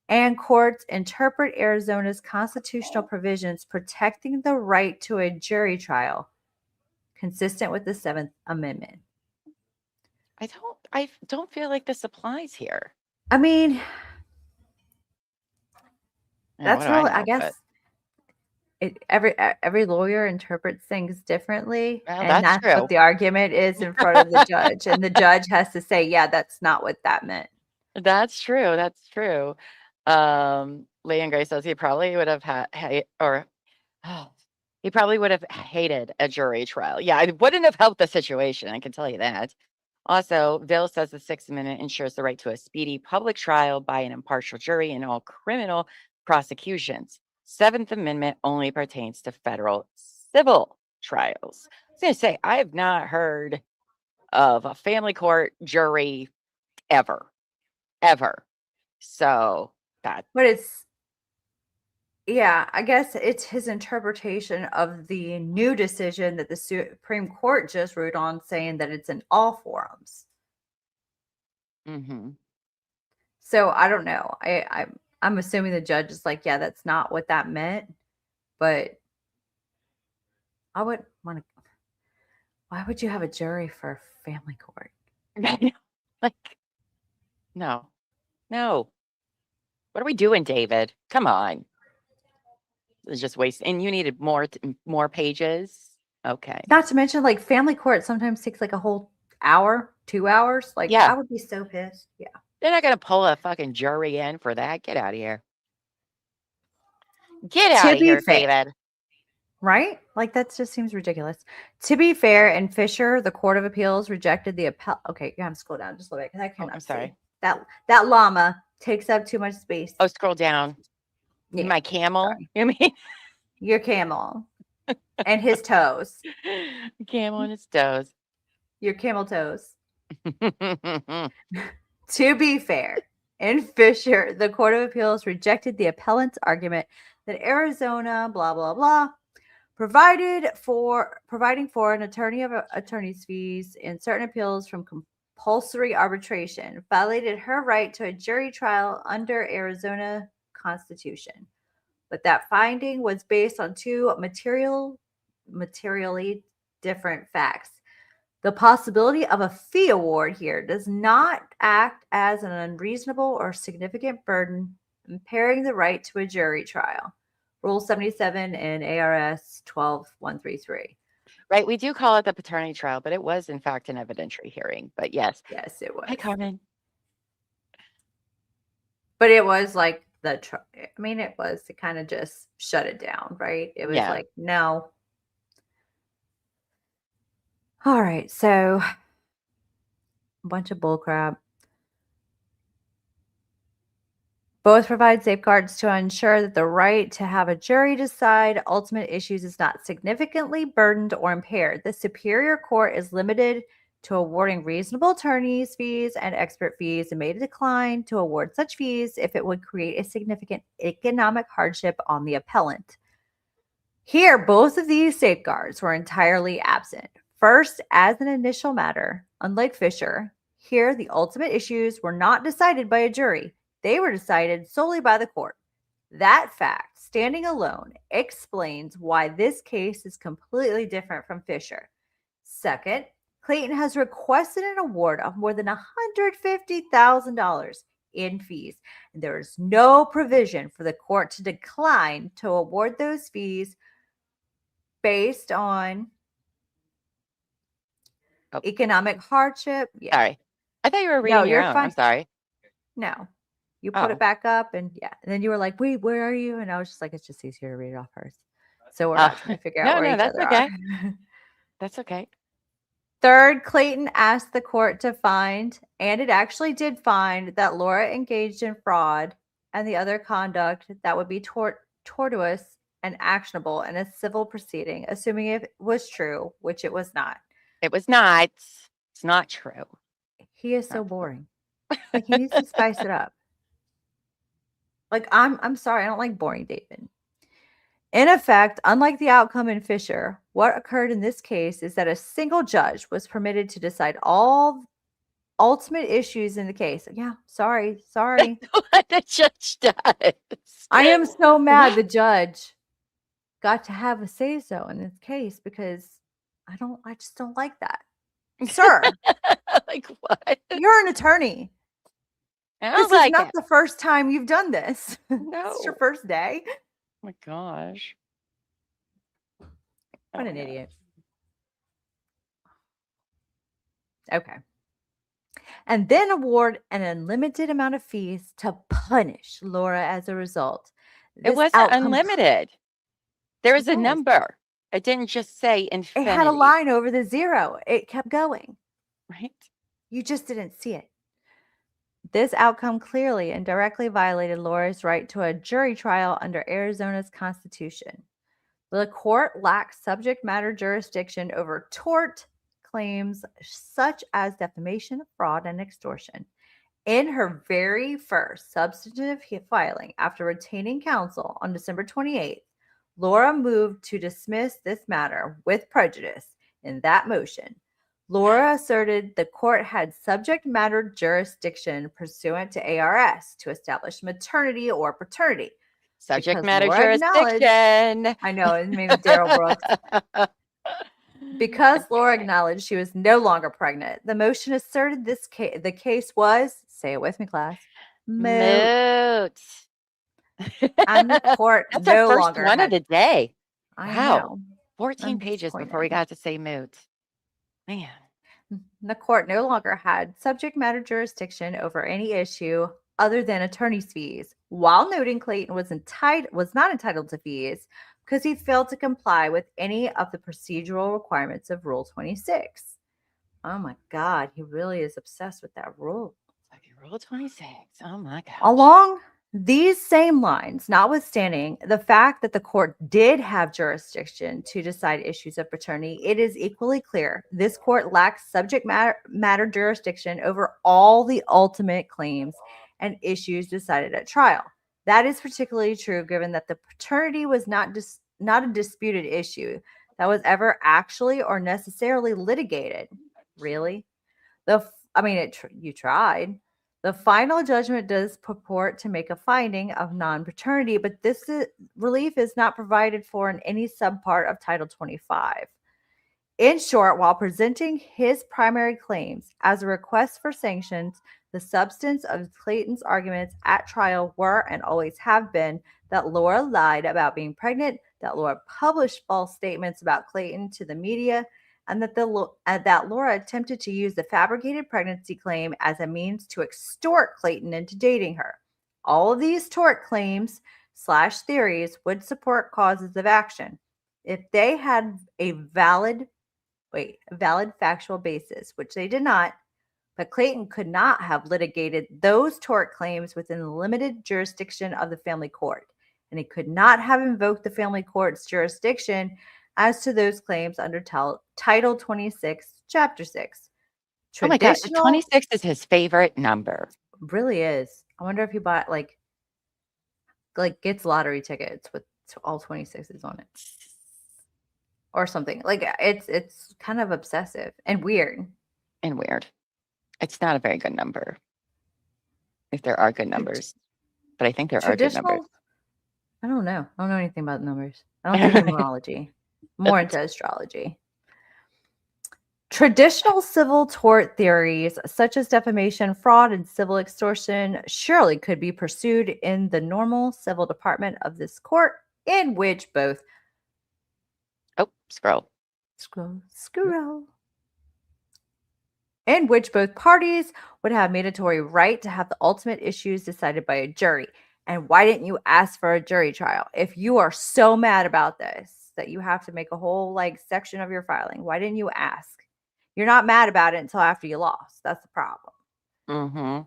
and courts interpret Arizona's constitutional provisions protecting the right to a jury trial consistent with the Seventh Amendment. I don't feel like this applies here. I mean, Yeah, that's really, I guess. every lawyer interprets things differently, Well, and that's that's what true. the argument is in front of the judge, and the judge has to say, yeah, that's not what that meant. That's true. That's true. Lee and Gray says he probably would have he probably would have hated a jury trial. Yeah, it wouldn't have helped the situation. I can tell you that. Also, Bill says the Sixth Amendment ensures the right to a speedy public trial by an impartial jury in all criminal prosecutions. Seventh Amendment only pertains to federal civil trials. I was going to say, I have not heard of a family court jury ever, ever. So that, But yeah, I guess it's his interpretation of the new decision that the Supreme Court just ruled on, saying that it's in all forums. hmm So I don't know. I'm assuming the judge is like, yeah, that's not what that meant. But I would want to. Why would you have a jury for a family court? like, no, no. What are we doing, David? Come on. It's just waste. And you needed more pages. Okay. Not to mention, like, family court sometimes takes like a whole hour, 2 hours. Like, Yeah. I would be so pissed. Yeah. They're not going to pull a fucking jury in for that. Get out of here. Get out of here, David. Right? Like, that just seems ridiculous. To be fair, in Fisher, the Court of Appeals rejected the appel. Okay, you have to scroll down just a little bit because I cannot I'm see. sorry. That llama takes up too much space. Oh, scroll down. Yeah, my camel. sorry. You mean your camel and his toes. Camel and his toes. Your camel toes. To be fair, in Fisher, the Court of Appeals rejected the appellant's argument that Arizona, blah, blah, blah, providing for an attorney of attorney's fees in certain appeals from compulsory arbitration violated her right to a jury trial under Arizona Constitution. But that finding was based on two materially different facts. The possibility of a fee award here does not act as an unreasonable or significant burden impairing the right to a jury trial. Rule 77 in ARS 12133. Right. We do call it the paternity trial, but it was, in fact, an evidentiary hearing. But yes. Yes, it was. Hi, Carmen. But it was like it kind of just shut it down, right? It was like, no. All right. So a bunch of bullcrap. Both provide safeguards to ensure that the right to have a jury decide ultimate issues is not significantly burdened or impaired. The Superior Court is limited to awarding reasonable attorney's fees and expert fees and may decline to award such fees if it would create a significant economic hardship on the appellant. Here, both of these safeguards were entirely absent. First, as an initial matter, unlike Fisher, here the ultimate issues were not decided by a jury. They were decided solely by the court. That fact, standing alone, explains why this case is completely different from Fisher. Second, Clayton has requested an award of more than $150,000 in fees, and there is no provision for the court to decline to award those fees based on economic hardship. Yeah. Sorry. I thought you were reading your own. Fine. I'm sorry. No. You put it back up and and then you were like, wait, where are you? And I was just like, it's just easier to read it off first. So we're not trying to figure out where each other are. That's okay. Third, Clayton asked the court to find, and it actually did find, that Laura engaged in fraud and the other conduct that would be tortuous and actionable in a civil proceeding, assuming it was true, which it was not. It was not. It's not true. He is so boring. Like, he needs to spice it up. Like, I'm sorry, I don't like boring David. In effect, unlike the outcome in Fisher, what occurred in this case is that a single judge was permitted to decide all ultimate issues in the case. Yeah, sorry. That's what the judge does. I am so mad the judge got to have a say-so in this case because I just don't like that. Sir. Like what? You're an attorney. This is not the first time you've done this. No. It's your first day. Oh my gosh. Oh What my an God. idiot. Okay. And then award an unlimited amount of fees to punish Laura as a result. It This wasn't outcome unlimited. There was a It was. number. It didn't just say It had a infinity, line over the zero. It kept going. right? You just didn't see it. This outcome clearly and directly violated Laura's right to a jury trial under Arizona's Constitution. The court lacks subject matter jurisdiction over tort claims such as defamation, fraud, and extortion. In her very first substantive filing after retaining counsel on December 28th, Laura moved to dismiss this matter with prejudice. In that motion, Laura asserted the court had subject matter jurisdiction pursuant to ARS to establish maternity or paternity. Subject Because matter Laura acknowledged, jurisdiction. I know, his name is Daryl Brooks. Because Laura acknowledged she was no longer pregnant, the motion asserted the case was, say it with me, class, moot. Moot. And the court That's our no first longer one of had. the day. I Wow. know. 14 I'm pages before we disappointed. got to say moot. Man. The court no longer had subject matter jurisdiction over any issue other than attorney's fees, while noting Clayton was not entitled to fees because he failed to comply with any of the procedural requirements of Rule 26. Oh my God, he really is obsessed with that rule. Okay, Rule 26. Oh my gosh. Along these same lines, notwithstanding the fact that the court did have jurisdiction to decide issues of paternity, it is equally clear this court lacks subject matter jurisdiction over all the ultimate claims and issues decided at trial. That is particularly true given that the paternity was not a disputed issue that was ever actually or necessarily litigated. Really? You tried. The final judgment does purport to make a finding of non-paternity, but relief is not provided for in any subpart of Title 25. In short, while presenting his primary claims as a request for sanctions, the substance of Clayton's arguments at trial were and always have been that Laura lied about being pregnant, that Laura published false statements about Clayton to the media, and that Laura attempted to use the fabricated pregnancy claim as a means to extort Clayton into dating her. All of these tort claims / theories would support causes of action if they had a valid factual basis, which they did not. But Clayton could not have litigated those tort claims within the limited jurisdiction of the family court, and he could not have invoked the family court's jurisdiction as to those claims under Title 26, Chapter 6. Oh my God. 26 is his favorite number. Really is. I wonder if he bought like gets lottery tickets with all 26s on it or something. Like it's kind of obsessive and weird. It's not a very good number. If there are good numbers, but I think there are good numbers. I don't know. I don't know anything about numbers. I don't do numerology. More into astrology. Traditional civil tort theories such as defamation, fraud, and civil extortion surely could be pursued in the normal civil department of this court, in which both in which both parties would have mandatory right to have the ultimate issues decided by a jury. And why didn't you ask for a jury trial? If you are so mad about this that you have to make a whole section of your filing, why didn't you ask? You're not mad about it until after you lost. That's the problem. Mm-hmm.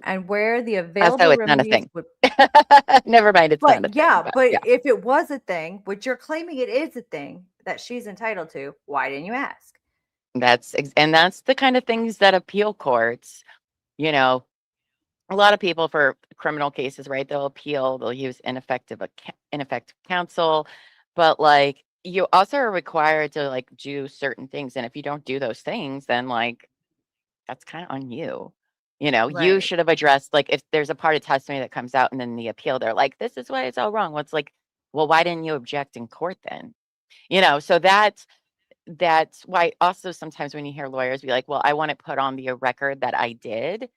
And where the available it's not a thing. would Never mind, it's not a thing. But if it was a thing, which you're claiming it is a thing that she's entitled to, why didn't you ask? That's the kind of things that appeal courts, a lot of people for criminal cases, right? They'll appeal, they'll use ineffective counsel, but you also are required to do certain things. And if you don't do those things, then that's kind of on you. You Right. should have addressed, if there's a part of testimony that comes out and then the appeal, they're like, this is why it's all wrong. What's well, why didn't you object in court then? So that's why also sometimes when you hear lawyers be like, well, I want to put on the record that I did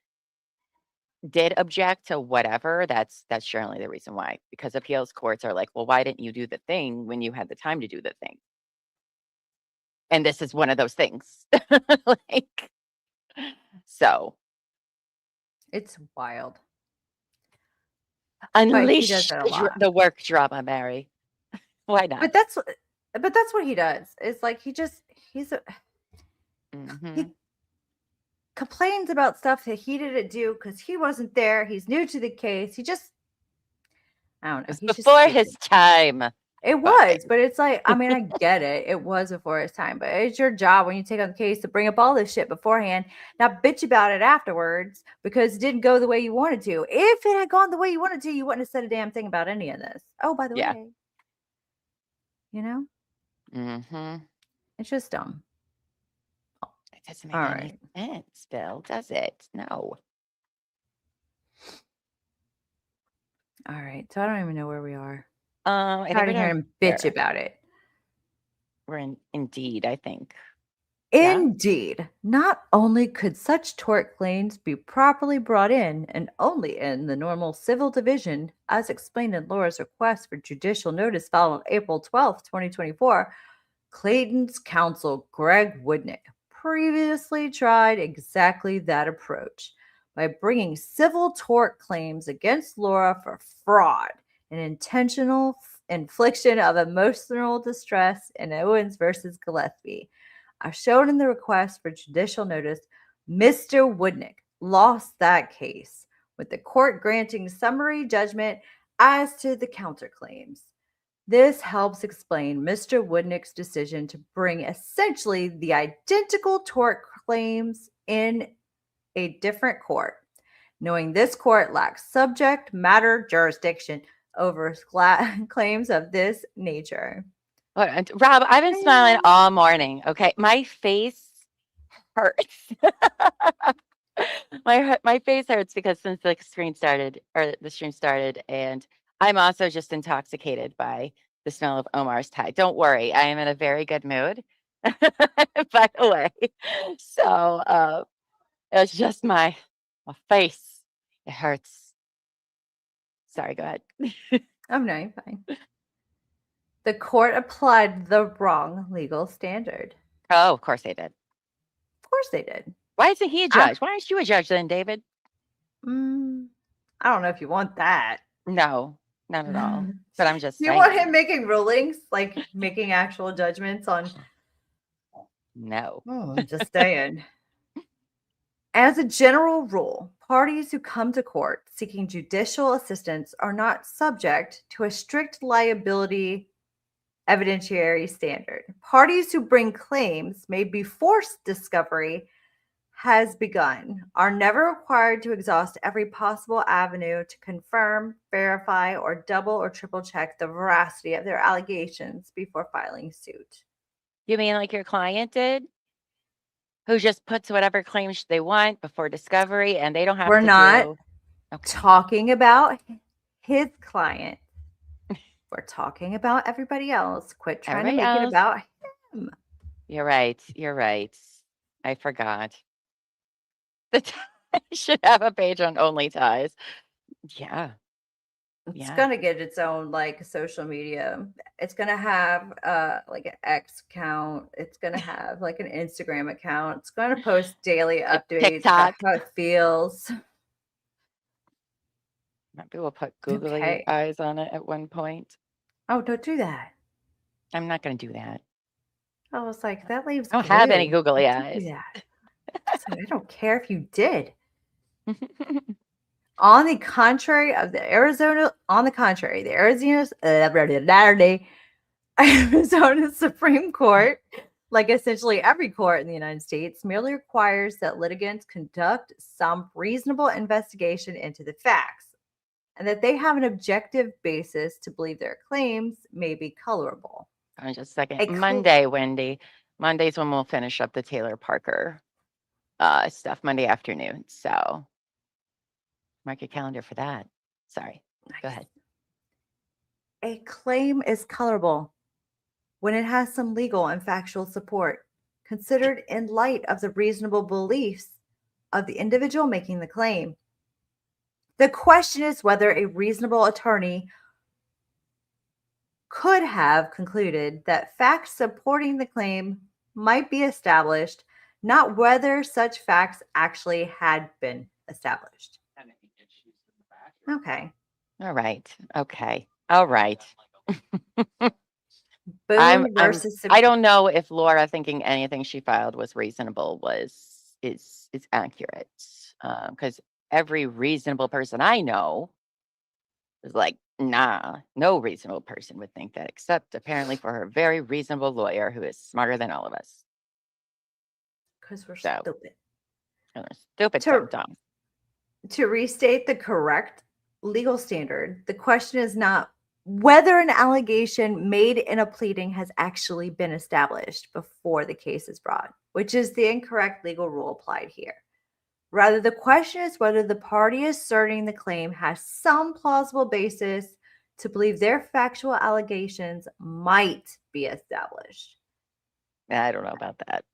object to whatever, that's surely the reason why, because appeals courts are like, well, why didn't you do the thing when you had the time to do the thing? And this is one of those things. Like, so It's wild. unleash that a lot. the work drama, Mary. Why not? But that's what he does. It's like he complains about stuff that he didn't do because he wasn't there. He's new to the case. I don't know. It's He's before just his time. It was, but it's like, I mean, I get it. It was before his time, but it's your job when you take on the case to bring up all this shit beforehand, not bitch about it afterwards because it didn't go the way you wanted to. If it had gone the way you wanted to, you wouldn't have said a damn thing about any of this. Oh, by the way, you know, it's just dumb. It doesn't make any sense, Bill, does it? No. All right, so I don't even know where we are. I think tired of hearing bitch about it. We're in Indeed, I think. Indeed. Yeah? Not only could such tort claims be properly brought in and only in the normal civil division, as explained in Laura's request for judicial notice filed on April 12th, 2024, Clayton's counsel, Greg Woodnick, previously tried exactly that approach by bringing civil tort claims against Laura for fraud and intentional infliction of emotional distress in Owens versus Gillespie. As shown in the request for judicial notice, Mr. Woodnick lost that case, with the court granting summary judgment as to the counterclaims. This helps explain Mr. Woodnick's decision to bring essentially the identical tort claims in a different court, knowing this court lacks subject matter jurisdiction over claims of this nature. Rob, I've been smiling all morning. Okay, my face hurts. my face hurts because since the stream started, and I'm also just intoxicated by the smell of Omar's tie. Don't worry, I am in a very good mood. By the way, so it's just my face. It hurts. Sorry, go ahead. Oh, no, you're fine. The court applied the wrong legal standard. Oh, of course they did. Of course they did. Why isn't he a judge? Why aren't you a judge then, David? I don't know if you want that. No, not at all. But I'm just saying. You want him making rulings, like making actual judgments on? No. Oh, I'm just saying. As a general rule, parties who come to court seeking judicial assistance are not subject to a strict liability evidentiary standard. Parties who bring claims made before discovery has begun are never required to exhaust every possible avenue to confirm, verify, or double or triple check the veracity of their allegations before filing suit. You mean like your client did? Who just puts whatever claims they want before discovery and they don't have to do... We're not talking about his client. We're talking about everybody else. Quit trying to make it about him. You're right. You're right. I forgot. I should have a page on only ties. Yeah. It's gonna get its own like social media. It's gonna have like an X account. It's gonna have like an Instagram account. It's gonna post daily updates about how it feels. Maybe we'll put googly eyes on it at one point. Oh, don't do that. I'm not gonna do that. I was like, that leaves. I don't have any googly eyes. So I don't care if you did. On the contrary, the Arizona Supreme Court, like essentially every court in the United States, merely requires that litigants conduct some reasonable investigation into the facts and that they have an objective basis to believe their claims may be colorable. Just a second. Monday, Wendy. Monday's when we'll finish up the Taylor Parker stuff, Monday afternoon. So mark your calendar for that. Sorry. Go ahead. A claim is colorable when it has some legal and factual support, considered in light of the reasonable beliefs of the individual making the claim. The question is whether a reasonable attorney could have concluded that facts supporting the claim might be established, not whether such facts actually had been established. Okay. All right. Okay. All right. Boone versus I don't know if Laura thinking anything she filed was reasonable is accurate. Because every reasonable person I know is like, nah, no reasonable person would think that, except apparently for her very reasonable lawyer who is smarter than all of us. because we're So, stupid. and they're stupid, To- dumb. To restate the correct legal standard, the question is not whether an allegation made in a pleading has actually been established before the case is brought, which is the incorrect legal rule applied here. Rather, the question is whether the party asserting the claim has some plausible basis to believe their factual allegations might be established. I don't know about that.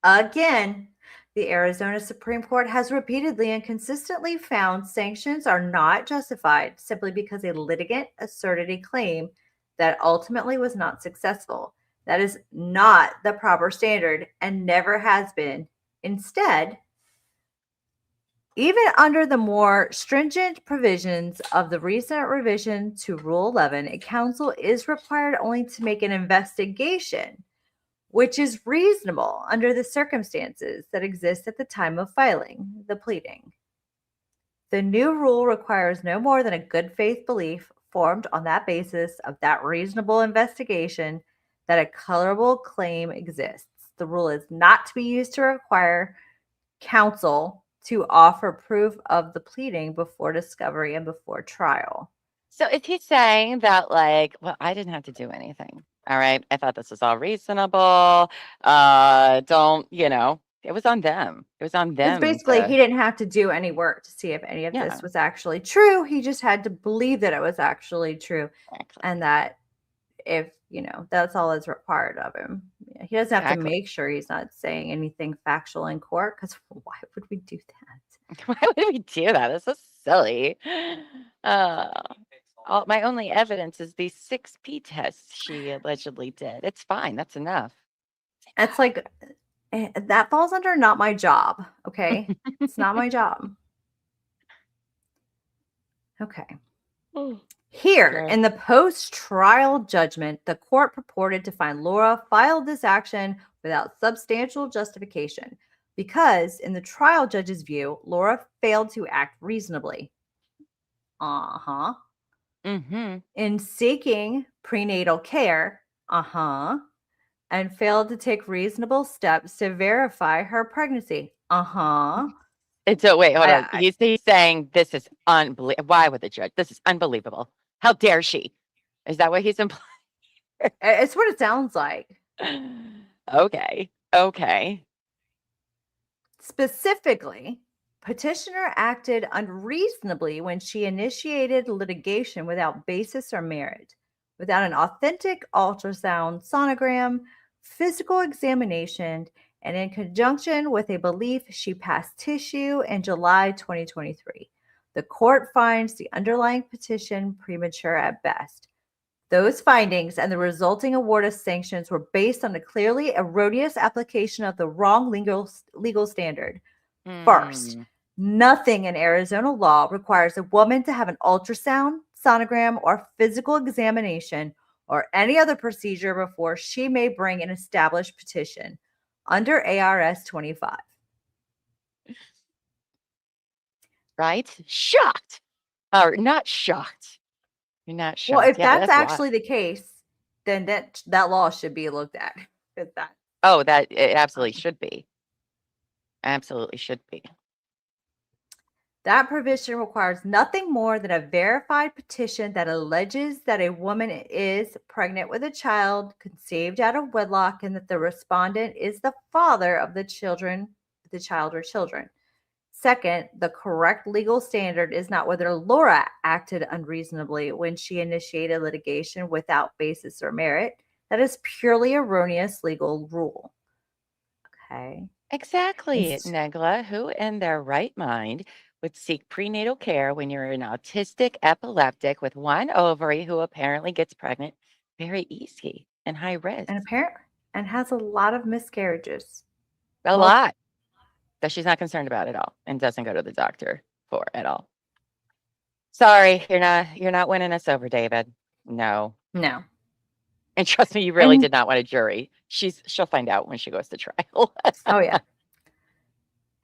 Again, the Arizona Supreme Court has repeatedly and consistently found sanctions are not justified simply because a litigant asserted a claim that ultimately was not successful. That is not the proper standard and never has been. Instead, even under the more stringent provisions of the recent revision to Rule 11, a counsel is required only to make an investigation, which is reasonable under the circumstances that exist at the time of filing the pleading. The new rule requires no more than a good faith belief formed on that basis of that reasonable investigation that a colorable claim exists. The rule is not to be used to require counsel to offer proof of the pleading before discovery and before trial. So is he saying that, like, well, I didn't have to do anything. All right. I thought this was all reasonable. Don't, it was on them. It was on It's them. basically he didn't have to do any work to see if any of Yeah. this was actually true. He just had to believe that it was actually true. Exactly. And that if, that's all is required of him. Yeah, he doesn't have to Exactly. make sure he's not saying anything factual in court, because why would we do that? Why would we do that? That's so silly. My only evidence is these 6 P tests she allegedly did. It's fine. That's enough. It's like that falls under not my job. Okay. It's not my job. Okay. Here, Okay. in the post-trial judgment, the court purported to find Laura filed this action without substantial justification because, in the trial judge's view, Laura failed to act reasonably. Mm-hmm. In seeking prenatal care, and failed to take reasonable steps to verify her pregnancy. And so wait, hold on. He's saying this is unbelievable. Why would the judge? This is unbelievable. How dare she? Is that what he's implying? It's what it sounds like. Okay. Specifically, petitioner acted unreasonably when she initiated litigation without basis or merit, without an authentic ultrasound, sonogram, physical examination, and in conjunction with a belief she passed tissue in July 2023. The court finds the underlying petition premature at best. Those findings and the resulting award of sanctions were based on a clearly erroneous application of the wrong legal standard. First, nothing in Arizona law requires a woman to have an ultrasound, sonogram, or physical examination or any other procedure before she may bring an established petition under ARS 25. Right? Shocked. Or not shocked. You're not shocked. Well, if Yeah, that's wild. actually the case, then that law should be looked at. Oh, that it absolutely should be. Absolutely should be. That provision requires nothing more than a verified petition that alleges that a woman is pregnant with a child conceived out of wedlock and that the respondent is the father of the child or children. Second, the correct legal standard is not whether Laura acted unreasonably when she initiated litigation without basis or merit. That is purely erroneous legal rule. Okay. Exactly, Negla. Who in their right mind would seek prenatal care when you're an autistic epileptic with one ovary who apparently gets pregnant very easy and high risk? And and has a lot of miscarriages. A Mul- lot that she's not concerned about at all and doesn't go to the doctor for at all. Sorry, you're not winning us over, David. No. No. And trust me, you really And- did not want a jury. She'll find out when she goes to trial. Oh, yeah.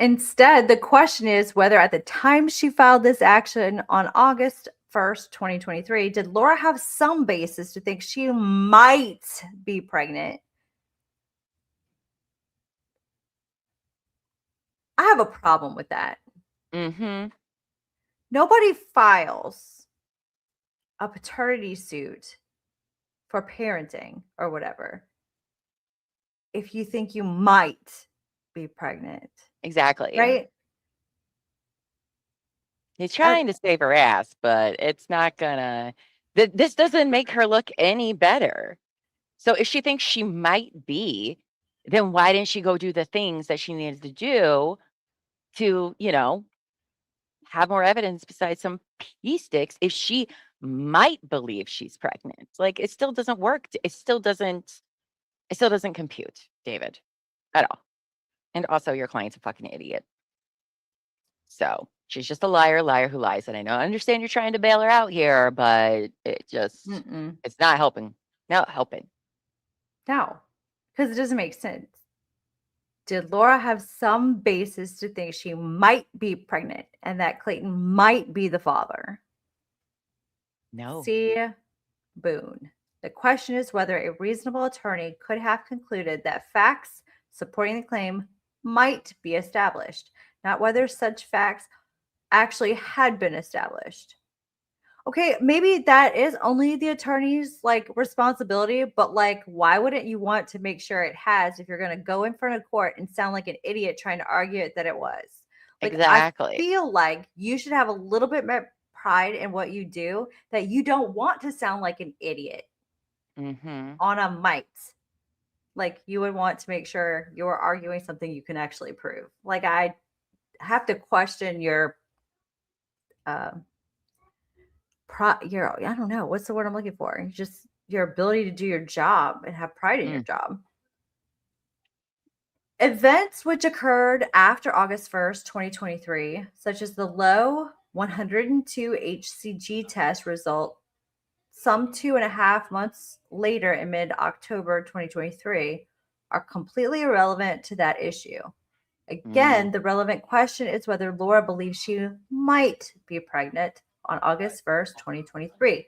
Instead, the question is whether at the time she filed this action on August 1st, 2023, did Laura have some basis to think she might be pregnant? I have a problem with that. Mm-hmm. Nobody files a paternity suit for parenting or whatever if you think you might be pregnant. Exactly. Right? He's trying to save her ass, but it's not gonna. This doesn't make her look any better. So if she thinks she might be, then why didn't she go do the things that she needed to do to, have more evidence besides some pee sticks if she might believe she's pregnant? Like, it still doesn't work. It still doesn't compute, David, at all. And also, your client's a fucking idiot. So she's just a liar who lies. And I know, I understand you're trying to bail her out here, but it's not helping. Not helping. No, because it doesn't make sense. Did Laura have some basis to think she might be pregnant and that Clayton might be the father? No. See, Boone. The question is whether a reasonable attorney could have concluded that facts supporting the claim might be established, not whether such facts actually had been established. Okay, maybe that is only the attorney's responsibility, but why wouldn't you want to make sure it has if you're going to go in front of court and sound like an idiot trying to argue it that it was? Exactly. I feel like you should have a little bit more pride in what you do, that you don't want to sound like an idiot on a mic. Like, you would want to make sure you're arguing something you can actually prove. Like, I have to question your I don't know, what's the word I'm looking for? Just your ability to do your job and have pride in your job. Events which occurred after August 1st, 2023, such as the low 102 HCG test result some 2.5 months later in mid-October 2023, are completely irrelevant to that issue. Again, the relevant question is whether Laura believes she might be pregnant on August 1st, 2023,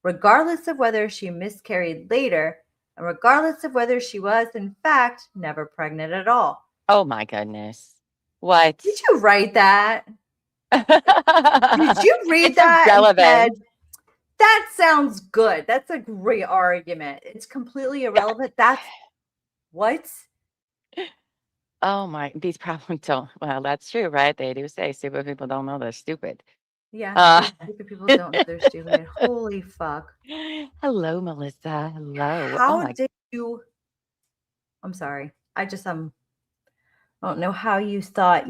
regardless of whether she miscarried later and regardless of whether she was, in fact, never pregnant at all. Oh, my goodness. What? Did you write that? Did you read It's that? irrelevant. And said, that sounds good. That's a great argument. It's completely irrelevant. That's what? Oh my, these problems don't. Well, that's true, right? They do say stupid people don't know they're stupid. Yeah, stupid people don't know they're stupid. Holy fuck. Hello, Melissa. Hello. How did you? I'm sorry. I don't know how you thought.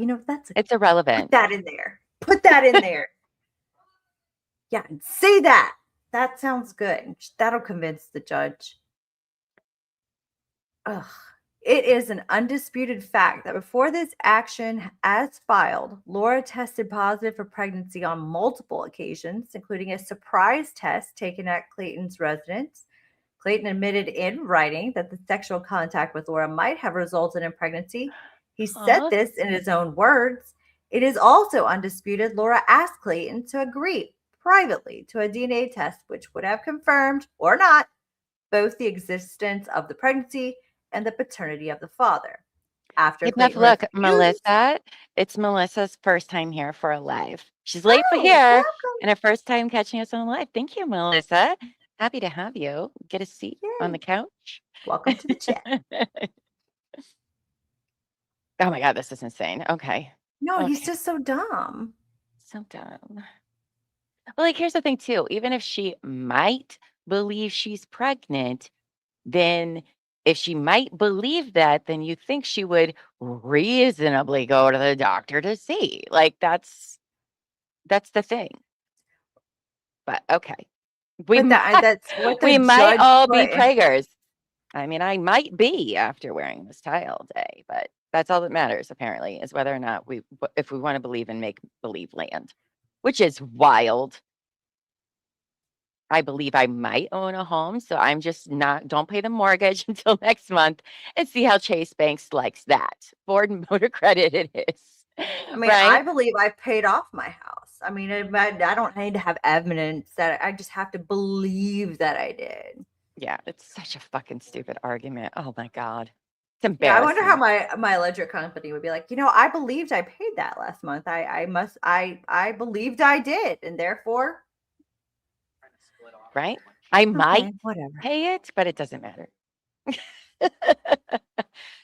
It's irrelevant. Put that in there. Put that in there. Yeah, say that. That sounds good. That'll convince the judge. Ugh. It is an undisputed fact that before this action as filed, Laura tested positive for pregnancy on multiple occasions, including a surprise test taken at Clayton's residence. Clayton admitted in writing that the sexual contact with Laura might have resulted in pregnancy. He said this in his own words. It is also undisputed Laura asked Clayton to agree privately to a DNA test, which would have confirmed or not both the existence of the pregnancy and the paternity of the father. After look, Melissa, it's Melissa's first time here for a live. She's late for here and her first time catching us on live. Thank you, Melissa. Happy to have you. Get a seat on the couch. Welcome to the chat. Oh my God, this is insane. Okay. No, he's just so dumb. So dumb. Well, here's the thing too. Even if she might believe she's pregnant, then if she might believe that, then you think she would reasonably go to the doctor to see. That's the thing. But okay. We might all be preggers. I mean, I might be after wearing this tie all day, but that's all that matters, apparently, is whether or not if we want to believe in make believe land, which is wild. I believe I might own a home, so I'm just don't pay the mortgage until next month and see how Chase Banks likes that. Ford Motor Credit it is. I mean, Right? I believe I paid off my house. I mean, I don't need to have evidence that I just have to believe that I did. Yeah, it's such a fucking stupid argument. Oh my God. It's Yeah, I wonder how embarrassing. my electric company would be like, I believed I paid that last month. I believed I did, and therefore, Right? I might okay, whatever. pay it, but it doesn't matter.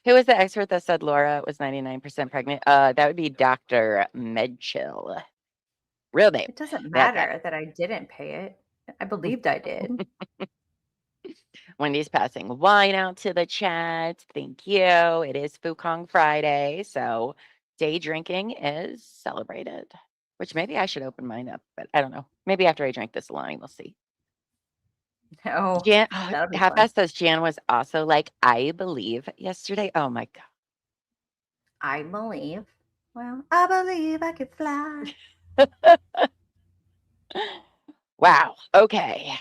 Who was the expert that said Laura was 99% pregnant? That would be Dr. Medchill. Real name. It doesn't That guy. matter that I didn't pay it. I believed I did. Wendy's passing wine out to the chat. Thank you. It is Fukong Friday, so day drinking is celebrated. Which maybe I should open mine up, but I don't know. Maybe after I drink this wine, we'll see. Oh, Jan, that'll be Half fun. Past says Jan was also like, I believe yesterday. Oh my God. I believe. Well, I believe I could fly. Wow. Okay.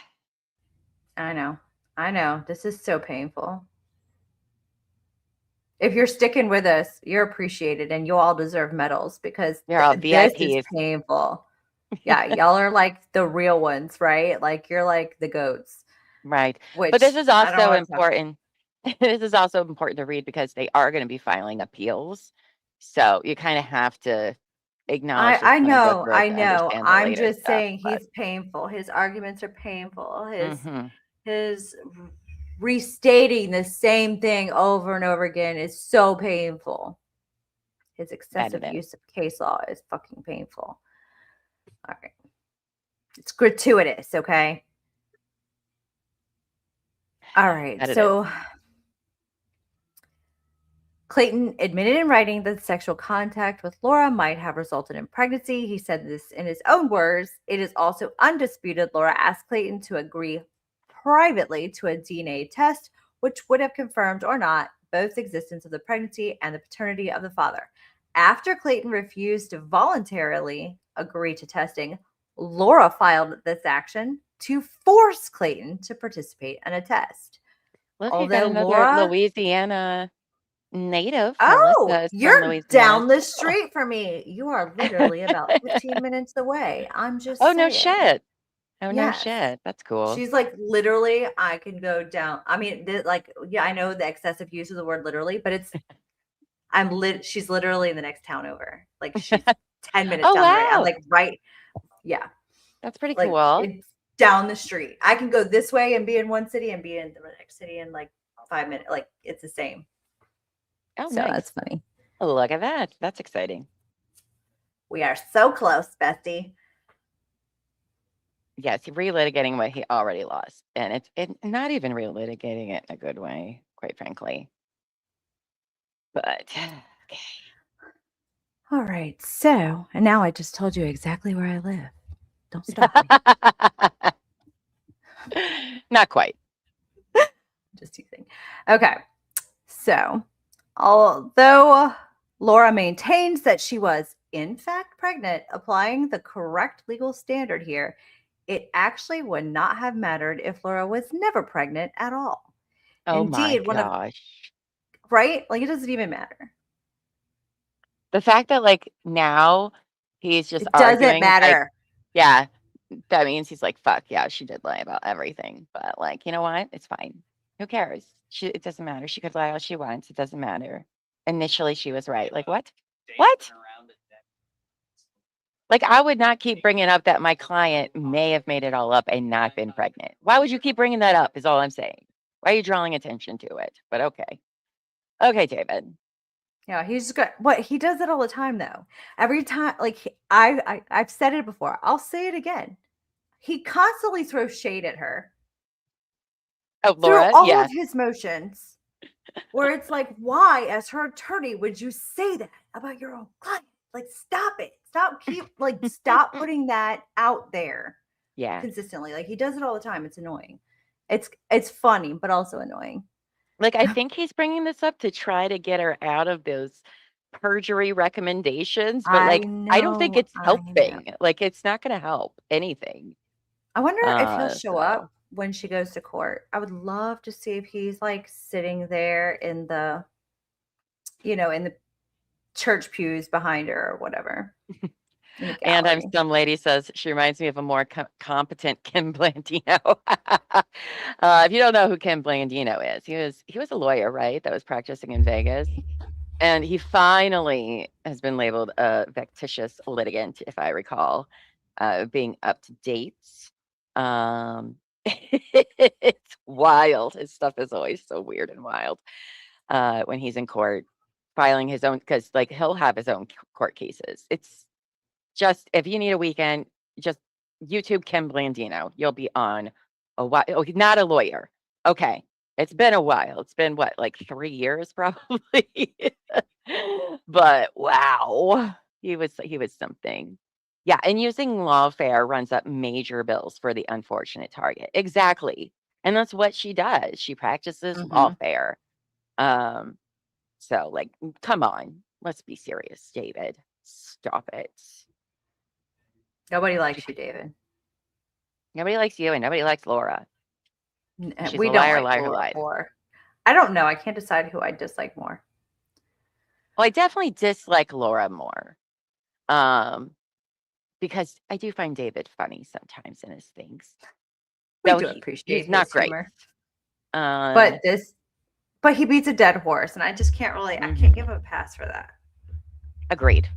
I know. This is so painful. If you're sticking with us, you're appreciated and you all deserve medals because You're all this is VIPs. painful. Yeah, y'all are like the real ones, right? Like you're like the goats. Right. Which But this is I don't know also what's up. important. This is also important to read because they are going to be filing appeals. So you kind of have to acknowledge that I you're going to go know, through it I to know. understand the I'm later just stuff. saying But he's painful. His arguments are painful. mhm. His restating the same thing over and over again is so painful. His excessive That it is. use of case law is fucking painful. All right. It's gratuitous, okay? All right. That it is. So Clayton admitted in writing that sexual contact with Laura might have resulted in pregnancy. He said this in his own words. It is also undisputed Laura asked Clayton to agree privately to a DNA test, which would have confirmed or not both the existence of the pregnancy and the paternity of the father. After Clayton refused to voluntarily agree to testing, Laura filed this action to force Clayton to participate in a test. Look, you got Although another Laura Louisiana native. Oh, Melissa is from you're Louisiana. down the street from me. You are literally about 15 minutes away. I'm Oh, just no saying. shit. Oh, no Yes. shit. That's cool. She's like literally, I can go down. I mean, yeah, I know the excessive use of the word literally, but she's literally in the next town over. Like she's 10 minutes Oh, down the road. I'm wow. like, right. Yeah. That's pretty Like cool. it's down the street. I can go this way and be in one city and be in the next city in like 5 minutes. Like it's the same. Oh, So nice. that's funny. Look at that. That's exciting. We are so close, bestie. Yes, relitigating what he already lost. And it's not even relitigating it in a good way, quite frankly. But okay. All right. So, and now I just told you exactly where I live. Don't stop me. Not quite. Just teasing. Okay. So, although Laura maintains that she was in fact pregnant, applying the correct legal standard here, it actually would not have mattered if Laura was never pregnant at all. Oh my Indeed, gosh. right? Like it doesn't even matter. The fact that like now he's just It doesn't arguing like, matter. yeah, that means he's like, fuck, yeah, she did lie about everything. But like, you know what? It's fine. Who cares? It doesn't matter. She could lie all she wants. It doesn't matter. Initially, she was right. Like, what? What? Like, I would not keep bringing up that my client may have made it all up and not been pregnant. Why would you keep bringing that up? Is all I'm saying. Why are you drawing attention to it? But okay. Okay, David. Yeah, he's good. What he does it all the time, though. Every time, like I've said it before. I'll say it again. He constantly throws shade at her Oh, through Laura, all yeah. of his motions. Where it's like, why, as her attorney, would you say that about your own client? Like, stop it. Stop putting that out there Yeah. consistently. Like he does it all the time. It's annoying. It's funny, but also annoying. Like, I think he's bringing this up to try to get her out of those perjury recommendations, but, I like, I don't think know, it's I know. helping. Like, it's not gonna help anything. I wonder if he'll show So up when she goes to court. I would love to see if he's like sitting there in the, in the church pews behind her or whatever in the and gallery. some lady says she reminds me of a more competent Kim Blandino. If you don't know who Kim Blandino is, he was a lawyer, right? That was practicing in Vegas. And he finally has been labeled a vexatious litigant, if I recall, being up to date. It's wild. His stuff is always so weird and wild when he's in court filing his own, because like he'll have his own court cases. It's just, if you need a weekend, just YouTube Kim Blandino. You'll be on a while. Oh, he's not a lawyer. Okay. It's been a while. It's been what, like 3 years probably. But wow, he was something. Yeah, and using lawfare runs up major bills for the unfortunate target. Exactly. And that's what she does. She practices Hmm. lawfare. Um, so like, come on. Let's be serious, David. Stop it. Nobody likes you, David. Nobody likes you and nobody likes Laura. She's We a don't liar, like liar who Laura lied. more. I don't know. I can't decide who I dislike more. Well, I definitely dislike Laura more. Because I do find David funny sometimes in his things. We Though do he's appreciate not his great. humor, Um, but he beats a dead horse, and I just can't really. I Mhm. can't give him a pass for that. Agreed.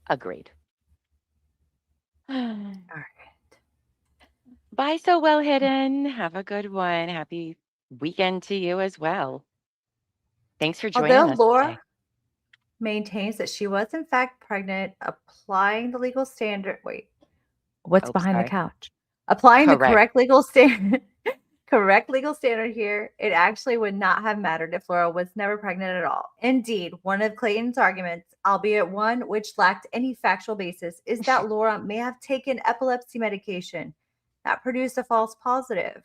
Agreed. All right. Bye, so well hidden. Have a good one. Happy weekend to you as well. Thanks for Although joining us Laura today. maintains that she was in fact pregnant, applying the legal standard. Wait, what's Oh, behind the sorry. couch? Applying the Correct. correct legal standard. Correct legal standard here, it actually would not have mattered if Laura was never pregnant at all. Indeed, one of Clayton's arguments, albeit one which lacked any factual basis, is that Laura may have taken epilepsy medication that produced a false positive.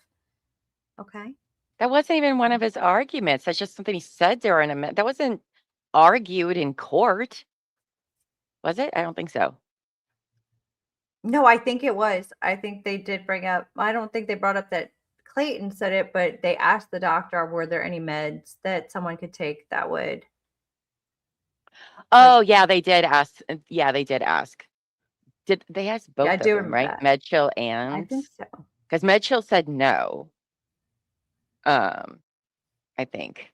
Okay. That wasn't even one of his arguments. That's just something he said during a minute. That wasn't argued in court. Was it? I don't think so. No, I think it was. I think they did bring up, I don't think they brought up that Clayton said it, but they asked the doctor, were there any meds that someone could take that would, Oh, yeah, they did ask. Yeah, they did ask. Did they ask yeah, I both of do them, remember right? that. MedChill I and think so. because MedChill said no. I think.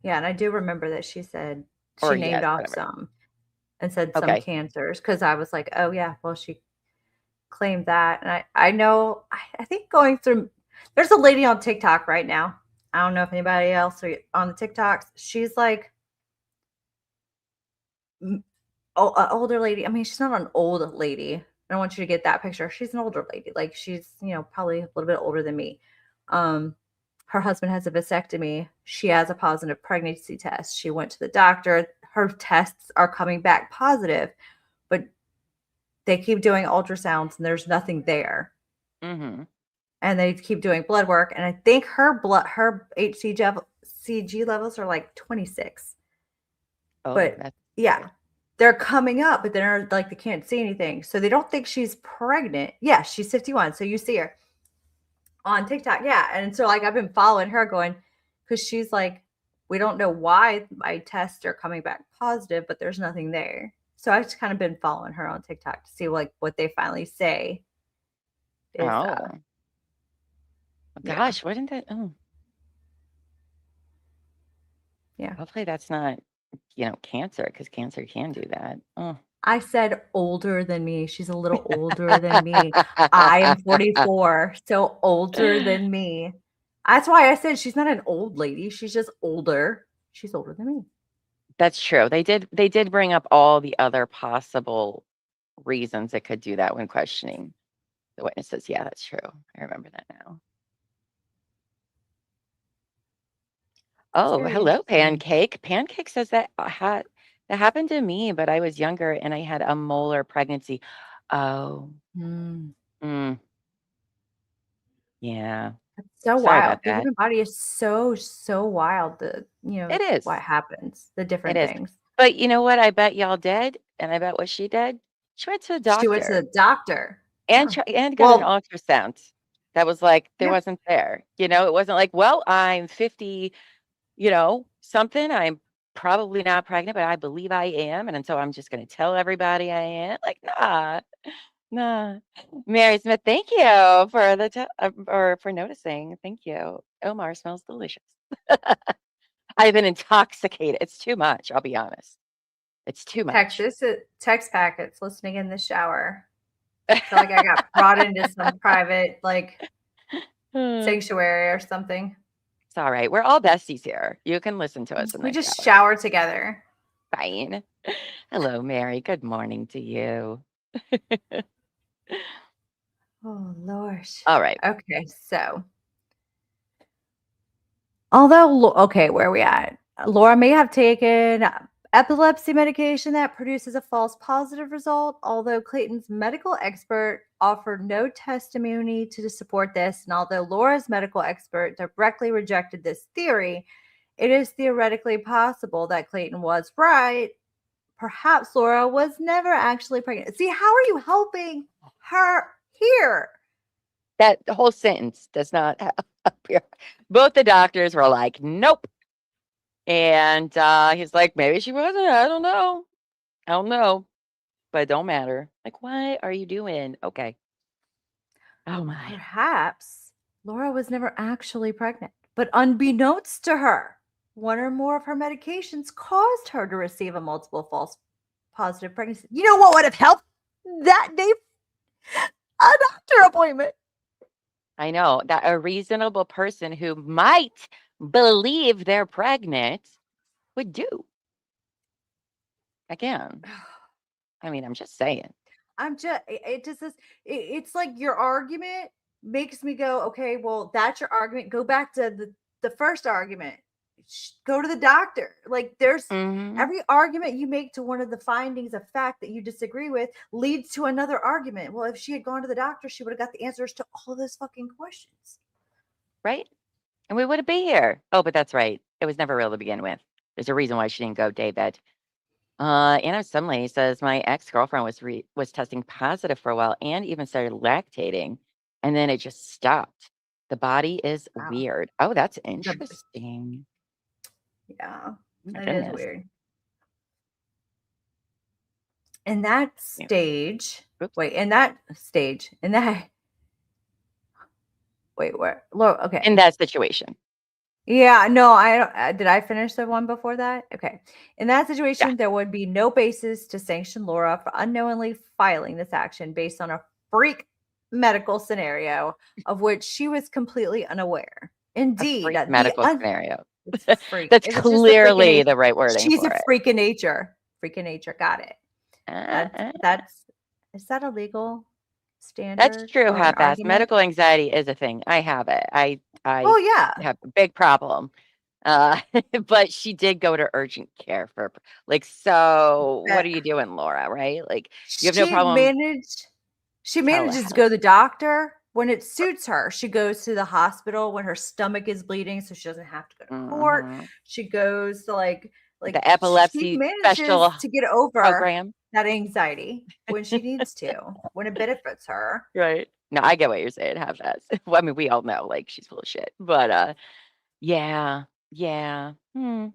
Yeah, and I do remember that she said Or she named yes, off whatever. some and said some Okay. cancers because I was like, oh yeah, well she claimed that, and I know I think going through, there's a lady on TikTok right now. I don't know if anybody else are on the TikToks. She's like an older lady. I mean, she's not an old lady. I don't want you to get that picture. She's an older lady. Like she's, probably a little bit older than me. Her husband has a vasectomy. She has a positive pregnancy test. She went to the doctor. Her tests are coming back positive, but they keep doing ultrasounds and there's nothing there. Mm-hmm. And they keep doing blood work. And I think her HCG levels are like 26. Oh, But that's yeah, weird. they're coming up, but they're like they can't see anything. So they don't think she's pregnant. Yeah, she's 51. So you see her on TikTok. Yeah. And so like I've been following her going, because she's like, we don't know why my tests are coming back positive, but there's nothing there. So I've just kind of been following her on TikTok to see like what they finally say is Oh. yeah. Gosh, wouldn't that? Oh, Yeah. hopefully that's not, cancer, because cancer can do that. Oh. I said older than me. She's a little older than me. I am 44, so older than me. That's why I said she's not an old lady. She's just older. She's older than me. That's true. They did bring up all the other possible reasons it could do that when questioning the witnesses. Yeah, that's true. I remember that now. Oh, very hello, interesting. Pancake. Pancake says that that happened to me, but I was younger and I had a molar pregnancy. Oh, Mm. yeah. It's so Sorry wild. about The that. human body is so wild. It is. What happens, the It different is. things. But you know what? I bet y'all did, and I bet what she did. She went to the She went to doctor the doctor. and Huh. and got an Well, ultrasound. That was like there yeah. wasn't there. It wasn't like, well, I'm 50, something. I'm probably not pregnant, but I believe I am, and so I'm just going to tell everybody I am. Like, nah, nah. Mary Smith, thank you for or for noticing. Thank you. Omar smells delicious. I've been intoxicated. It's too much. I'll be honest. It's too much. Text packets listening in the shower. I feel like I got brought into some private It's sanctuary or something. all right. We're all besties here. You can listen to us in We the just shower. shower together. Fine. Hello, Mary. Good morning to you. Oh Lord. All right. Okay, so okay, where are we at? Laura may have taken epilepsy medication that produces a false positive result, although Clayton's medical expert offered no testimony to support this, and although Laura's medical expert directly rejected this theory, it is theoretically possible that Clayton was right. Perhaps Laura was never actually pregnant. See, how are you helping her here? That whole sentence does not appear. Both the doctors were like, nope. And he's like, maybe she wasn't. I don't know. I don't know. But it don't matter. Like, what are you doing? Okay. Oh my. Perhaps Laura was never actually pregnant, but unbeknownst to her, one or more of her medications caused her to receive a multiple false positive pregnancy. You know what would have helped that day? A doctor appointment. I know that a reasonable person who might believe they're pregnant would do. Again, I mean, I'm just saying. It's like your argument makes me go, okay, well, that's your argument. Go back to the first argument. Go to the doctor. Like there's Mhm. every argument you make to one of the findings of fact that you disagree with leads to another argument. Well, if she had gone to the doctor, she would have got the answers to all of those fucking questions. Right? And we wouldn't be here. Oh, but that's right. It was never real to begin with. There's a reason why she didn't go, David. Anna some lady says my ex-girlfriend was testing positive for a while and even started lactating, and then it just stopped. The body is Wow. weird. Oh, that's The, interesting. yeah, Oh my it is goodness. weird. In that Yeah. stage, Oops. wait, in that stage, in that, wait, where? Okay. In that situation. Yeah, no, I don't. Did I finish the one before that? Okay. In that Yeah. situation, there would be no basis to sanction Laura for unknowingly filing this action based on a freak medical scenario of which she was completely unaware. A Indeed, freak medical scenario. it's a freak. That's It's just a freak in clearly nature. the right wording She's for a it. freak in nature. Freak in nature. Got it. Uh, That's is that a legal That's standard true, or an half-assed. argument? Medical anxiety is a thing. I have it. I Oh yeah. have a big problem. But she did go to urgent care for like, so what are you doing, Laura? Right? Like, you have no She problem manages to go to the doctor when it suits her. She goes to the hospital when her stomach is bleeding, so she doesn't have to go to court. Mhm. She goes to The she epilepsy manages special to get over program. that anxiety when she needs to, when it benefits her. Right. No, I get what you're saying, half-assed. Well, I mean, we all know, like, she's full of shit. But, yeah. Yeah. Hmm.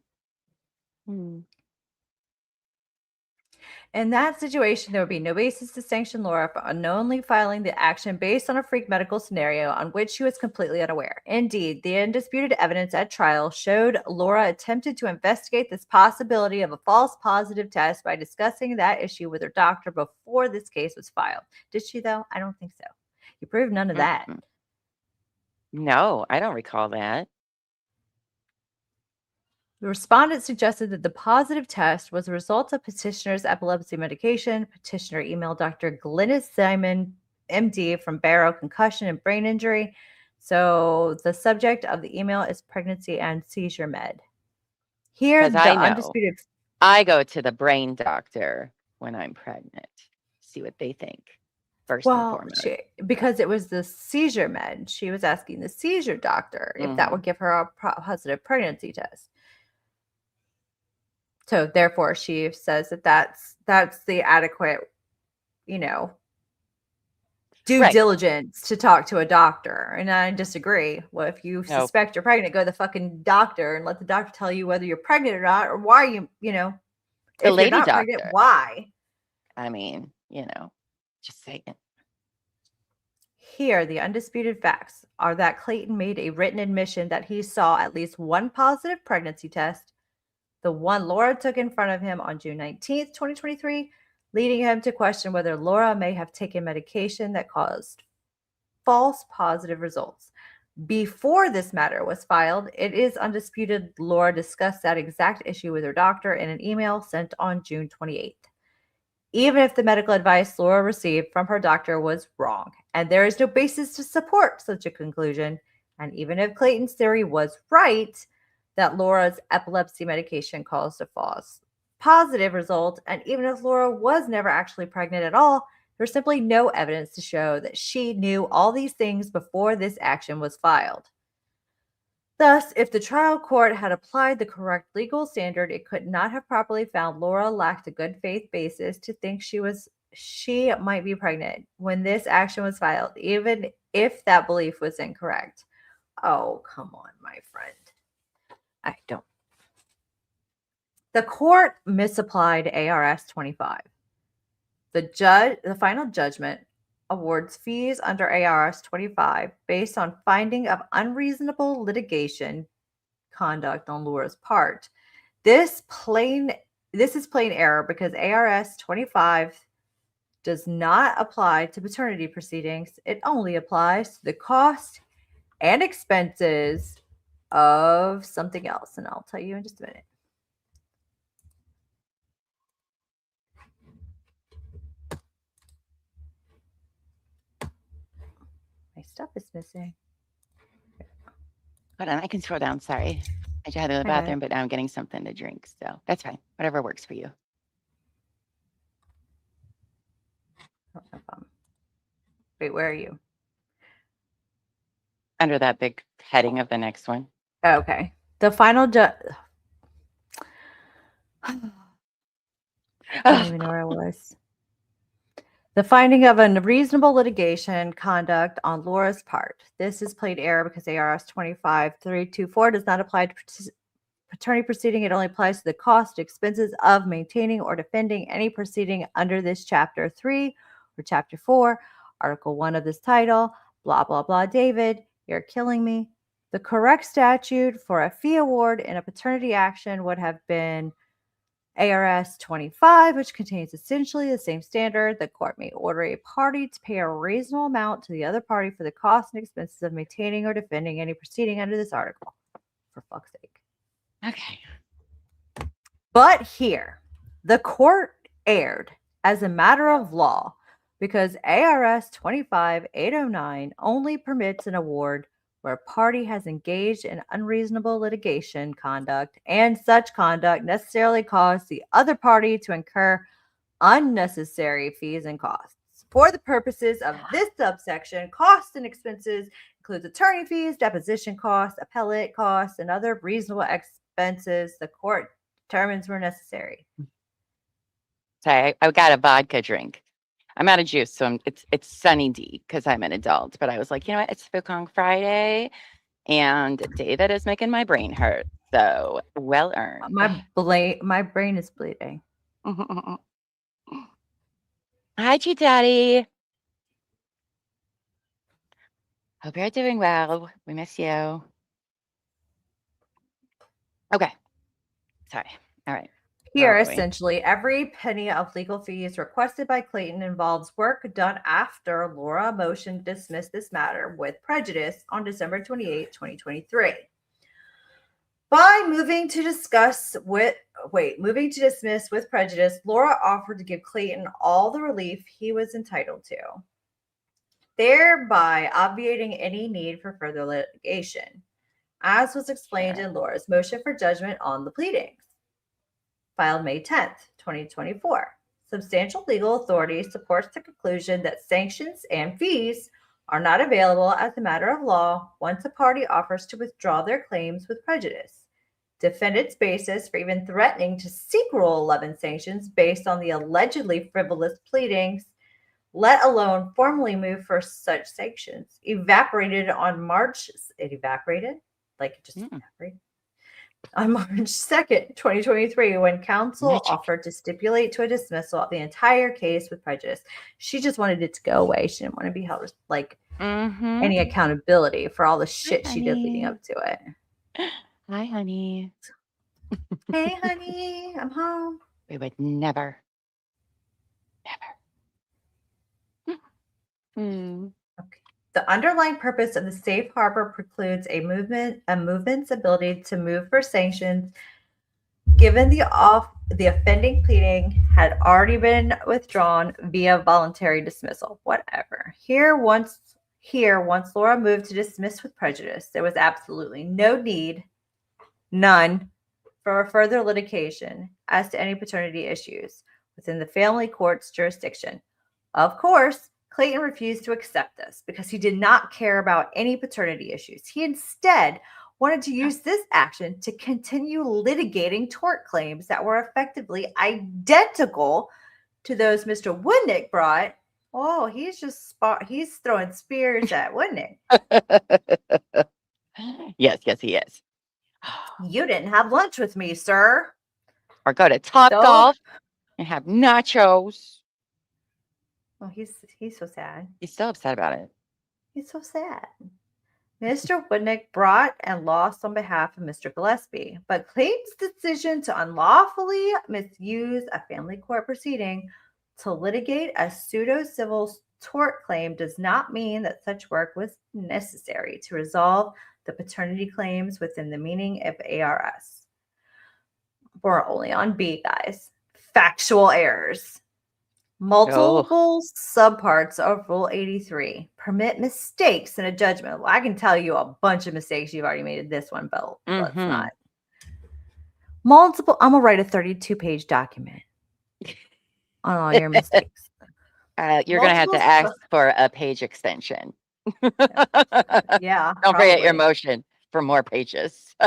In that situation, there would be no basis to sanction Laura for unknowingly filing the action based on a freak medical scenario on which she was completely unaware. Indeed, the undisputed evidence at trial showed Laura attempted to investigate this possibility of a false positive test by discussing that issue with her doctor before this case was filed. Did she, though? I don't think so. You proved none of that. Mm-mm. No, I don't recall that. The respondent suggested that the positive test was a result of petitioner's epilepsy medication. Petitioner emailed Dr. Glynis Simon, MD, from Barrow Concussion and Brain Injury. So the subject of the email is pregnancy and seizure med. Here, Because the I know undisputed. I go to the brain doctor when I'm pregnant. See what they think. first and Well, foremost. because it was the seizure med, she was asking the seizure doctor if that would give her a positive pregnancy test. So therefore, she says that that's the adequate, due Right. diligence to talk to a doctor. And I disagree. Well, if you No. suspect you're pregnant, go to the fucking doctor and let the doctor tell you whether you're pregnant or not, or why if The you're lady not pregnant, doctor. why? I mean, just saying. Here, the undisputed facts are that Clayton made a written admission that he saw at least one positive pregnancy test, the one Laura took in front of him on June 19th, 2023, leading him to question whether Laura may have taken medication that caused false positive results. Before this matter was filed, it is undisputed Laura discussed that exact issue with her doctor in an email sent on June 28th. Even if the medical advice Laura received from her doctor was wrong, and there is no basis to support such a conclusion, and even if Clayton's theory was right, that Laura's epilepsy medication caused a false positive result, and even if Laura was never actually pregnant at all, there's simply no evidence to show that she knew all these things before this action was filed. Thus, if the trial court had applied the correct legal standard, it could not have properly found Laura lacked a good faith basis to think she might be pregnant when this action was filed, even if that belief was incorrect. Oh, come on, my friend. I don't. The court misapplied ARS 25. The final judgment awards fees under ARS 25 based on finding of unreasonable litigation conduct on Laura's part. This is plain error because ARS 25 does not apply to paternity proceedings. It only applies to the cost and expenses of something else, and I'll tell you in just a minute. My stuff is missing. Hold on, I can scroll down. Sorry. I just had to go to the bathroom, but now I'm getting something to drink. So that's fine. Whatever works for you. Wait, where are you? Under that big heading of the next one. Okay. The final I don't even know where I was. The finding of unreasonable litigation conduct on Laura's part. This is plain error because ARS 25-324 does not apply to paternity proceeding. It only applies to the cost, expenses of maintaining or defending any proceeding under this Chapter 3 or Chapter 4, Article 1 of this title, blah, blah, blah. David, you're killing me. The correct statute for a fee award in a paternity action would have been ARS 25, which contains essentially the same standard. The court may order a party to pay a reasonable amount to the other party for the costs and expenses of maintaining or defending any proceeding under this article. For fuck's sake. Okay. But here, the court erred as a matter of law because ARS 25-809 only permits an award where a party has engaged in unreasonable litigation conduct and such conduct necessarily caused the other party to incur unnecessary fees and costs. For the purposes of this subsection, costs and expenses includes attorney fees, deposition costs, appellate costs, and other reasonable expenses the court determines were necessary. Sorry, I got a vodka drink. I'm out of juice, so it's Sunny D because I'm an adult. But I was like, you know what? It's Fukong Friday, and David is making my brain hurt. So well earned. My brain is bleeding. Hi, G Daddy. Hope you're doing well. We miss you. Okay. Sorry. All right. Here, essentially, every penny of legal fees requested by Clayton involves work done after Laura motioned to dismiss this matter with prejudice on December 28, 2023. By moving to dismiss with prejudice, Laura offered to give Clayton all the relief he was entitled to, thereby obviating any need for further litigation, as was explained in Laura's motion for judgment on the pleadings, filed May 10th, 2024. Substantial legal authority supports the conclusion that sanctions and fees are not available as a matter of law once a party offers to withdraw their claims with prejudice. Defendant's basis for even threatening to seek Rule 11 sanctions based on the allegedly frivolous pleadings, let alone formally move for such sanctions, evaporated on March. It evaporated? Like it just evaporated? On March 2nd, 2023, when counsel offered to stipulate to a dismissal of the entire case with prejudice. She just wanted it to go away. She didn't want to be held like any accountability for all the shit she did leading up to it. Hi, honey. Hey, honey, I'm home. We would never. Okay. The underlying purpose of the safe harbor precludes a movement's ability to move for sanctions, given the offending pleading had already been withdrawn via voluntary dismissal. Whatever. Here, once Laura moved to dismiss with prejudice, there was absolutely no need, none, for further litigation as to any paternity issues within the family court's jurisdiction. Of course, Clayton refused to accept this because he did not care about any paternity issues. He instead wanted to use this action to continue litigating tort claims that were effectively identical to those Mr. Woodnick brought. Oh, he's throwing spears at Woodnick. Yes, he is. You didn't have lunch with me, sir. Or go to Top Golf and have nachos. Oh, he's so sad. He's still upset about it. He's so sad. Mr. Woodnick brought and lost on behalf of Mr. Gillespie, but Clayton's decision to unlawfully misuse a family court proceeding to litigate a pseudo-civil tort claim does not mean that such work was necessary to resolve the paternity claims within the meaning of ARS. We're only on B, guys. Factual errors. Multiple subparts of Rule 83 permit mistakes in a judgment. Well, I can tell you a bunch of mistakes you've already made in this one, but let's not. I'm going to write a 32-page document on all your mistakes. You're going to have to ask for a page extension. Yeah. Don't forget your motion for more pages.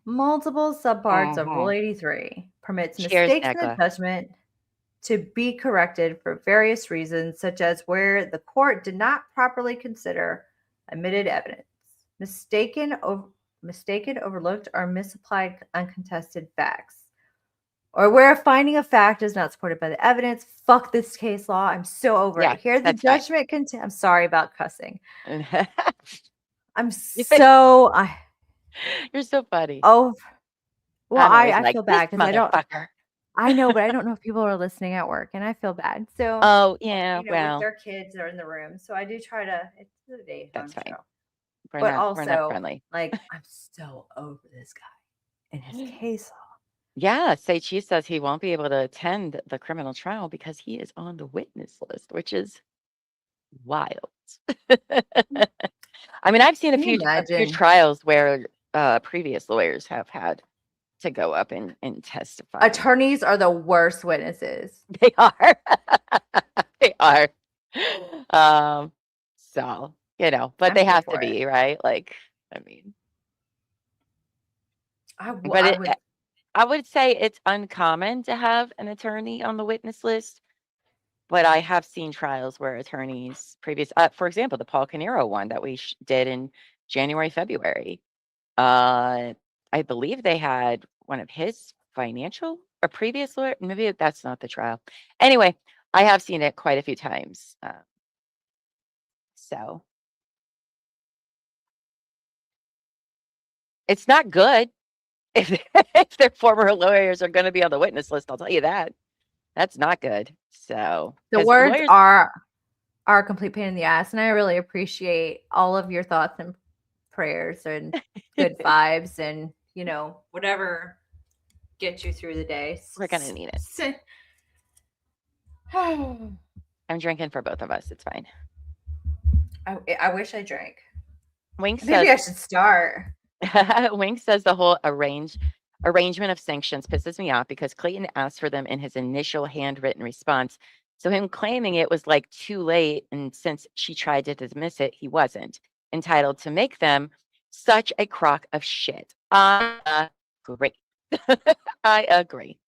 Multiple subparts of Rule 83 permits mistakes in the judgment to be corrected for various reasons, such as where the court did not properly consider admitted evidence, mistaken, overlooked, or misapplied uncontested facts, or where a finding of fact is not supported by the evidence. Fuck this case law. I'm so over it. Here, the judgment I'm sorry about cussing. I'm so... You're so funny. Oh, well, I feel bad because I don't... Fucker. I know, but I don't know if people are listening at work, and I feel bad. So, with their kids are in the room, so I do try to. It's the day. That's fine. Show. We're but not, also, we're not friendly. Like, I'm so over this guy and his case law. Yeah, Say Chief says he won't be able to attend the criminal trial because he is on the witness list, which is wild. I mean, I've seen a few trials where previous lawyers have had to go up and testify. Attorneys are the worst witnesses. They are. They are. So, but they have to be, right? Like, I mean. I would say it's uncommon to have an attorney on the witness list, but I have seen trials where attorneys for example, the Paul Canero one that we did in January, February. I believe they had one of his financial or previous lawyer. Maybe that's not the trial. Anyway, I have seen it quite a few times. So it's not good if their former lawyers are going to be on the witness list. I'll tell you that. That's not good. So the words are a complete pain in the ass, and I really appreciate all of your thoughts and prayers and good vibes and whatever gets you through the day. We're gonna need it. I'm drinking for both of us. It's fine. I wish I drank. Wink Maybe I should start. Wink says the whole arrangement of sanctions pisses me off because Clayton asked for them in his initial handwritten response. So him claiming it was like too late, and since she tried to dismiss it, he wasn't entitled to make them. Such a crock of shit. I agree. I agree.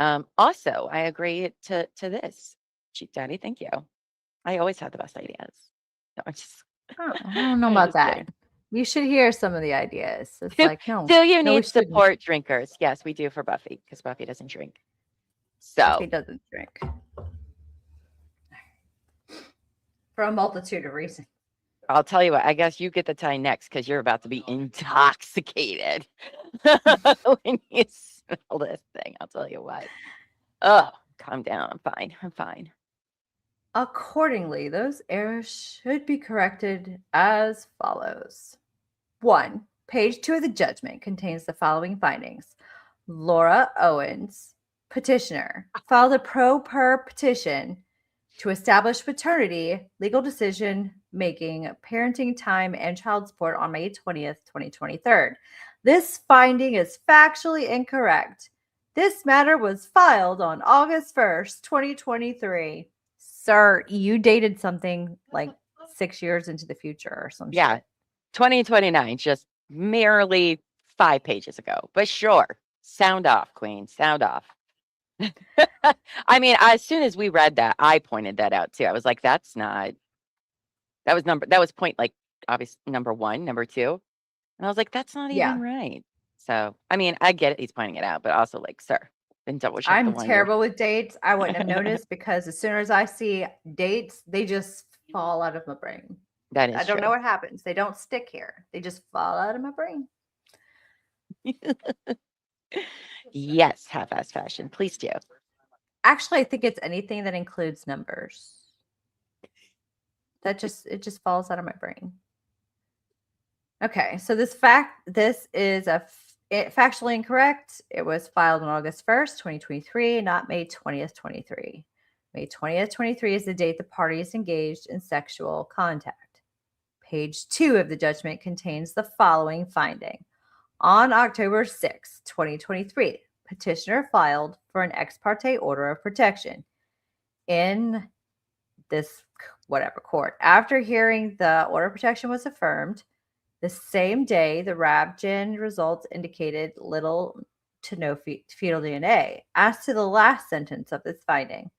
Also, I agree to this. Chief Daddy, thank you. I always have the best ideas. No, I'm just, Oh, I don't know I'm about just that. kidding. You should hear some of the ideas. It's Do- like, no, Do you no, we need shouldn't. support drinkers? Yes, we do for Buffy because Buffy doesn't drink. So Buffy doesn't drink. For a multitude of reasons. I'll tell you what, I guess you get the tie next because you're about to be intoxicated when you smell this thing. I'll tell you what. Oh, calm down. I'm fine. I'm fine. Accordingly, those errors should be corrected as follows. 1. Page 2 of the judgment contains the following findings. Laura Owens, petitioner, filed a pro per petition to establish paternity, legal decision making, parenting time, and child support on May 20th, 2023. This finding is factually incorrect. This matter was filed on August 1st, 2023. Sir, you dated something like 6 years into the future or some Yeah. shit. 2029, just merely 5 pages ago. But sure, sound off, Queen. Sound off. I mean, as soon as we read that, I pointed that out too. I was like, that's not, that was point like obvious number 1, number 2. And I was like, that's not Yeah. even right. So, I mean, I get it. He's pointing it out, but also like, sir, then double check the I'm 1 year. terrible with dates. I wouldn't have noticed because as soon as I see dates, they just fall out of my brain. That is I don't true. know what happens. They don't stick here. They just fall out of my brain. Yes, half-ass fashion. Please do. Actually, I think it's anything that includes numbers. It just falls out of my brain. Okay, so this is factually incorrect. It was filed on August 1st, 2023, not May 20th, 23. May 20th, 23 is the date the parties engaged in sexual contact. Page 2 of the judgment contains the following finding. On October 6, 2023, petitioner filed for an ex parte order of protection in this court. After hearing the order of protection was affirmed, the same day the Rabgen results indicated little to no fetal DNA. As to the last sentence of this finding,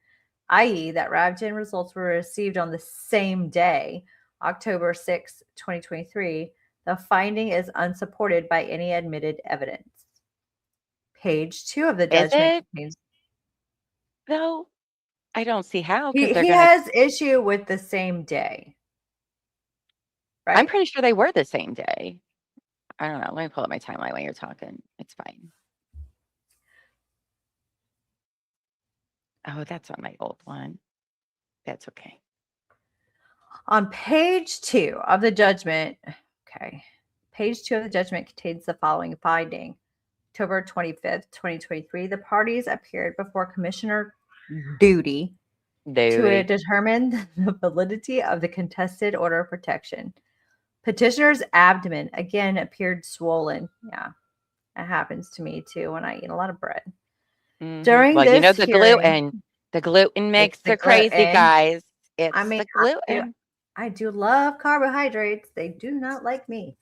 i.e. that Rabgen results were received on the same day, October 6, 2023, the finding is unsupported by any admitted evidence. Page 2 of the judgment contains. Though, I don't see how. He They're gonna, has issue with the same day. Right? I'm pretty sure they were the same day. I don't know. Let me pull up my timeline while you're talking. It's fine. Oh, that's on my old one. That's okay. On page 2 of the judgment, page 2 of the judgment contains the following finding. October 25th, 2023, the parties appeared before Commissioner Duty to determine the validity of the contested order of protection. Petitioner's abdomen again appeared swollen. Yeah, it happens to me too when I eat a lot of bread. Mm-hmm. During well, this you know the hearing, gluten makes the her crazy, gluten. guys. It's I mean, the gluten. I do love carbohydrates. They do not like me.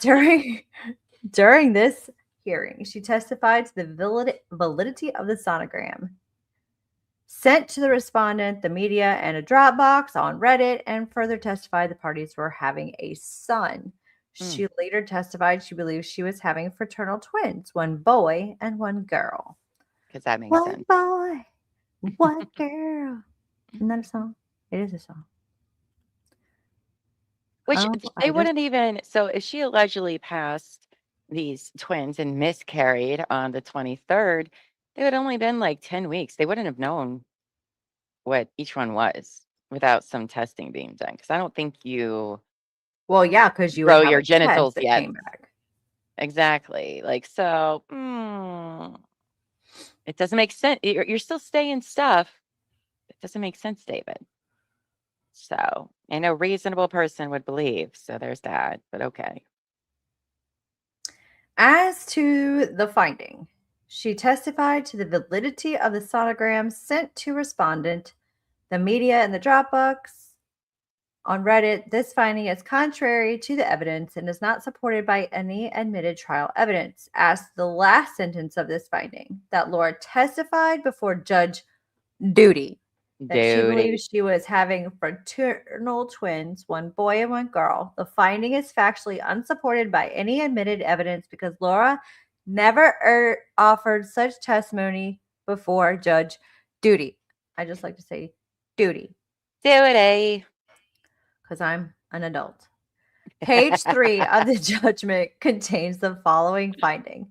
During this hearing, she testified to the validity of the sonogram sent to the respondent, the media, and a Dropbox on Reddit, and further testified the parties were having a son. She later testified she believes she was having fraternal twins, one boy and one girl. Because that makes sense. One boy, one girl. Isn't that a song? It is a song. Which they wouldn't even, so if she allegedly passed these twins and miscarried on the 23rd, they would only been like 10 weeks. They wouldn't have known what each one was without some testing being done. Because I don't think you Well, yeah, because you would grow have your a genitals test that yet. came back. Exactly. Like, so it doesn't make sense. You're still staying stuff. It doesn't make sense, David. So I know reasonable person would believe. So there's that. But okay. As to the finding, she testified to the validity of the sonograms sent to respondent, the media, and the Dropbox. On Reddit, this finding is contrary to the evidence and is not supported by any admitted trial evidence. As to the last sentence of this finding, that Laura testified before Judge Duty that she Dude. believes she was having fraternal twins, one boy and one girl. The finding is factually unsupported by any admitted evidence because Laura never offered such testimony before Judge Duty. I just like to say Duty Duty. because I'm an adult. Page 3 of the judgment contains the following finding.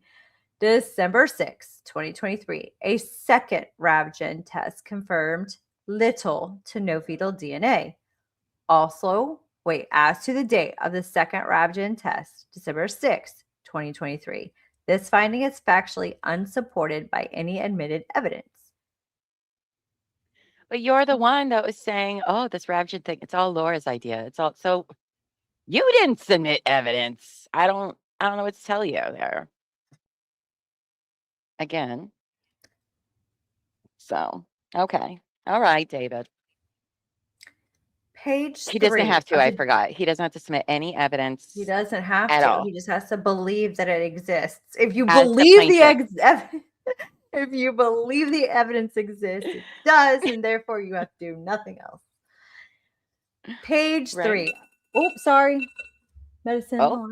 December 6, 2023, a second RavGen test confirmed little to no fetal DNA. Also, as to the date of the second RavGen test, December 6, 2023, this finding is factually unsupported by any admitted evidence. But you're the one that was saying, oh, this Ravgen thing, it's all Laura's idea. It's all so you didn't submit evidence. I don't know what to tell you there. Again. So, okay. All right, David. Page 3. He doesn't have to, I forgot. He doesn't have to submit any evidence. He doesn't have at to. all. He just has to believe that it exists. If you As the believe the plaintiff. if you believe the evidence exists, it does, and therefore you have to do nothing else. Page 3. Oops, sorry. Medicine. Oh,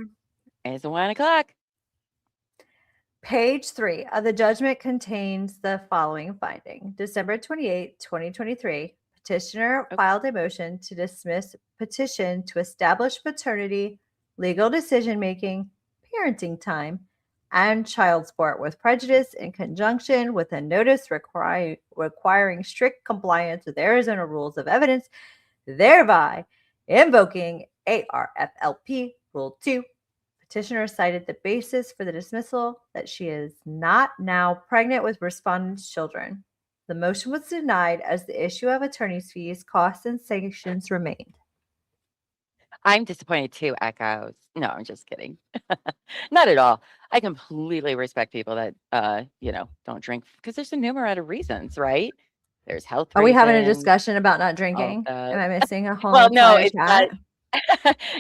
it's 1 o'clock. Page 3 of the judgment contains the following finding. December 28, 2023, petitioner filed a motion to dismiss petition to establish paternity, legal decision-making, parenting time, and child support with prejudice in conjunction with a notice requiring strict compliance with Arizona rules of evidence, thereby invoking ARFLP Rule 2. Petitioner cited the basis for the dismissal that she is not now pregnant with respondent's children. The motion was denied as the issue of attorney's fees, costs, and sanctions remained. I'm disappointed too, Echoes. No, I'm just kidding. Not at all. I completely respect people that don't drink because there's a numerous of reasons, right? There's health reasons. Are we having a discussion about not drinking? Am I missing a whole well, no, it's not.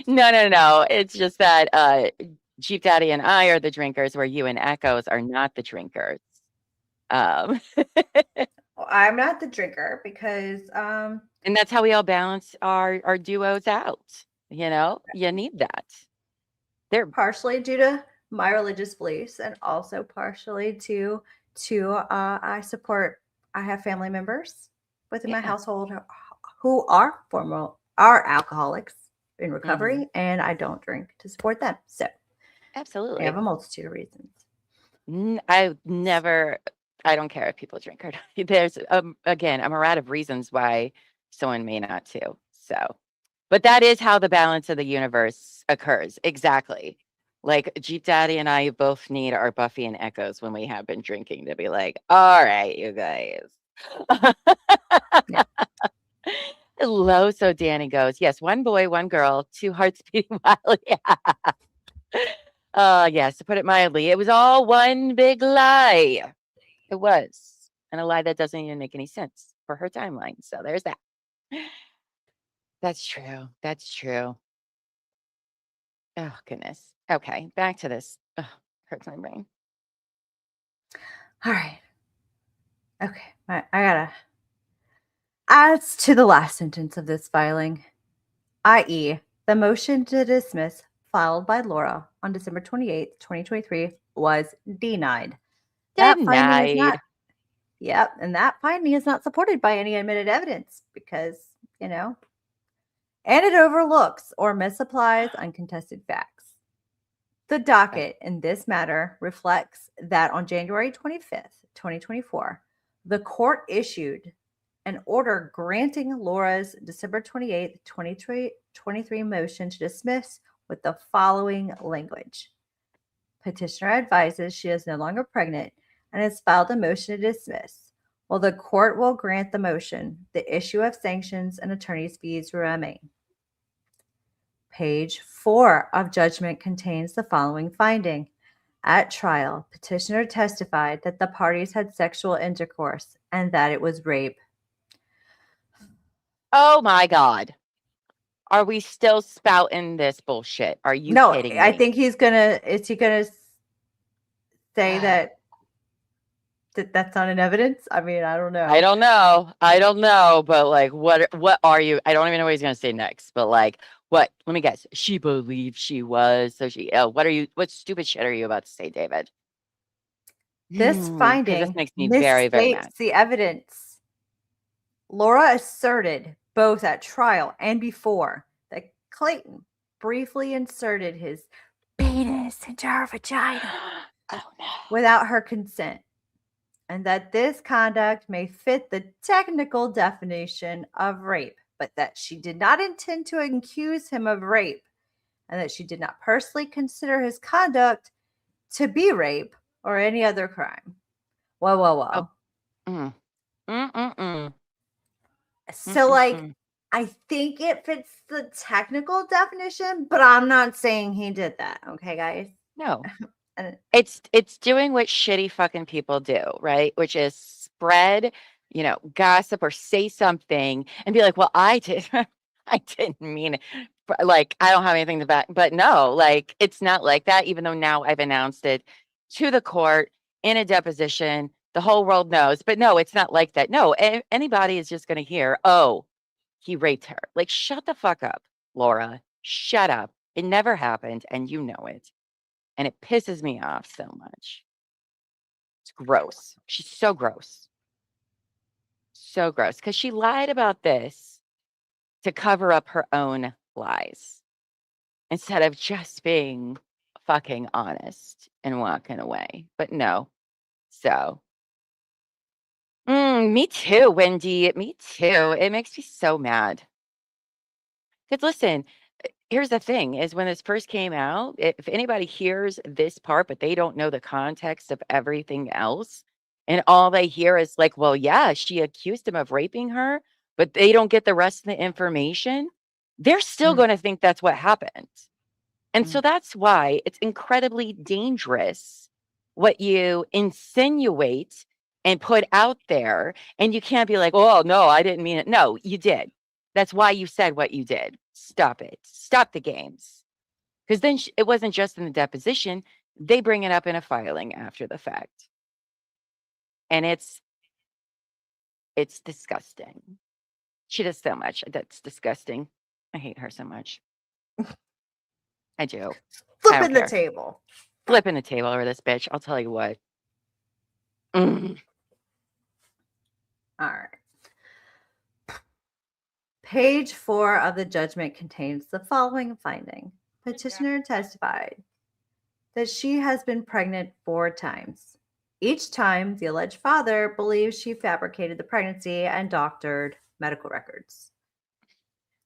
No. It's just that Jeep Daddy and I are the drinkers, where you and Echoes are not the drinkers. Well, I'm not the drinker because and that's how we all balance our duos out. You need that. They're partially due to my religious beliefs and also partially to I have family members within my household who are alcoholics in recovery, and I don't drink to support them. So absolutely, I have a multitude of reasons. I don't care if people drink or not. There's again a myriad of reasons why someone may not too. So, but that is how the balance of the universe occurs. Exactly. Like Jeep Daddy and I both need our Buffy and Echoes when we have been drinking to be like, all right, you guys. Hello. So Danny goes, yes, one boy, one girl, 2 hearts beating wildly. Yes, to put it mildly, it was all one big lie. It was. And a lie that doesn't even make any sense for her timeline. So there's that. That's true. That's true. Oh, goodness. Okay, back to this. Ugh, hurts my brain. All right. Okay, I gotta. As to the last sentence of this filing, i.e., the motion to dismiss filed by Laura on December 28th, 2023 was denied. That finding is not. Yep, and that finding is not supported by any admitted evidence because, and it overlooks or misapplies uncontested facts. The docket in this matter reflects that on January 25th, 2024, the court issued an order granting Laura's December 28th, 2023 motion to dismiss with the following language. Petitioner advises she is no longer pregnant and has filed a motion to dismiss. While the court will grant the motion, the issue of sanctions and attorney's fees remain. Page 4 of judgment contains the following finding. At trial, petitioner testified that the parties had sexual intercourse and that it was rape. Oh my God. Are we still spouting this bullshit? Are you No, kidding I me? think he's gonna. Is he gonna say that that's not in evidence? I mean, I don't know. I don't know, but like, what are you? I don't even know what he's gonna say next. But like, what? Let me guess. She believed she was. So she. What are you? What stupid shit are you about to say, David? This 'Cause this finding makes me very, very mad. misstates the evidence. Laura asserted both at trial and before that Clayton briefly inserted his penis into her vagina Oh no. without her consent, and that this conduct may fit the technical definition of rape, but that she did not intend to accuse him of rape, and that she did not personally consider his conduct to be rape or any other crime. Whoa, whoa, whoa. Oh. Mm. So, like, I think it fits the technical definition, but I'm not saying he did that. Okay, guys? No. And It's doing what shitty fucking people do, right? Which is spread, gossip or say something and be like, well, I didn't mean it. Like, I don't have anything to back, but no, like, it's not like that, even though now I've announced it to the court in a deposition. The whole world knows, but no, it's not like that. No, anybody is just going to hear, oh, he raped her. Like, shut the fuck up, Laura. Shut up. It never happened, and you know it. And it pisses me off so much. It's gross. She's so gross. So gross. Because she lied about this to cover up her own lies instead of just being fucking honest and walking away. But no. So, me too, Wendy. Me too. It makes me so mad. Because listen, here's the thing is when this first came out, if anybody hears this part, but they don't know the context of everything else, and all they hear is like, well, yeah, she accused him of raping her, but they don't get the rest of the information, they're still going to think that's what happened. And so that's why it's incredibly dangerous what you insinuate and put out there. And you can't be like, oh, no, I didn't mean it. No, you did. That's why you said what you did. Stop it. Stop the games. Because then it wasn't just in the deposition. They bring it up in a filing after the fact. And it's disgusting. She does so much. That's disgusting. I hate her so much. I do. flipping the table. Flipping the table over this bitch. I'll tell you what. All right. Page 4 of the judgment contains the following finding. Petitioner testified that she has been pregnant 4 times. Each time, the alleged father believes she fabricated the pregnancy and doctored medical records.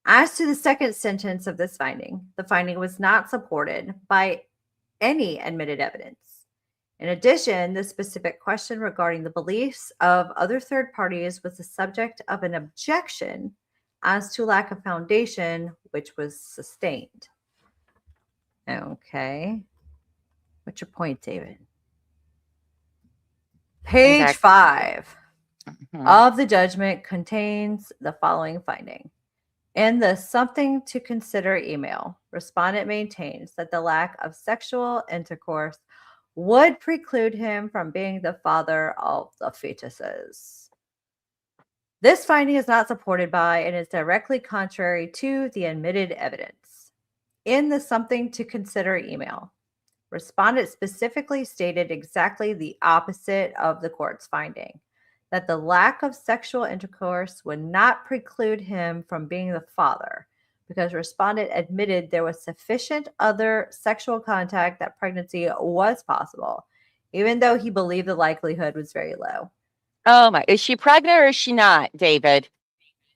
As to the second sentence of this finding, the finding was not supported by any admitted evidence. In addition, the specific question regarding the beliefs of other third parties was the subject of an objection as to lack of foundation, which was sustained. Okay. What's your point, David? Page 5 of the judgment contains the following finding. In the something to consider email, respondent maintains that the lack of sexual intercourse would preclude him from being the father of the fetuses. This finding is not supported by and is directly contrary to the admitted evidence. In the something to consider email, respondent specifically stated exactly the opposite of the court's finding, that the lack of sexual intercourse would not preclude him from being the father, because respondent admitted there was sufficient other sexual contact that pregnancy was possible, even though he believed the likelihood was very low. Oh my, is she pregnant or is she not, David?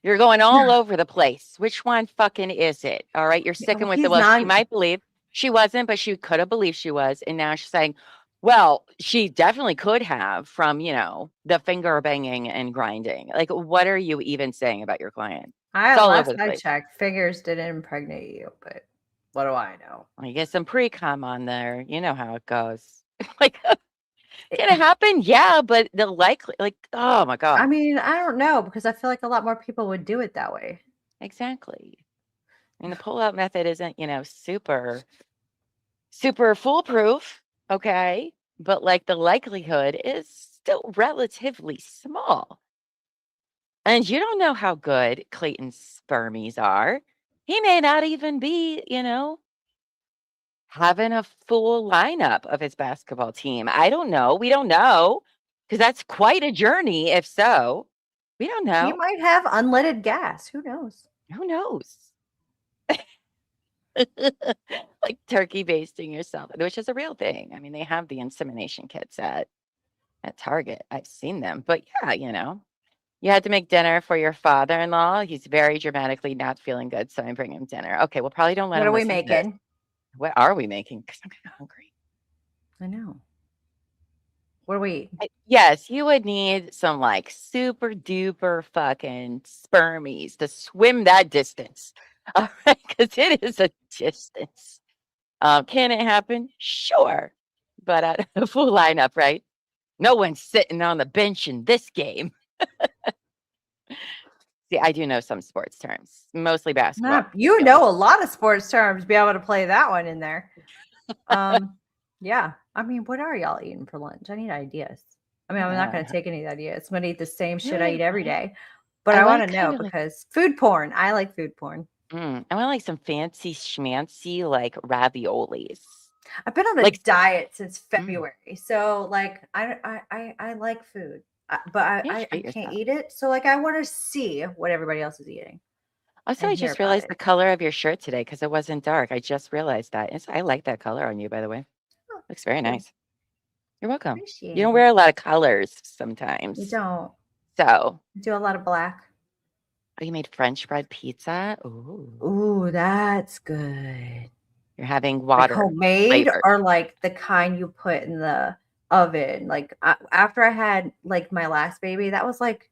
You're going all over the place. Which one fucking is it? All right, you're sticking with she might believe she wasn't, but she could have believed she was. And now she's saying, well, she definitely could have from, the finger banging and grinding. Like, what are you even saying about your client? Last I checked, fingers didn't impregnate you, but what do I know? I get some pre-com on there. You know how it goes. Like, can it happen? Yeah, but the likely, like, oh my I God. mean, I don't know because I feel like a lot more people would do it that way. Exactly. I mean, the pull-out method isn't, super, super foolproof, okay? But like the likelihood is still relatively small. And you don't know how good Clayton's spermies are. He may not even be, having a full lineup of his basketball team. I don't know. We don't know because that's quite a journey. If so, we don't He know. might have unleaded gas. Who knows? Who knows? Like turkey basting yourself, which is a real thing. I mean, they have the insemination kits at Target. I've seen them. But yeah, you had to make dinner for your father-in-law. He's very dramatically not feeling good, so I bring him dinner. Okay, well, probably don't let What him are we listen to this. making? What are we making? Because I'm kind of hungry. I know. What are we? Yes, you would need some like super duper fucking spermies to swim that distance. All right, because it is a distance. Can it happen? Sure. But a full lineup, right? No one's sitting on the bench in this game. See, I do know some sports terms, mostly basketball. You So know a lot of sports terms. Be able to play that one in there. Yeah. I mean, what are y'all eating for lunch? I need ideas. I mean, I'm not going to take any ideas. I'm going to eat the same shit I really, eat every day. But I I want want to know kind of like because food porn. I like food porn. I want like some fancy schmancy like raviolis. I've been on a Like diet since mm, February, so like I like food, but you I treat can't yourself. eat it. So like I want to see what everybody else is eating Also, and I hear just about realized it. the color of your shirt today because it wasn't dark. I just realized that. I like that color on you, by the way. Oh, Looks very thank you. nice. You're welcome. You Appreciate don't it. wear a lot of colors You sometimes. don't So, do a lot of black. oh, you made French bread pizza? Ooh. Ooh, that's good. You're having Like water homemade flavored. or like the kind you put in the oven. Like after I had like my last baby, that was like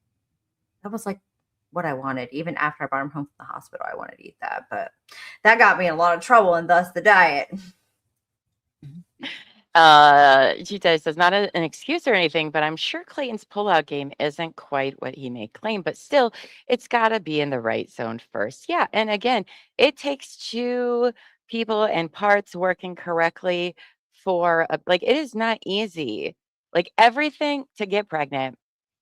what I wanted. Even after I brought him home from the hospital, I wanted to eat that, but that got me in a lot of trouble, and thus the diet. Gita says not an excuse or anything, but I'm sure Clayton's pullout game isn't quite what he may claim, but still, it's got to be in the right zone first. Yeah, and again, it takes two people and parts working correctly for like it is not easy. Like everything to get pregnant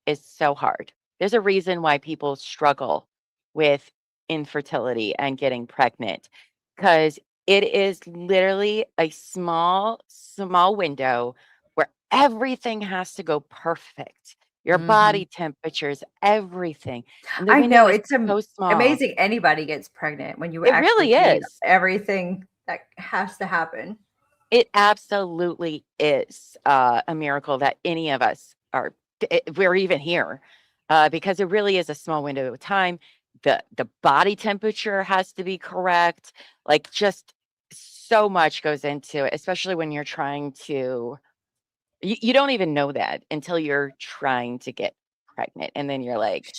is so hard. There's a reason why people struggle with infertility and getting pregnant because it is literally a small, small window where everything has to go perfect. Your Mhm. body temperatures, everything. And the I window know is it's so small. amazing anybody gets pregnant when you It actually really read is. everything that has to happen. It absolutely is a miracle that any of us are we're even here because it really is a small window of time. The body temperature has to be correct. Like just so much goes into it, especially when you're trying to. You don't even know that until you're trying to get pregnant, and then you're like,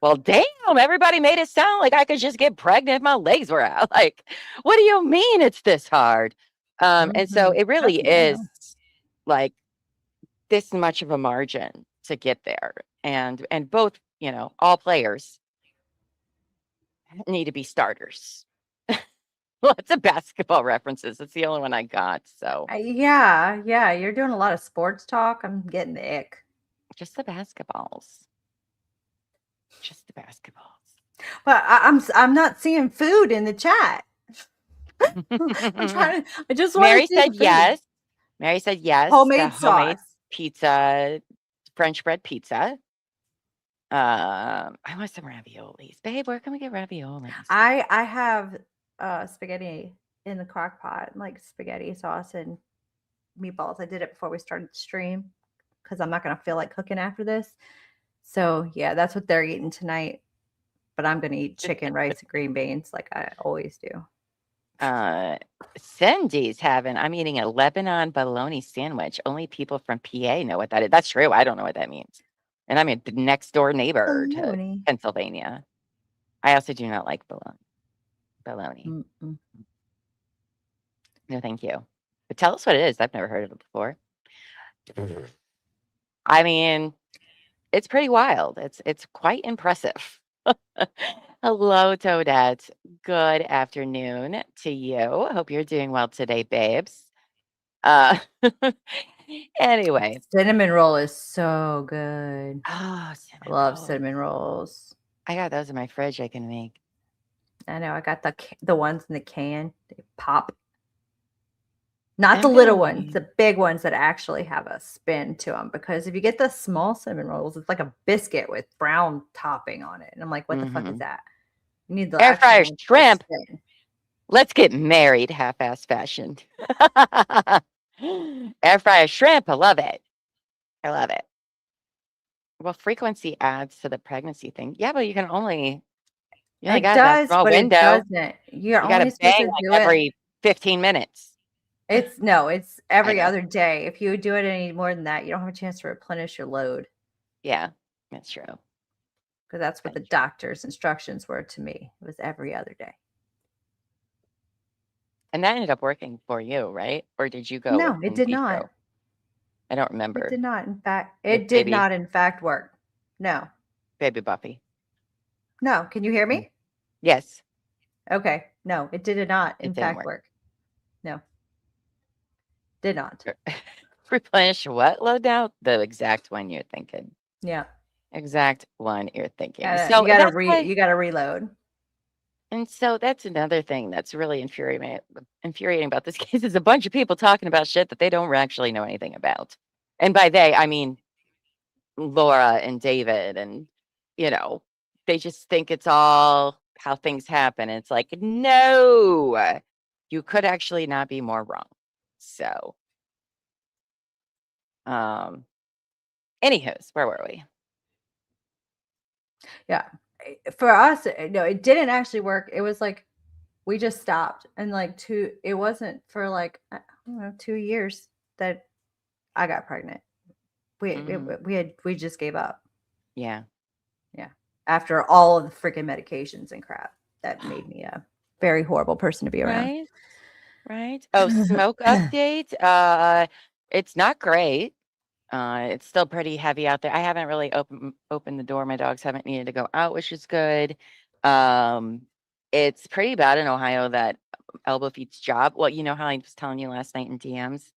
"Well, damn! Everybody made it sound like I could just get pregnant if my legs were out." Like, what do you mean it's this hard? And so Mhm. it I really I is know. like this much of a margin to get there. And both, all players need to be starters. Lots of basketball references. That's the only one I got. So Yeah, yeah, you're doing a lot of sports talk. I'm getting the ick. just the basketballs. Just the basketballs. But I'm not seeing food in the chat. I'm trying to. I just want to Mary see said the food. yes. Mary said yes to Homemade homemade sauce. pizza, French bread pizza. I want some raviolis. Babe, where can we get raviolis? I have spaghetti in the crock pot, like spaghetti sauce and meatballs. I did it before we started the stream because I'm not gonna feel like cooking after this. So yeah, that's what they're eating tonight. But I'm gonna eat chicken, rice, and green beans like I always do. Uh, Cindy's I'm eating a Lebanon bologna sandwich. Only people from PA know what that is. That's true. I don't know what that means. And I'm a next door neighbor to Bologna. Pennsylvania. I also do not like bologna. Bologna. Mm-mm. No, thank you. But tell us what it is. I've never heard of it before. I mean, it's pretty wild. It's quite impressive. Hello, Toadette. Good afternoon to you. Hope you're doing well today, babes. Uh, anyway. Cinnamon roll is so good. Oh, I cinnamon love rolls. cinnamon rolls. I got those in my fridge I can make. I know. I got the ones in the can. They pop. Not I'm the gonna little ones, make- the big ones that actually have a spin to them. Because if you get the small cinnamon rolls, it's like a biscuit with brown topping on it. And I'm like, what the fuck is Mhm. that? You need the Air actual fryer ones with the shrimp. spin. Let's get married, half-ass fashion. Air fryer shrimp. I love it. I love it. Well, frequency adds to the pregnancy thing. Yeah, but you only It got that does, small but it window. doesn't. You're You got only to supposed bang to like do it. every 15 minutes. It's I every know. other day. If you do it any more than that, you don't have a chance to replenish your load. Yeah, that's true. Because that's what the That's true. doctor's instructions were to me. It was every other day. And that ended up working for you, right? Or did you go with No, it in did vitro? not. I don't It remember. did not. In fact, With it did not, in fact, work. No. baby Buffy. No. Can you hear me? Yes, Okay. No, it did not, it in didn't fact, work. work. No. Did not. Replenish what load now? The exact one you're thinking. Yeah. Exact one you're thinking. You gotta that's why, you gotta reload. and so that's another thing that's really infuriating about this case is a bunch of people talking about shit that they don't actually know anything about. And by they, I mean Laura and David, and they just think it's all how things happen. And it's like, no, you could actually not be more wrong. So, anywho's, where were we? Yeah. For us, no, it didn't actually work. It was like we just stopped, and like it wasn't for like I don't know 2 years that I got pregnant. We just gave up. Yeah. Yeah. After all of the freaking medications and crap that made me a very horrible person to be around. Right. Right. Oh, smoke update. It's not great. It's still pretty heavy out there. I haven't really opened the door. My dogs haven't needed to go out, which is good. It's pretty bad in Ohio that Elbow Feet's job. Well, you know how I was telling you last night in DMs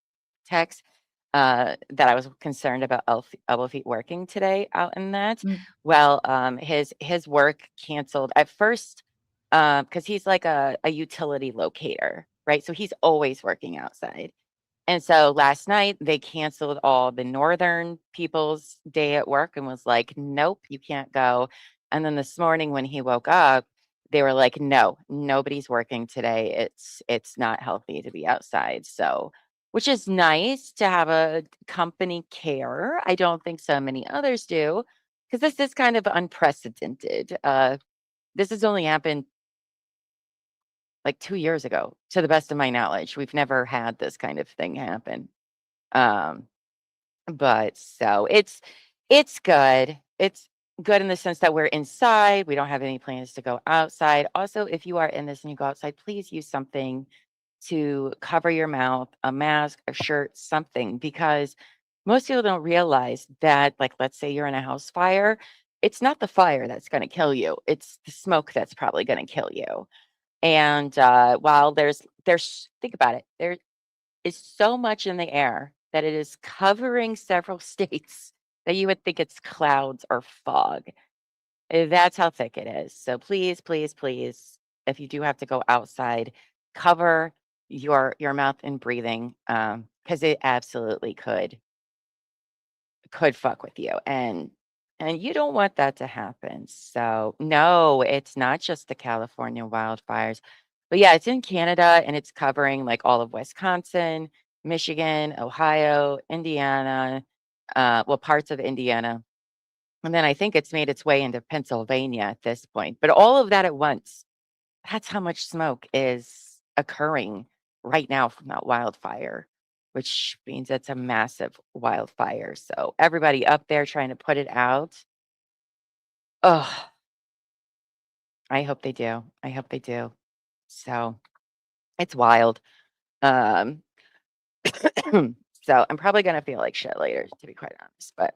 text that I was concerned about Elbow Feet working today out in that. Mm. Well, his work canceled at first because he's like a utility locator, right? So he's always working outside. And so last night they canceled all the northern people's day at work and was like, nope, you can't go. And then this morning when he woke up, they were like, no, nobody's working today. It's not healthy to be outside. So, which is nice to have a company care. I don't think so many others do, because this is kind of unprecedented. This has only happened like 2 years ago, to the best of my knowledge. We've never had this kind of thing happen. Um, but so it's good. It's good in the sense that we're inside. We don't have any plans to go outside. Also, if you are in this and you go outside, please use something to cover your mouth, a mask, a shirt, something, because most people don't realize that, like, let's say you're in a house fire, it's not the fire that's going to kill you. It's the smoke that's probably going to kill you. And while there's think about it, there is so much in the air that it is covering several states that you would think it's clouds or fog. That's how thick it is. So please, please, please, if you do have to go outside, cover your mouth and breathing, because it absolutely could fuck with you, and you don't want that to happen. So no, it's not just the California wildfires, but yeah, it's in Canada and it's covering like all of Wisconsin, Michigan, Ohio, Indiana, well, parts of Indiana, and then I think it's made its way into Pennsylvania at this point. But all of that at once, that's how much smoke is occurring right now from that wildfire, which means it's a massive wildfire. So everybody up there trying to put it out. Oh, I hope they do. I hope they do. So it's wild. Um, So I'm probably going to feel like shit later, to be quite honest, but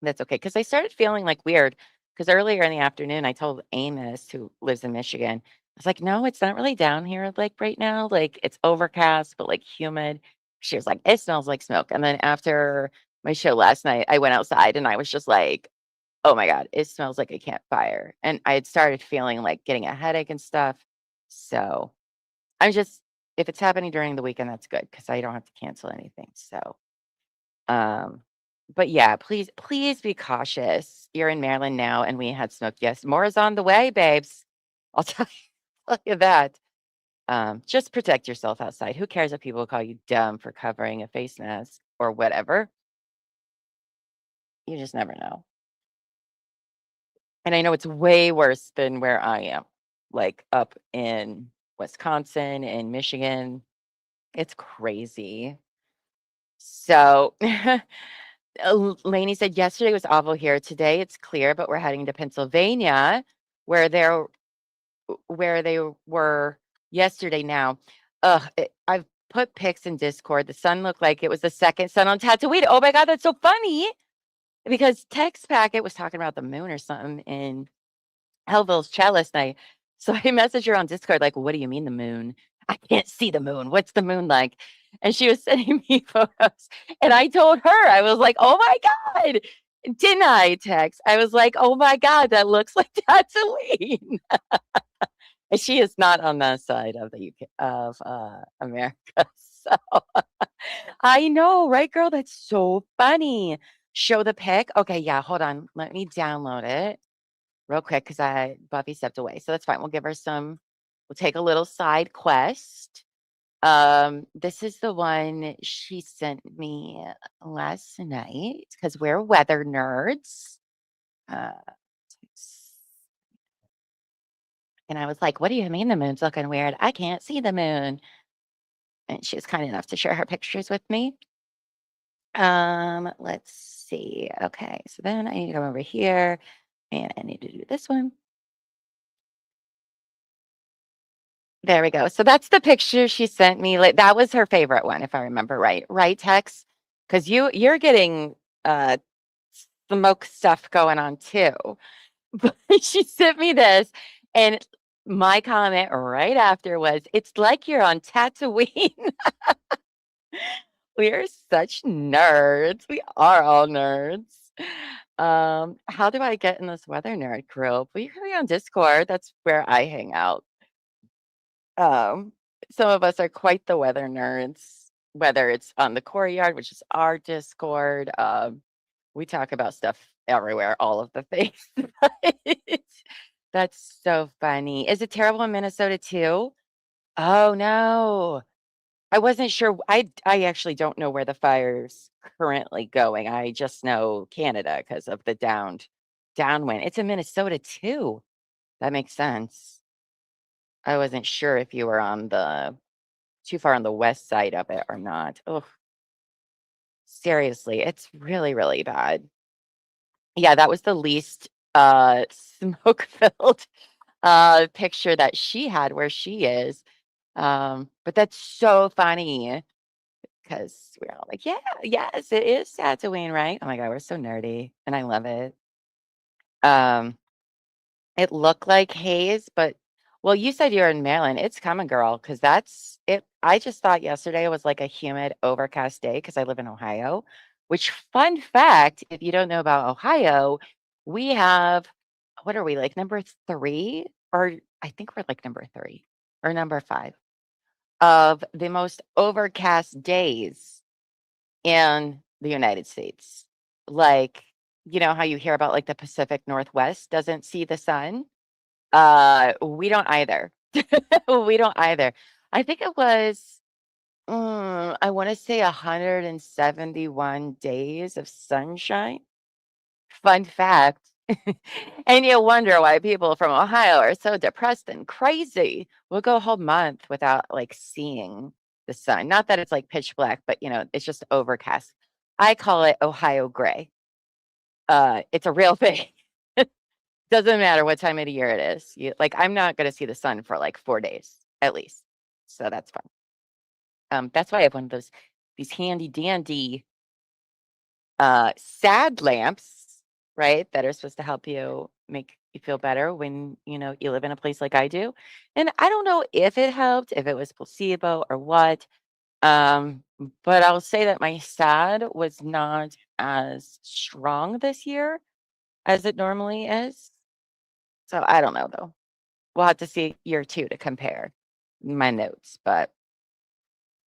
that's okay. Because I started feeling like weird. Because earlier in the afternoon, I told Amos, who lives in Michigan, I was like, no, it's not really down here like right now. Like it's overcast, but like humid. She was like, it smells like smoke. And then after my show last night, I went outside and I was just like, oh my God, it smells like a campfire. And I had started feeling like getting a headache and stuff. So I'm just, if it's happening during the weekend, that's good because I don't have to cancel anything. So, um, but yeah, please be cautious. You're in Maryland now, and we had smoke. Yes, more is on the way, babes. I'll tell you that. Just protect yourself outside. Who cares if people call you dumb for covering a face mask or whatever? You just never know. And I know it's way worse than where I am, like up in Wisconsin and Michigan. It's crazy. So Lainey said yesterday was awful here. Today it's clear, but we're heading to Pennsylvania where they were yesterday now. I've put pics in Discord. The sun looked like it was the second sun on Tatooine. Oh my God, that's so funny. Because Text Packet was talking about the moon or something in Hellville's chat last night. So I messaged her on Discord, like, what do you mean the moon? I can't see the moon. What's the moon like? And she was sending me photos. And I told her, I was like, oh my God. Didn't I text? I was like, oh my God, that looks like Tatooine. And she is not on that side of the UK of America. So I know, right, girl? That's so funny. Show the pic. Okay, yeah, hold on. Let me download it real quick because Buffy stepped away. So that's fine. We'll give her we'll take a little side quest. This is the one she sent me last night because we're weather nerds. Uh, and I was like, what do you mean the moon's looking weird? I can't see the moon. And she was kind enough to share her pictures with me. Let's see. Okay, so then I need to come over here and I need to do this one. There we go. So that's the picture she sent me. Like that was her favorite one, if I remember right. Right, Tex? Because you're getting smoke stuff going on too. But she sent me this, and my comment right after was, "It's like you're on Tatooine." We are such nerds. We are all nerds. How do I get in this weather nerd group? Well, you can be on Discord. That's where I hang out. Some of us are quite the weather nerds, whether it's on the Courtyard, which is our Discord. We talk about stuff everywhere, all of the things. That's so funny. Is it terrible in Minnesota too? Oh no. I wasn't sure. I actually don't know where the fire's currently going. I just know Canada because of the downwind. It's in Minnesota too. That makes sense. I wasn't sure if you were on the too far on the west side of it or not. Oh, seriously, it's really, really bad. Yeah, that was the least smoke filled picture that she had where she is. But that's so funny because we're all like, yeah, yes, it is Tatooine, right? Oh my God, we're so nerdy and I love it. Um, it looked like haze, but well, you said you're in Maryland. It's coming, girl, because that's it. I just thought yesterday was like a humid, overcast day because I live in Ohio. Which, fun fact, if you don't know about Ohio, we have what are we like number three? Or I think we're like number three or number five of the most overcast days in the United States. Like, you know how you hear about like the Pacific Northwest doesn't see the sun? We don't either. We don't either. I think it was, I want to say 171 days of sunshine. Fun fact. And you wonder why people from Ohio are so depressed and crazy. We'll go a whole month without like seeing the sun. Not that it's like pitch black, but it's just overcast. I call it Ohio gray. It's a real thing. Doesn't matter what time of the year it is. Like I'm not going to see the sun for like 4 days at least. So that's fun. That's why I have one of those these handy dandy sad lamps, right? That are supposed to help you make you feel better when, you live in a place like I do. And I don't know if it helped, if it was placebo or what. Um, but I'll say that my sad was not as strong this year as it normally is. So I don't know though. We'll have to see year 2 to compare my notes. But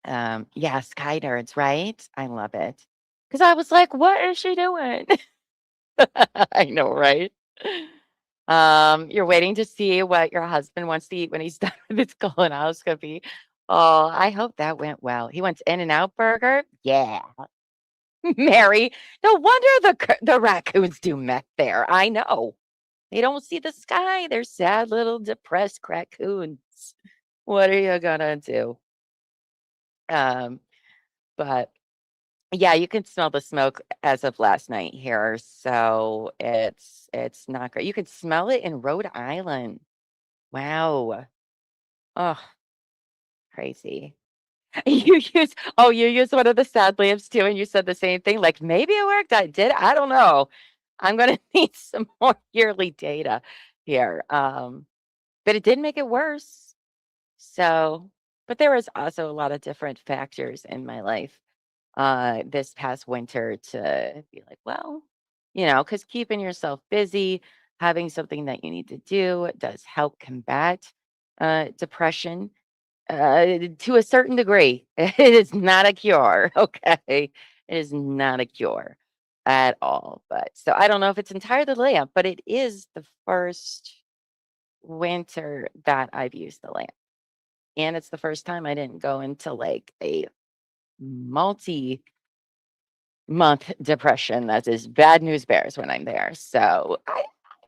yeah, Sky Nerds, right? I love it. Because I was like, what is she doing? I know, right? You're waiting to see what your husband wants to eat when he's done with his colonoscopy. Oh, I hope that went well. He wants In-N-Out burger. Yeah. Mary, no wonder the raccoons do meth there. I know. They don't see the sky. They're sad little depressed raccoons. What are you gonna do? Um, but yeah, you can smell the smoke as of last night here. So it's not great. You can smell it in Rhode Island. Wow. Oh, crazy. You use one of the sad lamps too, and you said the same thing. Like maybe it worked. I did. I don't know. I'm gonna need some more yearly data here. But it did make it worse. So, but there was also a lot of different factors in my life this past winter to be like, well, because keeping yourself busy, having something that you need to do does help combat depression to a certain degree. It is not a cure. Okay. It is not a cure at all. But so I don't know if it's entirely the lamp, but it is the first winter that I've used the lamp. And it's the first time I didn't go into like a multi month depression that is bad news bears when I'm there. So I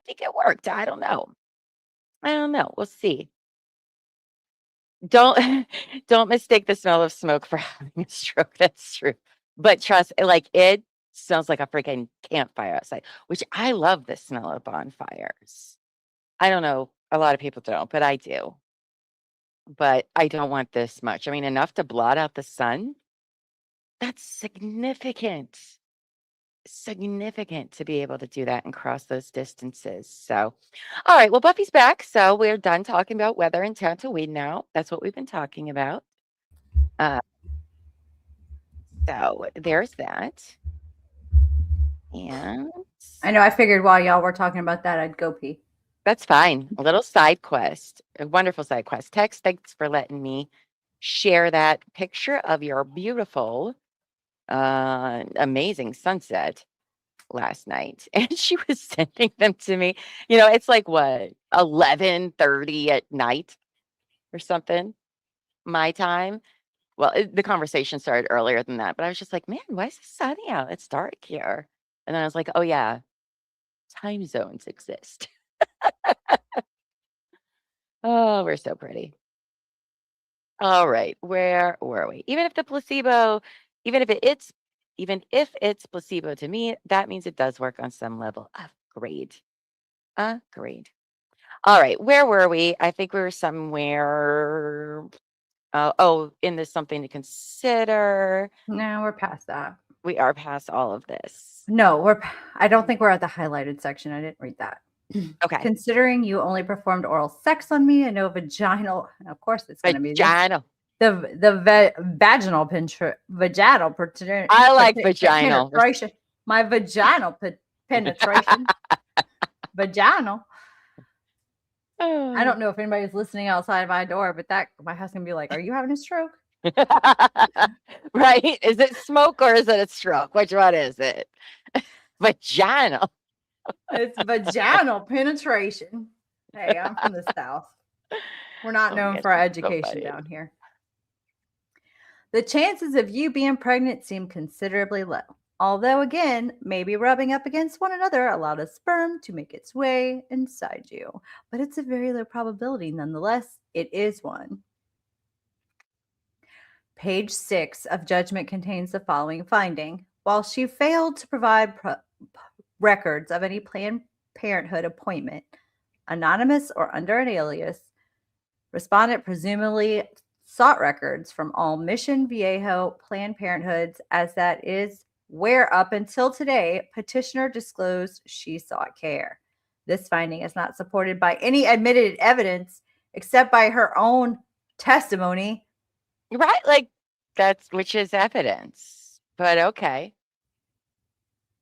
think it worked. I don't know. I don't know. We'll see. Don't don't mistake the smell of smoke for having a stroke. That's true. But trust, like it smells like a freaking campfire outside, which I love the smell of bonfires. I don't know. A lot of people don't, but I do. But I don't want this much. I mean, enough to blot out the sun. That's significant to be able to do that and cross those distances. So, all right. Well, Buffy's back. So we're done talking about weather and Tatooine now. That's what we've been talking about. Uh, so there's that. And I know. I figured while y'all were talking about that, I'd go pee. that's fine. A little side quest, a wonderful side quest. Tex, thanks for letting me share that picture of your beautiful, amazing sunset last night. And she was sending them to me. It's like what, 11:30 at night or something, my time. Well, the conversation started earlier than that, but I was just like, man, why is it sunny out? It's dark here. And then I was like, oh yeah, time zones exist. Oh, we're so pretty. All right, where were we? Even if it's placebo to me, that means it does work on some level. Agreed. Agreed. All right, where were we? I think we were somewhere. In this something to consider. No, we're past that. We are past all of this. No, I don't think we're at the highlighted section. I didn't read that. Okay. Considering you only performed oral sex on me, I know vaginal. Of course, it's going to be this. Vaginal. The vaginal I like vaginal. penetration. My vaginal penetration. Vaginal. I don't know if anybody's listening outside my door, but my husband be like, "Are you having a stroke?" Right? Is it smoke or is it a stroke? Which one is it? Vaginal. It's vaginal penetration. Hey, I'm from the South. We're not known for our education down here. The chances of you being pregnant seem considerably low. Although, again, maybe rubbing up against one another allowed a sperm to make its way inside you. But it's a very low probability. Nonetheless, it is one. Page 6 of judgment contains the following finding. While she failed to provide records of any Planned Parenthood appointment, anonymous or under an alias, respondent presumably sought records from all Mission Viejo Planned Parenthoods, as that is where up until today, petitioner disclosed she sought care. This finding is not supported by any admitted evidence except by her own testimony. Right? Like that's which is evidence. But okay.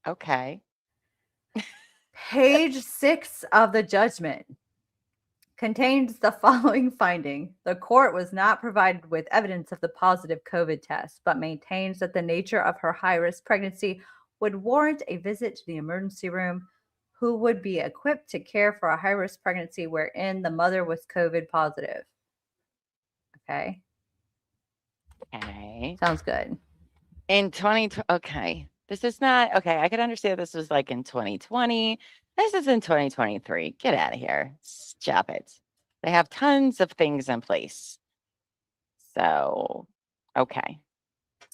Okay. Page 6 of the judgment contains the following finding. The court was not provided with evidence of the positive COVID test, but maintains that the nature of her high-risk pregnancy would warrant a visit to the emergency room, who would be equipped to care for a high-risk pregnancy wherein the mother was COVID positive. Okay. Okay. Sounds good. In 2020, okay. This is not okay. I could understand this was like in 2020. This is in 2023. Get out of here. Stop it. They have tons of things in place. So, okay.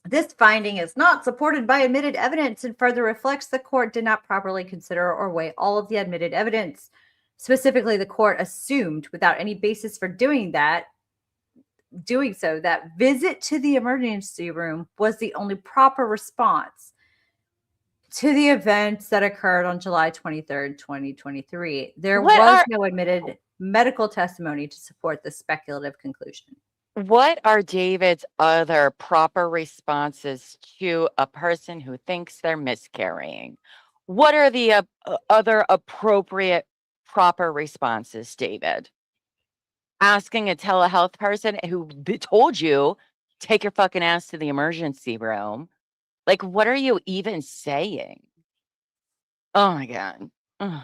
This finding is not supported by admitted evidence and further reflects the court did not properly consider or weigh all of the admitted evidence. Specifically, the court assumed without any basis for doing so, that visit to the emergency room was the only proper response to the events that occurred on July 23rd, 2023. There was no admitted medical testimony to support the speculative conclusion. What are David's other proper responses to a person who thinks they're miscarrying? What are the other appropriate proper responses, David? Asking a telehealth person who told you, take your fucking ass to the emergency room. Like, what are you even saying? Oh my God. Ugh.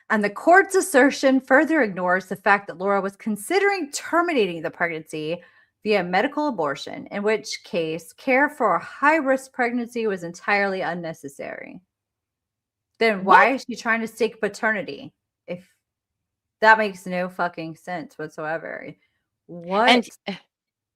And the court's assertion further ignores the fact that Laura was considering terminating the pregnancy via medical abortion, in which case care for a high-risk pregnancy was entirely unnecessary. Then why is she trying to seek paternity? If that makes no fucking sense whatsoever. What?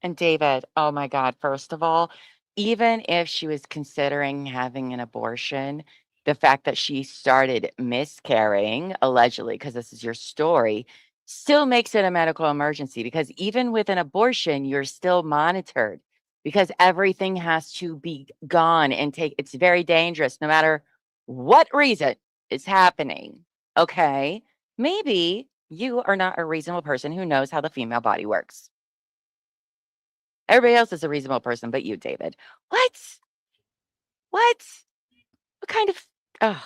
And David, oh my God, first of all, even if she was considering having an abortion, the fact that she started miscarrying, allegedly, because this is your story, still makes it a medical emergency. Because even with an abortion, you're still monitored because everything has to be gone and it's very dangerous no matter what reason is happening. Okay. Maybe you are not a reasonable person who knows how the female body works. Everybody else is a reasonable person, but you, David. What? What kind of? Oh.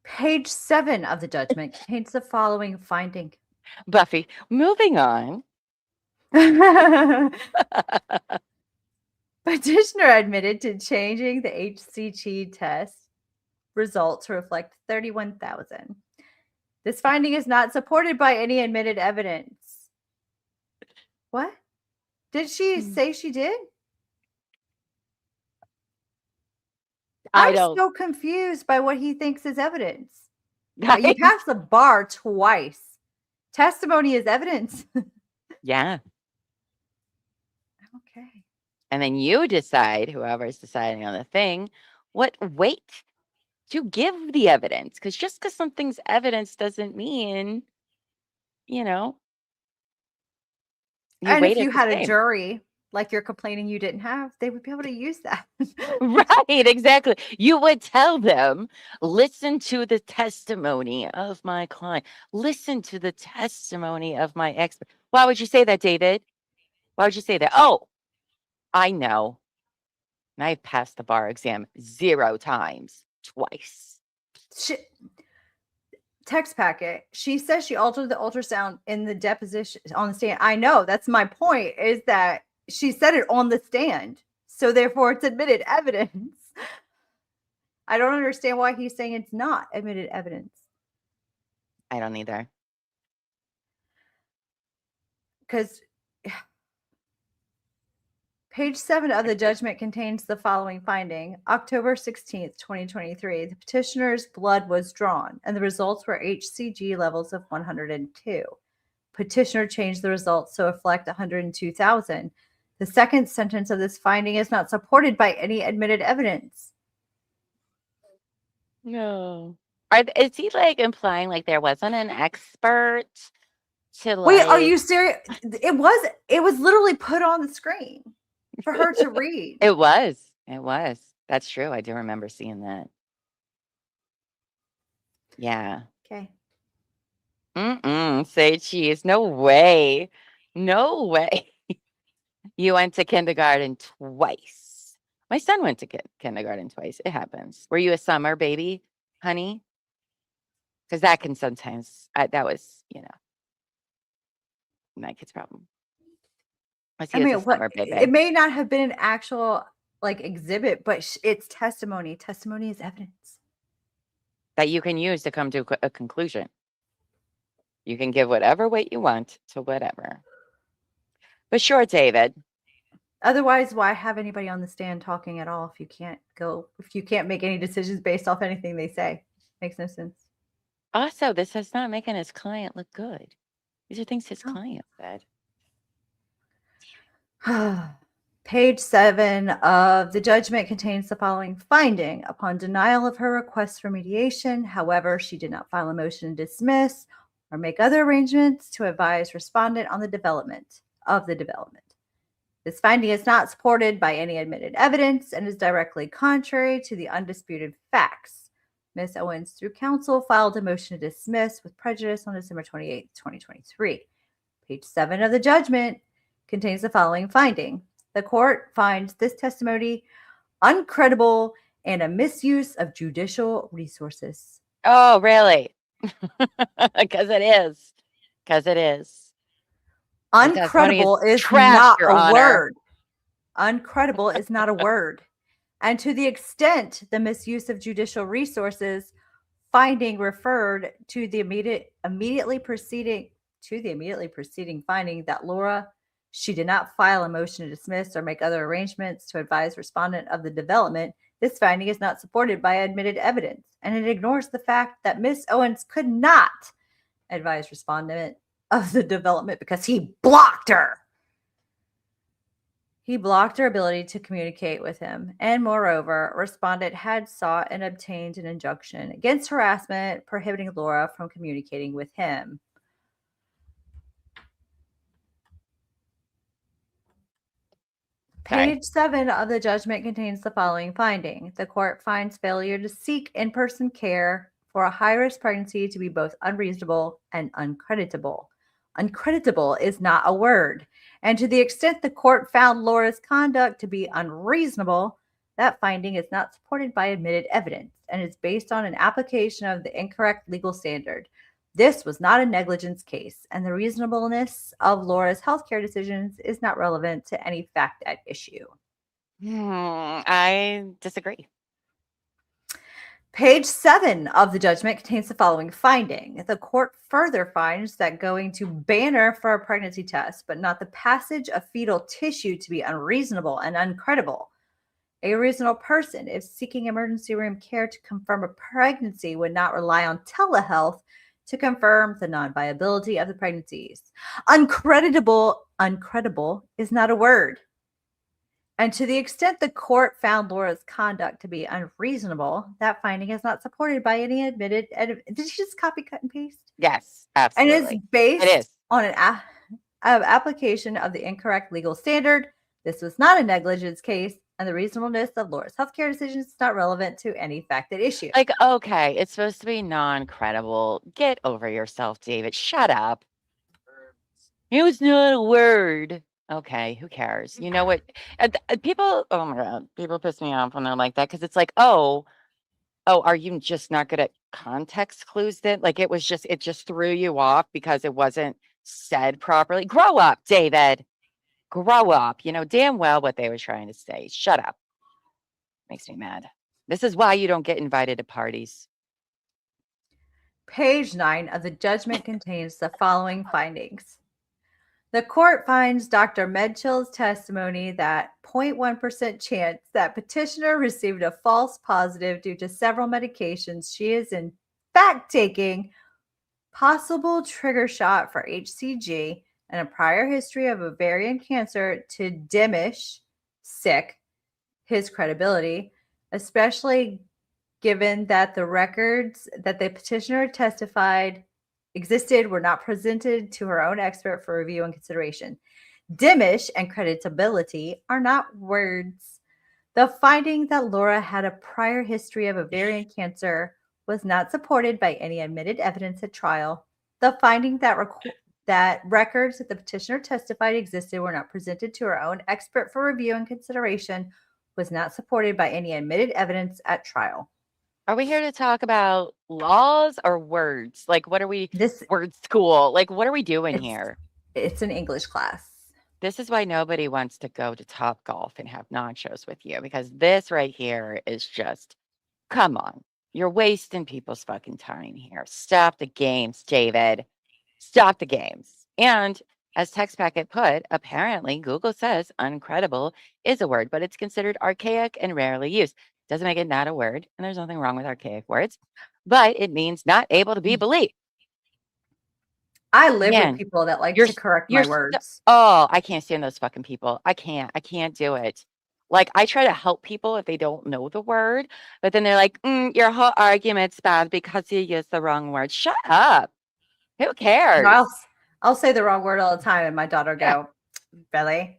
Page 7 of the judgment contains the following finding. Buffy, moving on. Petitioner admitted to changing the HCG test result to reflect 31,000. This finding is not supported by any admitted evidence. What? Did she say she did? I'm so confused by what he thinks is evidence. You passed the bar twice. Testimony is evidence. Yeah. Okay. And then you decide, whoever's deciding on the thing, what weight to give the evidence. Because just because something's evidence doesn't mean, you know. And if you had a jury, like you're complaining you didn't have, they would be able to use that. Right, exactly. You would tell them, listen to the testimony of my client. Listen to the testimony of my expert. Why would you say that, David? Why would you say that? Oh, I know. And I've passed the bar exam 0 times, twice. Text packet. She says she altered the ultrasound in the deposition on the stand. I know. That's my point, is that she said it on the stand. So therefore it's admitted evidence. I don't understand why he's saying it's not admitted evidence. I don't either. Because page 7 of the judgment contains the following finding. October 16th, 2023, the petitioner's blood was drawn and the results were HCG levels of 102. Petitioner changed the results to reflect 102,000. The second sentence of this finding is not supported by any admitted evidence. No. Is he like implying like there wasn't an expert to Wait, are like you serious? It was literally put on the screen for her to read. it was. It was. That's true. I do remember seeing that. Yeah. Okay. Say cheese. No way. No way. You went to kindergarten twice. My son went to kindergarten twice. It happens. Were you a summer baby, honey? Because that can sometimes, that was, my kid's problem. I He was mean, a summer baby. it may not have been an actual like exhibit, but it's testimony. Testimony is evidence That you can use to come to a conclusion. You can give whatever weight you want to whatever. But sure, David. Otherwise, why have anybody on the stand talking at all if you can't make any decisions based off anything they say? Makes no sense. Also, this is not making his client look good. These are things his Oh. client said. Page 7 of the judgment contains the following finding. Upon denial of her request for mediation, however, she did not file a motion to dismiss or make other arrangements to advise respondent on the development of the development. This finding is not supported by any admitted evidence and is directly contrary to the undisputed facts. Ms. Owens, through counsel, filed a motion to dismiss with prejudice on December 28, 2023. Page 7 of the judgment contains the following finding. The court finds this testimony uncredible and a misuse of judicial resources. Oh, really? Because it is. Because it is. Uncredible is trash, not Your a Honor. word. Uncredible is not a word. And to the extent the misuse of judicial resources finding referred to the immediately preceding finding that Laura, she did not file a motion to dismiss or make other arrangements to advise respondent of the development. This finding is not supported by admitted evidence, and it ignores the fact that Ms. Owens could not advise respondent of the development because he blocked her. He blocked her ability to communicate with him. And moreover, respondent had sought and obtained an injunction against harassment, prohibiting Laura from communicating with him. Page 7 of the judgment contains the following finding. The court finds failure to seek in-person care for a high-risk pregnancy to be both unreasonable and uncreditable. Uncreditable is not a word. And to the extent the court found Laura's conduct to be unreasonable, that finding is not supported by admitted evidence and is based on an application of the incorrect legal standard. This was not a negligence case, and the reasonableness of Laura's healthcare decisions is not relevant to any fact at issue. I disagree. Page 7 of the judgment contains the following finding. The court further finds that going to Banner for a pregnancy test, but not the passage of fetal tissue, to be unreasonable and uncredible. A reasonable person, if seeking emergency room care to confirm a pregnancy, would not rely on telehealth to confirm the non-viability of the pregnancies. Uncreditable is not a word. And to the extent the court found Laura's conduct to be unreasonable, that finding is not supported by any admitted evidence. Did you just copy, cut, and paste? Yes, absolutely. And it's based on an application of the incorrect legal standard. This was not a negligence case, and the reasonableness of Laura's healthcare decisions is not relevant to any fact at issue. Like, okay, it's supposed to be non-credible. Get over yourself, David. Shut up. It was not a word. Okay, who cares? You know what? People, oh my God, people piss me off when they're like that because it's like, oh, are you just not good at context clues then? Like it just threw you off because it wasn't said properly. Grow up, David. Grow up. You know damn well what they were trying to say. Shut up. Makes me mad. This is why you don't get invited to parties. Page 9 of the judgment contains the following findings. The court finds Dr. Medchill's testimony that 0.1% chance that petitioner received a false positive due to several medications she is in fact taking, possible trigger shot for HCG, and a prior history of ovarian cancer to diminish his credibility, especially given that the records that the petitioner testified existed were not presented to her own expert for review and consideration. Dimmish and creditability are not words. The finding that Laura had a prior history of ovarian cancer was not supported by any admitted evidence at trial. The finding that records that the petitioner testified existed were not presented to her own expert for review and consideration was not supported by any admitted evidence at trial. Are we here to talk about laws or words? Like, what are we, This word school? Like, what are we doing it's here? it's an English class. This is why nobody wants to go to Top Golf and have nachos with you, because this right here is just, come on. You're wasting people's fucking time here. Stop the games, David. Stop the games. And as text packet put, apparently Google says uncredible is a word, but it's considered archaic and rarely used. Doesn't make it not a word, and there's nothing wrong with archaic words, but it means not able to be believed. I live Man, with people that like you're to correct my you're words. oh, I can't stand those fucking people. I can't do it. Like, I try to help people if they don't know the word, but then they're like, your whole argument's bad because you used the wrong word. Shut up. Who No, cares? I'll say the wrong word all the time, and my daughter Yeah. go, "Really?"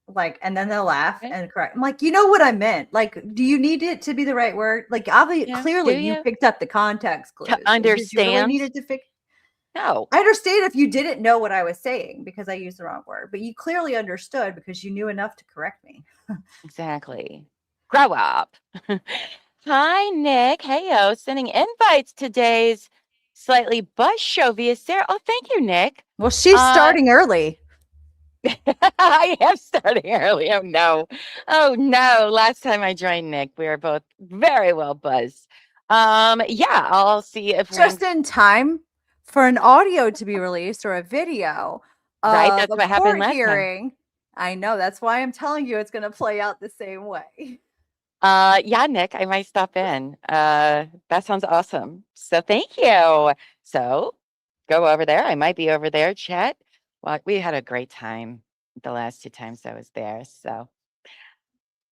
Like, and then they'll laugh Right. and correct. I'm like, you know what I meant? Like, do you need it to be the right word? Like, Yeah, clearly do you you? picked up the context clues. To Did you really understand? need it to fix? No. I understand if you didn't know what I was saying because I used the wrong word, but you clearly understood because you knew enough to correct me. Exactly. Grow up. Hi, Nick. Heyo, sending invites to today's Slightly Buzz show via Sarah. Oh, thank you, Nick. Well, she's starting early. I am starting early. Oh no. Oh no. Last time I joined Nick, we were both very well buzzed. Yeah, I'll see if Just in time for an audio to be released or a video right. of That's a what happened court last time. hearing. I know. That's why I'm telling you it's going to play out the same way. Yeah, Nick, I might stop in. That sounds awesome. So thank you. So go over there. I might be over there, chat. Well, we had a great time the last 2 times I was there. So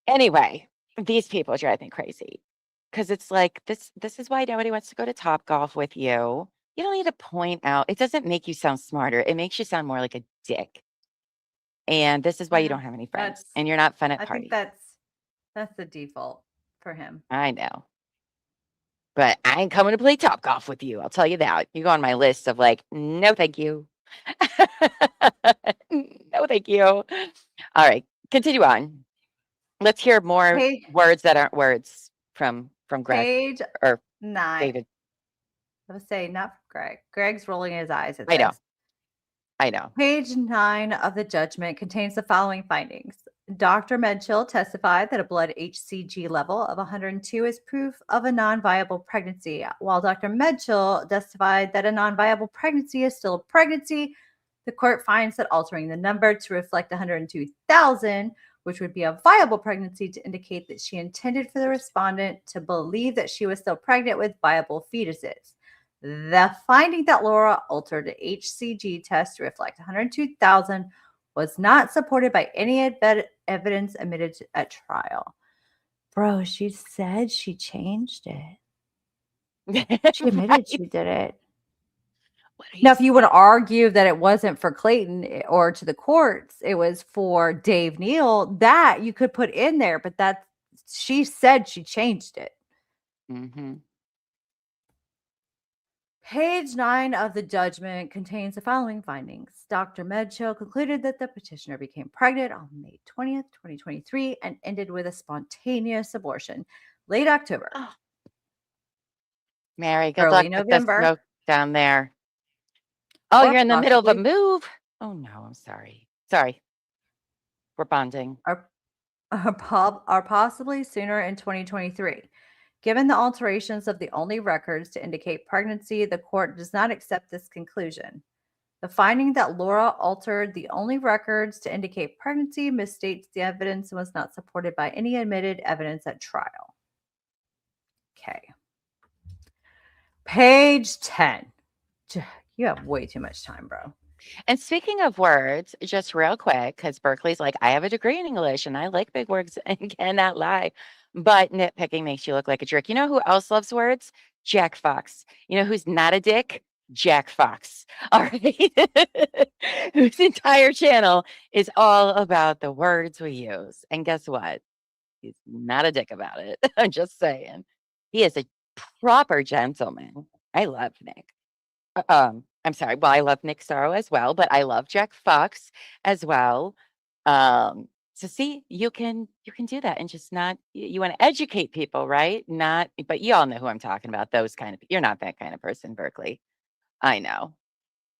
anyway, these people drive me crazy because it's like this is why nobody wants to go to Top Golf with you. You don't need to point out. It doesn't make you sound smarter. It makes you sound more like a dick. And this is why you don't have any friends That's and you're not fun at I think parties. that's the default for him. I know. But I ain't coming to play Top Golf with you. I'll tell you that. You go on my list of like, no, thank you. No, thank you. All right, continue on. Let's hear more words that aren't words from Greg Page or 9. David. I would say not from Greg. Greg's rolling his eyes at I know. this. I know. Page 9 of the judgment contains the following findings. Dr. Medchill testified that a blood HCG level of 102 is proof of a non-viable pregnancy, while Dr. Medchill testified that a non-viable pregnancy is still a pregnancy. The court finds that altering the number to reflect 102,000, which would be a viable pregnancy, to indicate that she intended for the respondent to believe that she was still pregnant with viable fetuses. The finding that Laura altered the HCG test to reflect 102,000 was not supported by any evidence admitted at trial. Bro, she said she changed it. She admitted she did it. Now, if you would argue that it wasn't for Clayton or to the courts, it was for Dave Neal, that you could put in there, but she said she changed it. Mm-hmm. Page 9 of the judgment contains the following findings. Dr. Medchill concluded that the petitioner became pregnant on May 20th, 2023, and ended with a spontaneous abortion late October. Oh. Mary, good Early luck with the November. smoke down there. Oh, Or you're in the middle of a possibly- move. Oh no, I'm sorry. Sorry. We're bonding. Are possibly sooner in 2023. Given the alterations of the only records to indicate pregnancy, the court does not accept this conclusion. The finding that Laura altered the only records to indicate pregnancy misstates the evidence and was not supported by any admitted evidence at trial. Okay. Page 10. You have way too much time, bro. And speaking of words, just real quick, because Berkeley's like, I have a degree in English and I like big words and cannot lie. But nitpicking makes you look like a jerk. You know who else loves words? Jack Fox. You know who's not a dick? Jack Fox. All right. Whose entire channel is all about the words we use. And guess what? He's not a dick about it. I'm just saying. He is a proper gentleman. I love Nick. I'm sorry. Well, I love Nick Sorrow as well, but I love Jack Fox as well. So see, you can do that and just not you want to educate people, right? Not, but you all know who I'm talking about. Those kind of you're not that kind of person, Berkeley. I know.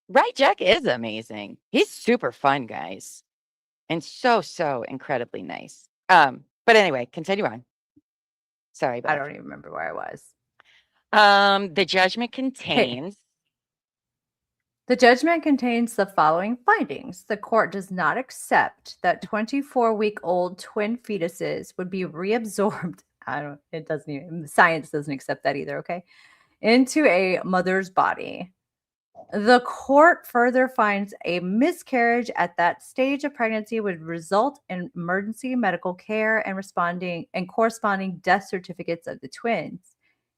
Right, Jack is amazing. He's super fun, guys. And so incredibly nice. But anyway, continue on. Sorry, I Beth. don't even remember where I was. The judgment contains The judgment contains the following findings. The court does not accept that 24-week-old twin fetuses would be reabsorbed. Science doesn't accept that either, okay? Into a mother's body. The court further finds a miscarriage at that stage of pregnancy would result in emergency medical care and corresponding death certificates of the twins.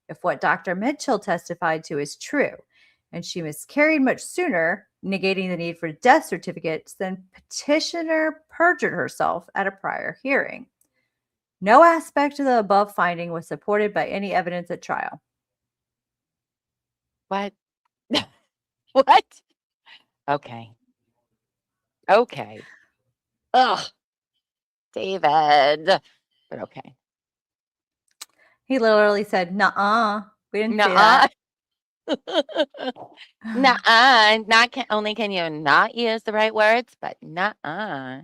If what Dr. Mitchell testified to is true, and she miscarried much sooner, negating the need for death certificates, then petitioner perjured herself at a prior hearing. No aspect of the above finding was supported by any evidence at trial. what? What? Okay. Okay. Ugh. David. But okay. He literally said, "Nuh-uh, we didn't say Nuh-uh. that." Nuh-uh. Only can you not use the right words, but nuh-uh. I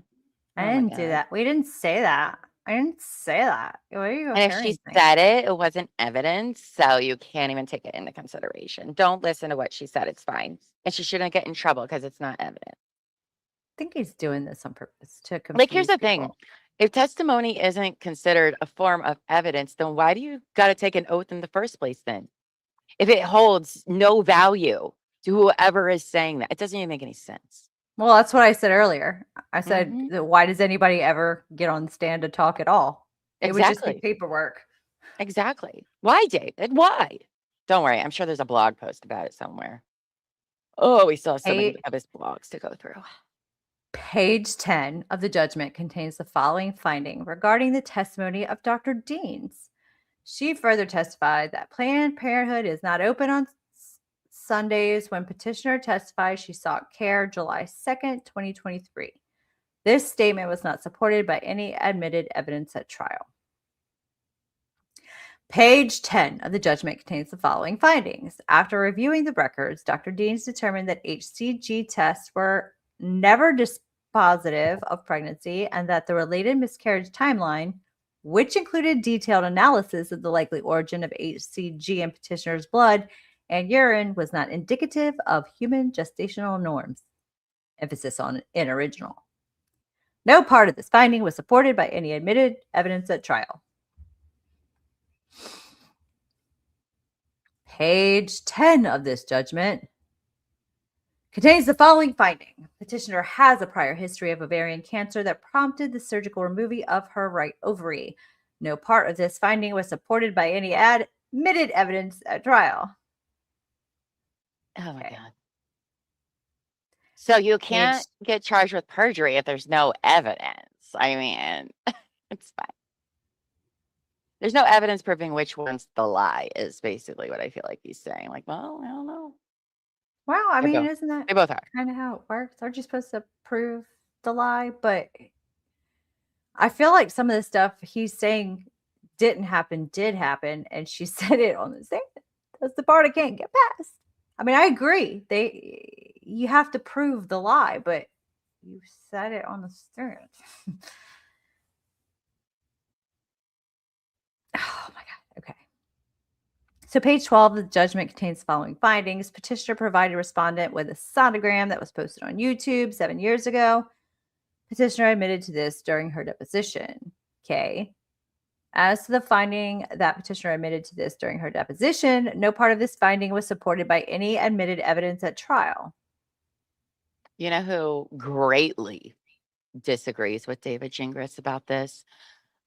Oh my didn't do God. that. We didn't say that. I didn't say that. What are you And if comparing she things? said it, it wasn't evidence, so you can't even take it into consideration. Don't listen to what she said. It's fine. And she shouldn't get in trouble because it's not evidence. I think he's doing this on purpose to confuse Like, here's the thing. people. If testimony isn't considered a form of evidence, then why do you got to take an oath in the first place then? If it holds no value to whoever is saying that, it doesn't even make any sense. Well, that's what I said earlier. I said, Mhm. that why does anybody ever get on the stand to talk at all? It would just be Exactly. paperwork. Exactly. Why, David? Why? Don't worry. I'm sure there's a blog post about it somewhere. Oh, we still have so many of his blogs to go through. Page 10 of the judgment contains the following finding regarding the testimony of Dr. Deans. She further testified that Planned Parenthood is not open on Sundays. When petitioner testified, she sought care July 2nd, 2023. This statement was not supported by any admitted evidence at trial. Page 10 of the judgment contains the following findings. After reviewing the records, Dr. Deans determined that HCG tests were never dispositive of pregnancy and that the related miscarriage timeline, which included detailed analysis of the likely origin of HCG in petitioner's blood and urine, was not indicative of human gestational norms. Emphasis on in original. No part of this finding was supported by any admitted evidence at trial. Page 10 of this judgment contains the following finding. Petitioner has a prior history of ovarian cancer that prompted the surgical removal of her right ovary. No part of this finding was supported by any admitted evidence at trial. Oh my Okay. God. So you can't get charged with perjury if there's no evidence. I mean, it's fine. There's no evidence proving which one's the lie is basically what I feel like he's saying. Like, well, I don't know. Well, I They mean, both- isn't that They both are. kind of how it works? Aren't you supposed to prove the lie? But I feel like some of the stuff he's saying didn't happen, did happen, and she said it on the stand. That's the part I can't get past. I mean, I agree. You have to prove the lie, but you said it on the stand. Oh my God. Okay. So page 12 of the judgment contains the following findings. Petitioner provided respondent with a sonogram that was posted on YouTube 7 years ago. Petitioner admitted to this during her deposition. Okay. As to the finding that petitioner admitted to this during her deposition, no part of this finding was supported by any admitted evidence at trial. You know who greatly disagrees with David Gingras about this?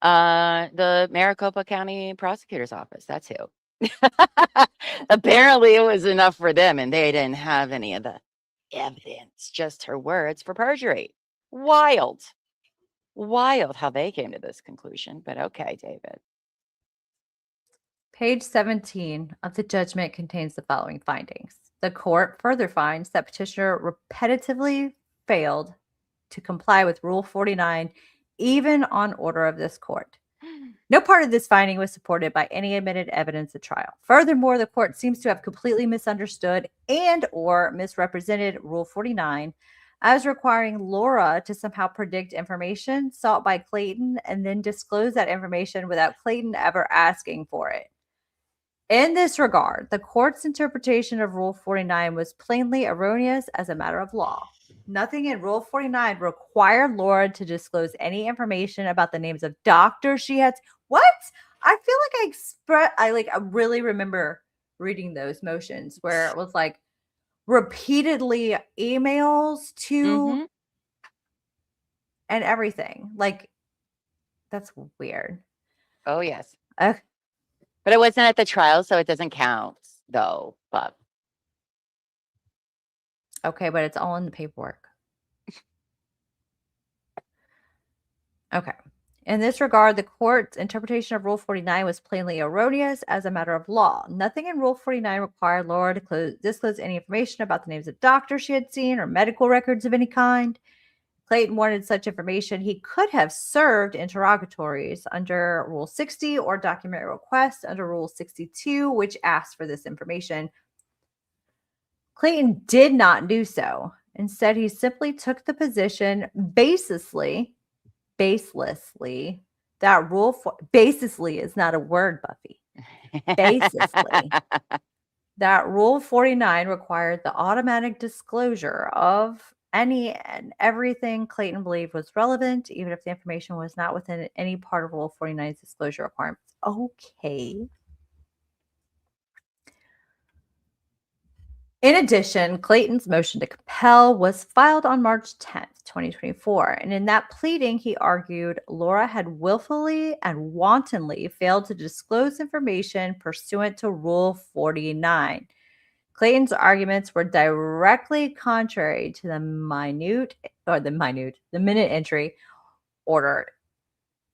The Maricopa County Prosecutor's Office. That's who. Apparently, it was enough for them, and they didn't have any of the evidence, just her words for perjury. Wild. Wild how they came to this conclusion, but okay, David. Page 17 of the judgment contains the following findings. The court further finds that petitioner repetitively failed to comply with Rule 49, even on order of this court. No part of this finding was supported by any admitted evidence at trial. Furthermore, the court seems to have completely misunderstood and or misrepresented Rule 49 as requiring Laura to somehow predict information sought by Clayton and then disclose that information without Clayton ever asking for it. In this regard, the court's interpretation of Rule 49 was plainly erroneous as a matter of law. Nothing in Rule 49 required Laura to disclose any information about the names of doctors she had. What? I feel like I really remember reading those motions where it was like repeatedly emails to and everything. Like, that's weird. Oh, yes. But it wasn't at the trial, so it doesn't count, though. But okay, but it's all in the paperwork. Okay. In this regard, the court's interpretation of Rule 49 was plainly erroneous as a matter of law. Nothing in Rule 49 required Laura to disclose any information about the names of doctors she had seen or medical records of any kind. Clayton wanted such information. He could have served interrogatories under Rule 60 or document requests under Rule 62, which asked for this information. Clayton did not do so. Instead, he simply took the position baselessly, that baselessly is not a word, Buffy. Baselessly. That Rule 49 required the automatic disclosure of any and everything Clayton believed was relevant, even if the information was not within any part of Rule 49's disclosure requirements. Okay. In addition, Clayton's motion to compel was filed on March 10th, 2024. And in that pleading, he argued Laura had willfully and wantonly failed to disclose information pursuant to Rule 49. Clayton's arguments were directly contrary to the minute entry order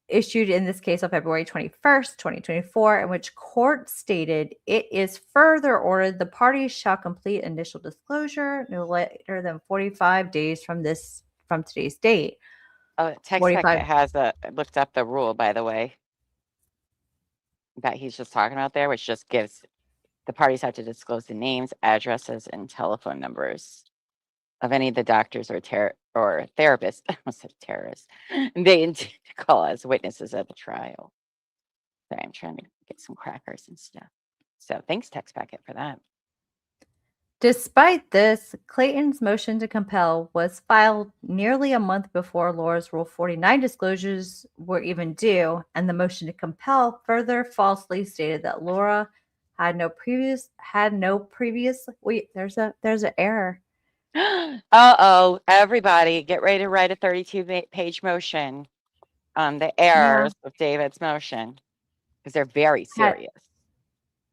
issued in this case on February 21st, 2024, in which court stated it is further ordered the parties shall complete initial disclosure no later than 45 days from today's date. Oh, text packet has looked up the rule, by the way, that he's just talking about there, which just gives the parties have to disclose the names, addresses, and telephone numbers of any of the doctors or therapists, I almost said terrorists, they intend to call as witnesses at the trial. Sorry, I'm trying to get some crackers and stuff. So thanks, text packet, for that. Despite this, Clayton's motion to compel was filed nearly a month before Laura's Rule 49 disclosures were even due, and the motion to compel further falsely stated that Laura had no previous. Wait, there's an error. Uh-oh, everybody get ready to write a 32-page motion on the errors of David's motion, because they're very serious.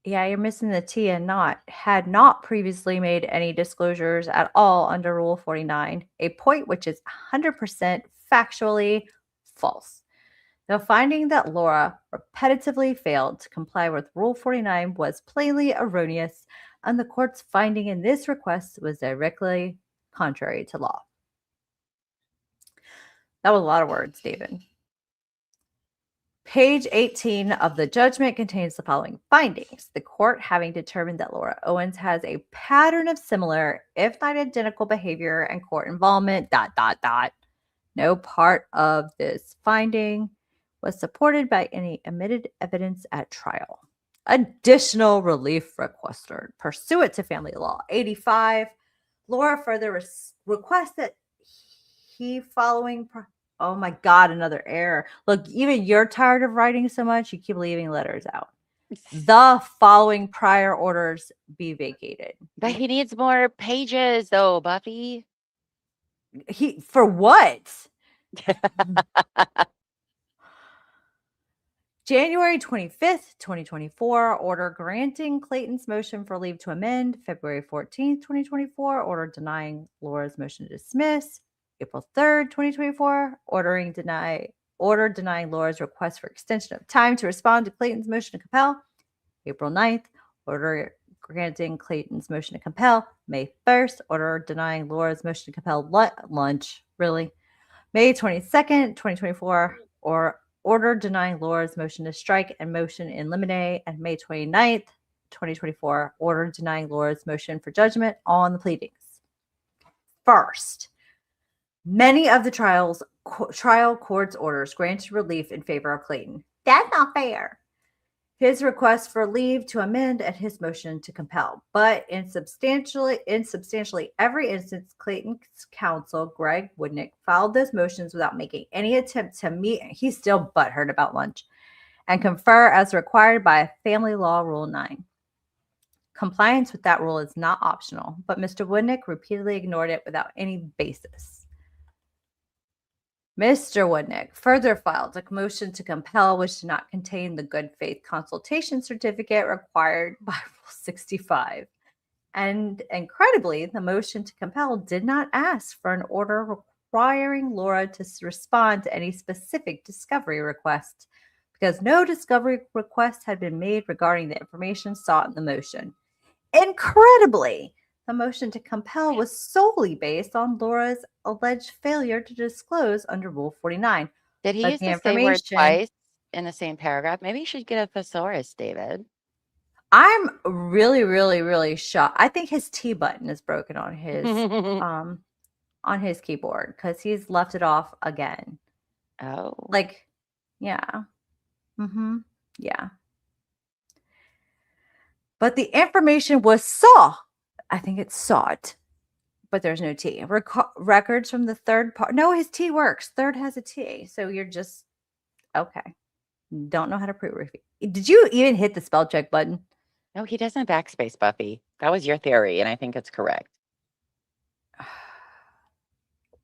You're missing the T and not. Had not previously made any disclosures at all under Rule 49, a point which is 100% factually false. The finding that Laura repetitively failed to comply with Rule 49 was plainly erroneous, and the court's finding in this request was directly contrary to law. That was a lot of words, David. Page 18 of the judgment contains the following findings. The court, having determined that Laura Owens has a pattern of similar, if not identical, behavior and court involvement, ... No part of this finding was supported by any admitted evidence at trial. Additional relief requested pursuant to Family Law 85. Laura further requests that oh my God, another error. Look, even you're tired of writing so much, you keep leaving letters out. The following prior orders be vacated. But he needs more pages, though, Buffy. For what? January 25th, 2024, order granting Clayton's motion for leave to amend. February 14th, 2024, order denying Laura's motion to dismiss. April 3rd, 2024, order denying Laura's request for extension of time to respond to Clayton's motion to compel. April 9th, order granting Clayton's motion to compel. May 1st, order denying Laura's motion to compel lunch. Really? May 22nd, 2024, or order denying Laura's motion to strike and motion in limine. And May 29th, 2024, order denying Laura's motion for judgment on the pleadings. First, many of the trial court's orders granted relief in favor of Clayton. That's not fair. His request for leave to amend and his motion to compel. But in substantially every instance, Clayton's counsel, Greg Woodnick, filed those motions without making any attempt to meet. He's still butthurt about lunch and confer as required by Family Law Rule 9. Compliance with that rule is not optional, but Mr. Woodnick repeatedly ignored it without any basis. Mr. Woodnick further filed a motion to compel, which did not contain the good faith consultation certificate required by Rule 65. And incredibly, the motion to compel did not ask for an order requiring Laura to respond to any specific discovery request, because no discovery request had been made regarding the information sought in the motion. Incredibly, the motion to compel was solely based on Laura's alleged failure to disclose under Rule 49. Did he But use the the same word information- twice in the same paragraph? Maybe you should get a thesaurus, David. I'm really, really, really shocked. I think his T button is broken on his keyboard because he's left it off again. Oh. Like, yeah. Yeah. But the information was sought. I think it's sought, but there's no T. Records from the third part. No, his T works. Third has a T. So you're just, okay. Don't know how to proofread. Did you even hit the spell check button? No, he doesn't backspace, Buffy. That was your theory, and I think it's correct.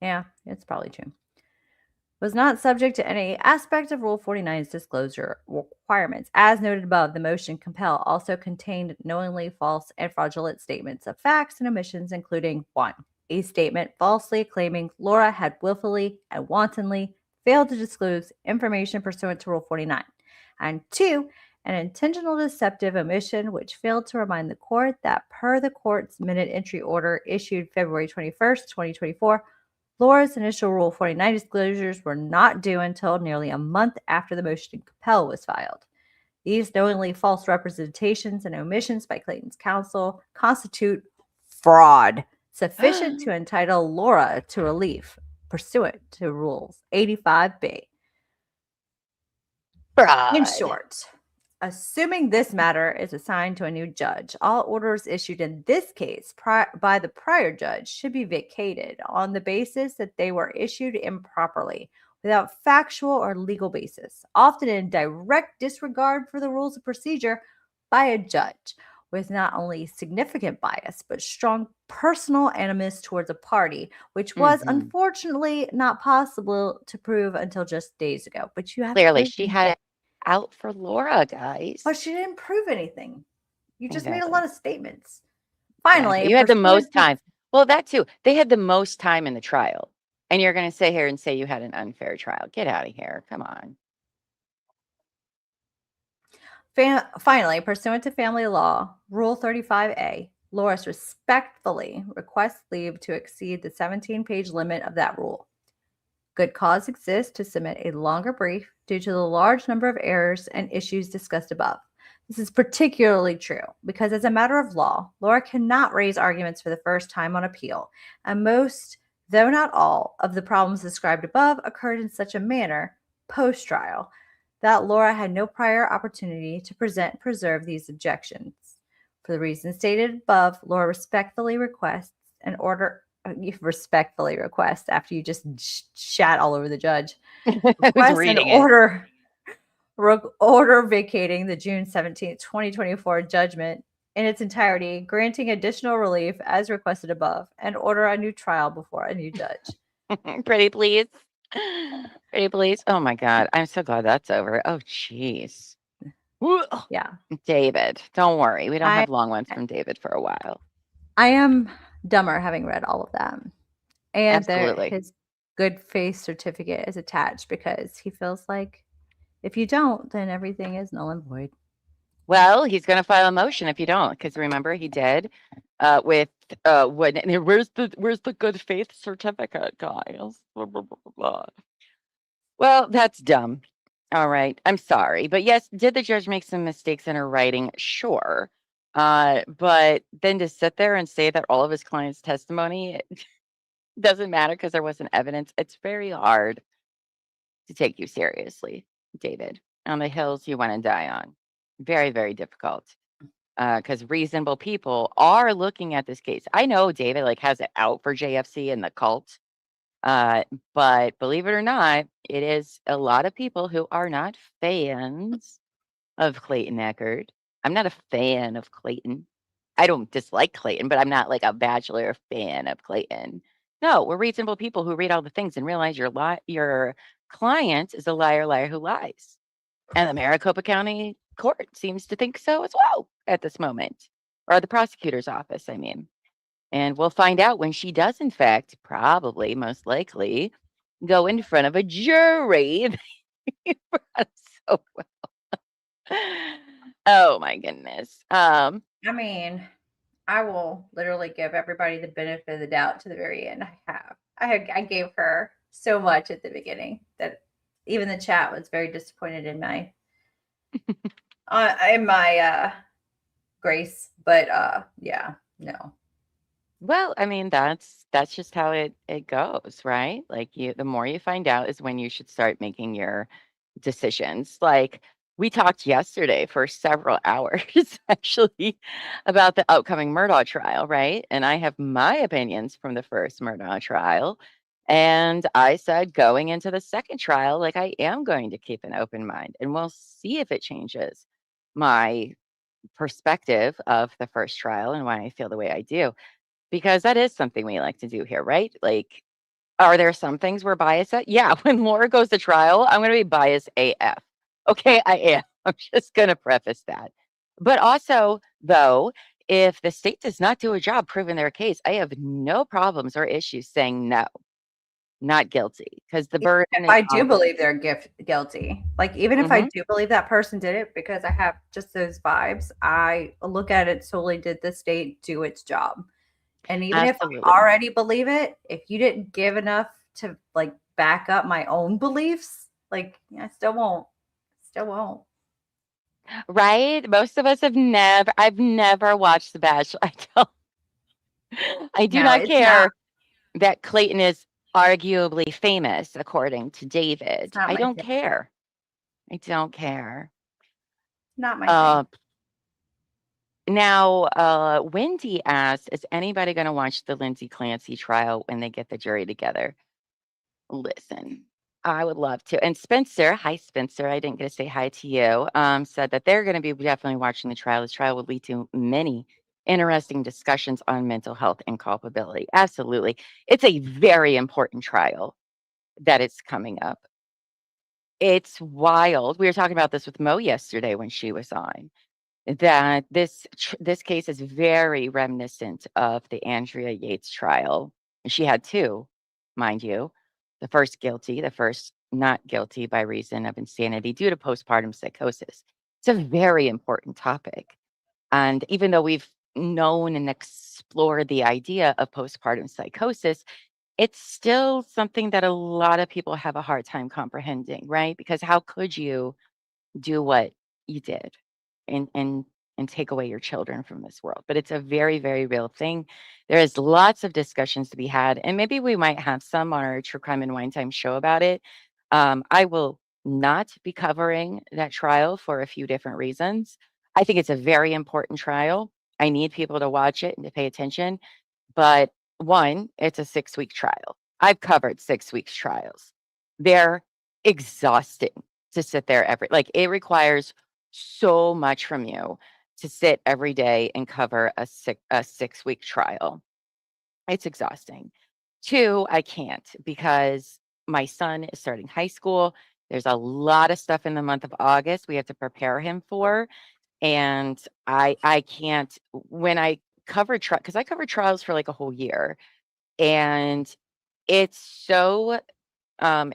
Yeah, it's probably true. Was not subject to any aspect of Rule 49's disclosure requirements. As noted above, the motion compel also contained knowingly false and fraudulent statements of facts and omissions, including 1. A statement falsely claiming Laura had willfully and wantonly failed to disclose information pursuant to Rule 49. And 2, an intentional deceptive omission which failed to remind the court that per the court's minute entry order issued February 21st, 2024, Laura's initial Rule 49 disclosures were not due until nearly a month after the motion to compel was filed. These knowingly false representations and omissions by Clayton's counsel constitute fraud sufficient to entitle Laura to relief pursuant to Rules 85B. Fraud. In short, assuming this matter is assigned to a new judge, all orders issued in this case by the prior judge should be vacated on the basis that they were issued improperly, without factual or legal basis, often in direct disregard for the rules of procedure by a judge with not only significant bias, but strong personal animus towards a party, which was unfortunately not possible to prove until just days ago. But you have Clearly, she had it out for Laura, guys. But she didn't prove anything. You just made a Exactly. lot of statements. Finally, You had the most pursuant to- time. Well, that too. They had the most time in the trial. And you're going to sit here and say you had an unfair trial. Get out of here. Come on. Finally, pursuant to family law, Rule 35A, Loris respectfully requests leave to exceed the 17-page limit of that rule. Good cause exists to submit a longer brief due to the large number of errors and issues discussed above. This is particularly true because as a matter of law, Laura cannot raise arguments for the first time on appeal, and most, though not all, of the problems described above occurred in such a manner, post-trial, that Laura had no prior opportunity to present and preserve these objections. For the reasons stated above, Laura respectfully requests after you just shat all over the judge. I was Request reading an it. order vacating the June 17th, 2024 judgment in its entirety, granting additional relief as requested above, and order a new trial before a new judge. Pretty please. Pretty please. Oh my God. I'm so glad that's over. Oh, jeez. Woo. Yeah. David, don't worry. We don't I have long ones from David for a while. I am dumber having read all of that. And Absolutely. his good faith certificate is attached because he feels like if you don't, then everything is null and void. Well, he's going to file a motion if you don't, because remember he did with where's the good faith certificate, guys? Blah, blah, blah, blah, blah. Well, that's dumb. All right, I'm sorry, but yes, did the judge make some mistakes in her writing? Sure, but then to sit there and say that all of his clients' testimony doesn't matter because there wasn't evidence, it's very hard to take you seriously, David, on the hills you want to die on. Very, very difficult. Because reasonable people are looking at this case. I know David like has it out for JFC and the cult, but believe it or not, it is a lot of people who are not fans of Clayton Echard. I'm not a fan of Clayton. I don't dislike Clayton, but I'm not like a bachelor fan of Clayton. No, we're reasonable people who read all the things and realize your client is a liar who lies. And the Maricopa County Court seems to think so as well at this moment, or the prosecutor's office, I mean. And we'll find out when she does, in fact, probably, most likely, go in front of a jury. So well. Oh my goodness. I mean, I will literally give everybody the benefit of the doubt to the very end. I gave her so much at the beginning that even the chat was very disappointed in my grace. But yeah, no. Well, I mean, that's just how it goes, right? Like the more you find out is when you should start making your decisions. Like we talked yesterday for several hours actually about the upcoming Murdaugh trial, right? And I have my opinions from the first Murdaugh trial. And I said going into the second trial, like I am going to keep an open mind and we'll see if it changes my perspective of the first trial and why I feel the way I do. Because that is something we like to do here, right? Like, are there some things we're biased at? Yeah, when Laura goes to trial, I'm going to be biased AF. Okay, I am. I'm just going to preface that. But also, though, if the state does not do a job proving their case, I have no problems or issues saying no, not guilty, because the burden is I do on. believe they're guilty. Like, even if I Mhm. do believe that person did it because I have just those vibes, I look at it solely did the state do its job? And even if I Absolutely. already believe it, if you didn't give enough to like back up my own beliefs, like I still won't. Still won't. Right? Most of us I've never watched The Bachelor. I do No, not it's not. care that Clayton is arguably famous, according to It's David. not I my don't thing. care. I don't care. Not my Uh, thing. now, Wendy asked, is anybody going to watch the Lindsay Clancy trial when they get the jury together? Listen, I would love to. And Spencer, hi Spencer, I didn't get to say hi to you, said that they're going to be definitely watching the trial. This trial would lead to many interesting discussions on mental health and culpability. Absolutely. It's a very important trial that it's coming up. It's wild. We were talking about this with Mo yesterday when she was on, that this case is very reminiscent of the Andrea Yates trial. She had two, mind you. The first guilty, the first not guilty by reason of insanity due to postpartum psychosis. It's a very important topic. And even though we've known and explored the idea of postpartum psychosis, it's still something that a lot of people have a hard time comprehending, right? Because how could you do what you did and take away your children from this world? But it's a very, very real thing. There is lots of discussions to be had, and maybe we might have some on our True Crime and Wine Time show about it. I will not be covering that trial for a few different reasons. I think it's a very important trial. I need people to watch it and to pay attention. But one, it's a 6-week trial. I've covered 6 weeks trials. They're exhausting to sit there like it requires so much from you to sit every day and cover a 6-week trial. It's exhausting. Two, I can't because my son is starting high school. There's a lot of stuff in the month of August we have to prepare him for. And I can't, when I cover trial, because I cover trials for like a whole year, and it's so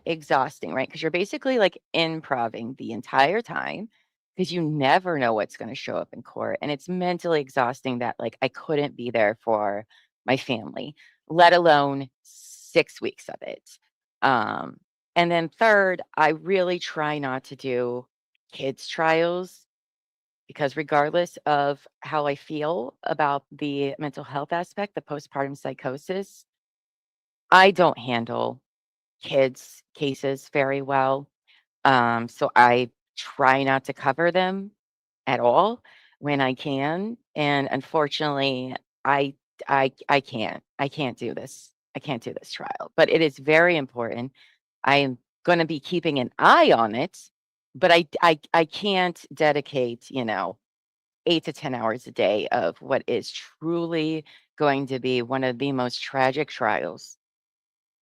exhausting, right? Because you're basically like improving the entire time because you never know what's going to show up in court. And it's mentally exhausting that like I couldn't be there for my family, let alone 6 weeks of it. Um, and then third, I really try not to do kids' trials because regardless of how I feel about the mental health aspect, the postpartum psychosis, I don't handle kids' cases very well. So I try not to cover them at all when I can. And unfortunately, I I can't. I can't do this. I can't do this trial. But it is very important. I am going to be keeping an eye on it, but I can't dedicate, 8 to 10 hours a day of what is truly going to be one of the most tragic trials,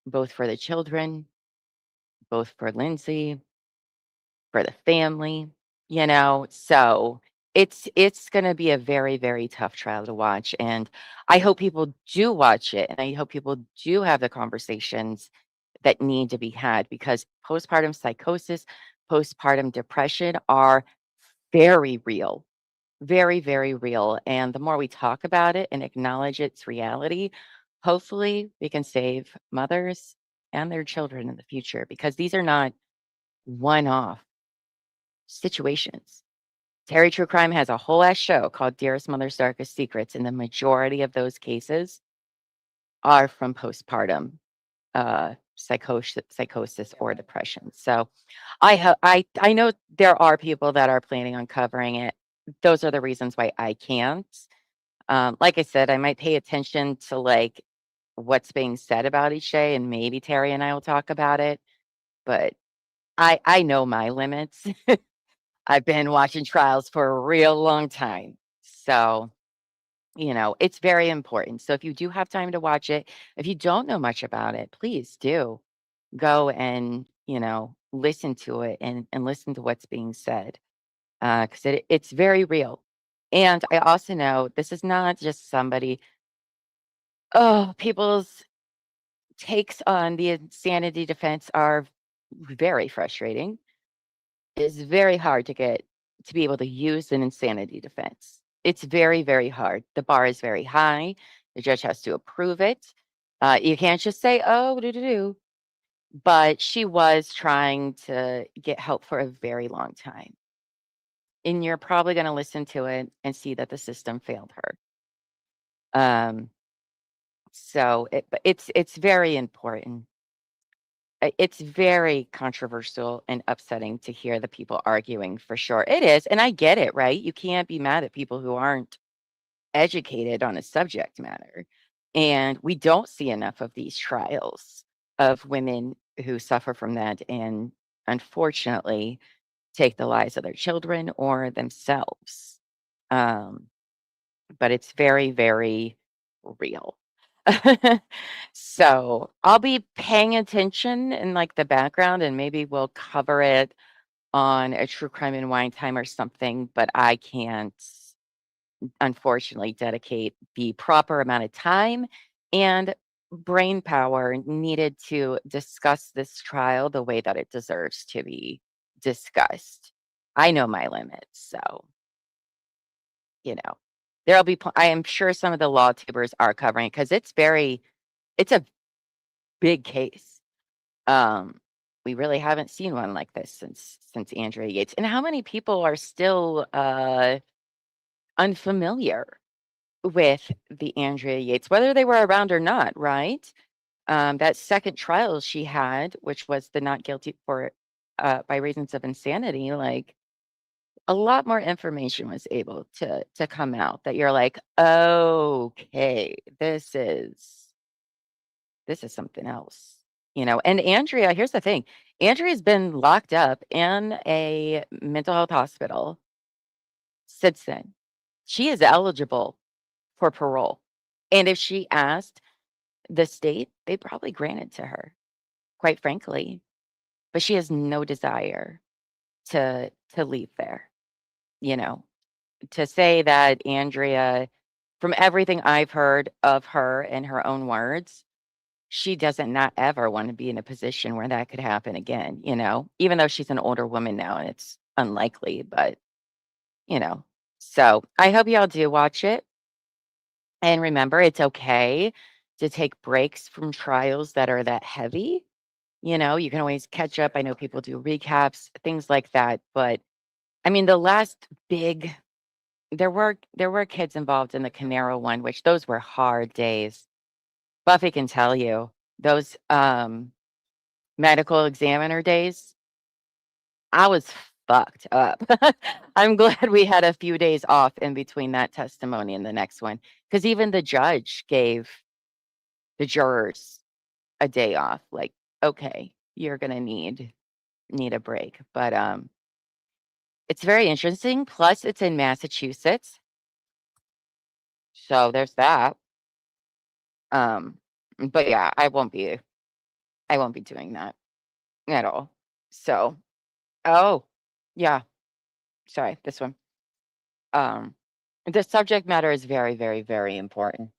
both for the children, both for Lindsay, for the family. So it's going to be a very, very tough trial to watch. And I hope people do watch it. And I hope people do have the conversations that need to be had because postpartum psychosis, postpartum depression are very real, very, very real. And the more we talk about it and acknowledge its reality, hopefully we can save mothers and their children in the future because these are not one off situations. Terry True Crime has a whole ass show called Dearest Mother's Darkest Secrets, and the majority of those cases are from postpartum psychosis or depression. So I know there are people that are planning on covering it. Those are the reasons why I can't. Like I said, I might pay attention to like what's being said about each day, and maybe Terry and I will talk about it. But I know my limits. I've been watching trials for a real long time. So, it's very important. So if you do have time to watch it, if you don't know much about it, please do go and, listen to it and listen to what's being said. Because it's very real. And I also know this is not just somebody, people's takes on the insanity defense are very frustrating. It's very hard to be able to use an insanity defense. It's very, very hard. The bar is very high. The judge has to approve it. You can't just say, "Oh, do do do." But she was trying to get help for a very long time, and you're probably going to listen to it and see that the system failed her. So but it's very important. It's very controversial and upsetting to hear the people arguing for sure. It is, and I get it, right? You can't be mad at people who aren't educated on a subject matter. And we don't see enough of these trials of women who suffer from that and unfortunately take the lives of their children or themselves. Um, but it's very, very real. So I'll be paying attention in like the background and maybe we'll cover it on a true crime and wine time or something, but I can't unfortunately dedicate the proper amount of time and brain power needed to discuss this trial the way that it deserves to be discussed. I know my limits, so you know there'll be. I am sure some of the law tubers are covering it because it's a big case. Um, we really haven't seen one like this since Andrea Yates. And how many people are still unfamiliar with the Andrea Yates, whether they were around or not, right? That second trial she had, which was the not guilty for by reasons of insanity, like a lot more information was able to come out that you're like, okay, this is something else. And Andrea, here's the thing. Andrea's been locked up in a mental health hospital since then. She is eligible for parole. And if she asked the state, they probably grant it to her. quite frankly, but she has no desire to leave there. You know, to say that Andrea, from everything I've heard of her in her own words, she doesn't not ever want to be in a position where that could happen again, even though she's an older woman now and it's unlikely, but you know. So I hope y'all do watch it. And remember, it's okay to take breaks from trials that are that heavy. You can always catch up. I know people do recaps, things like that. But I mean, the last big, there were kids involved in the Canaro one, which those were hard days. Buffy can tell you those medical examiner days. I was fucked up. I'm glad we had a few days off in between that testimony and the next one, because even the judge gave the jurors a day off. Like, okay, you're gonna need a break. But it's very interesting. Plus, it's in Massachusetts, so there's that. But yeah, I won't be doing that at all. So, oh, yeah, sorry, this one. Um, the subject matter is very, very, very important.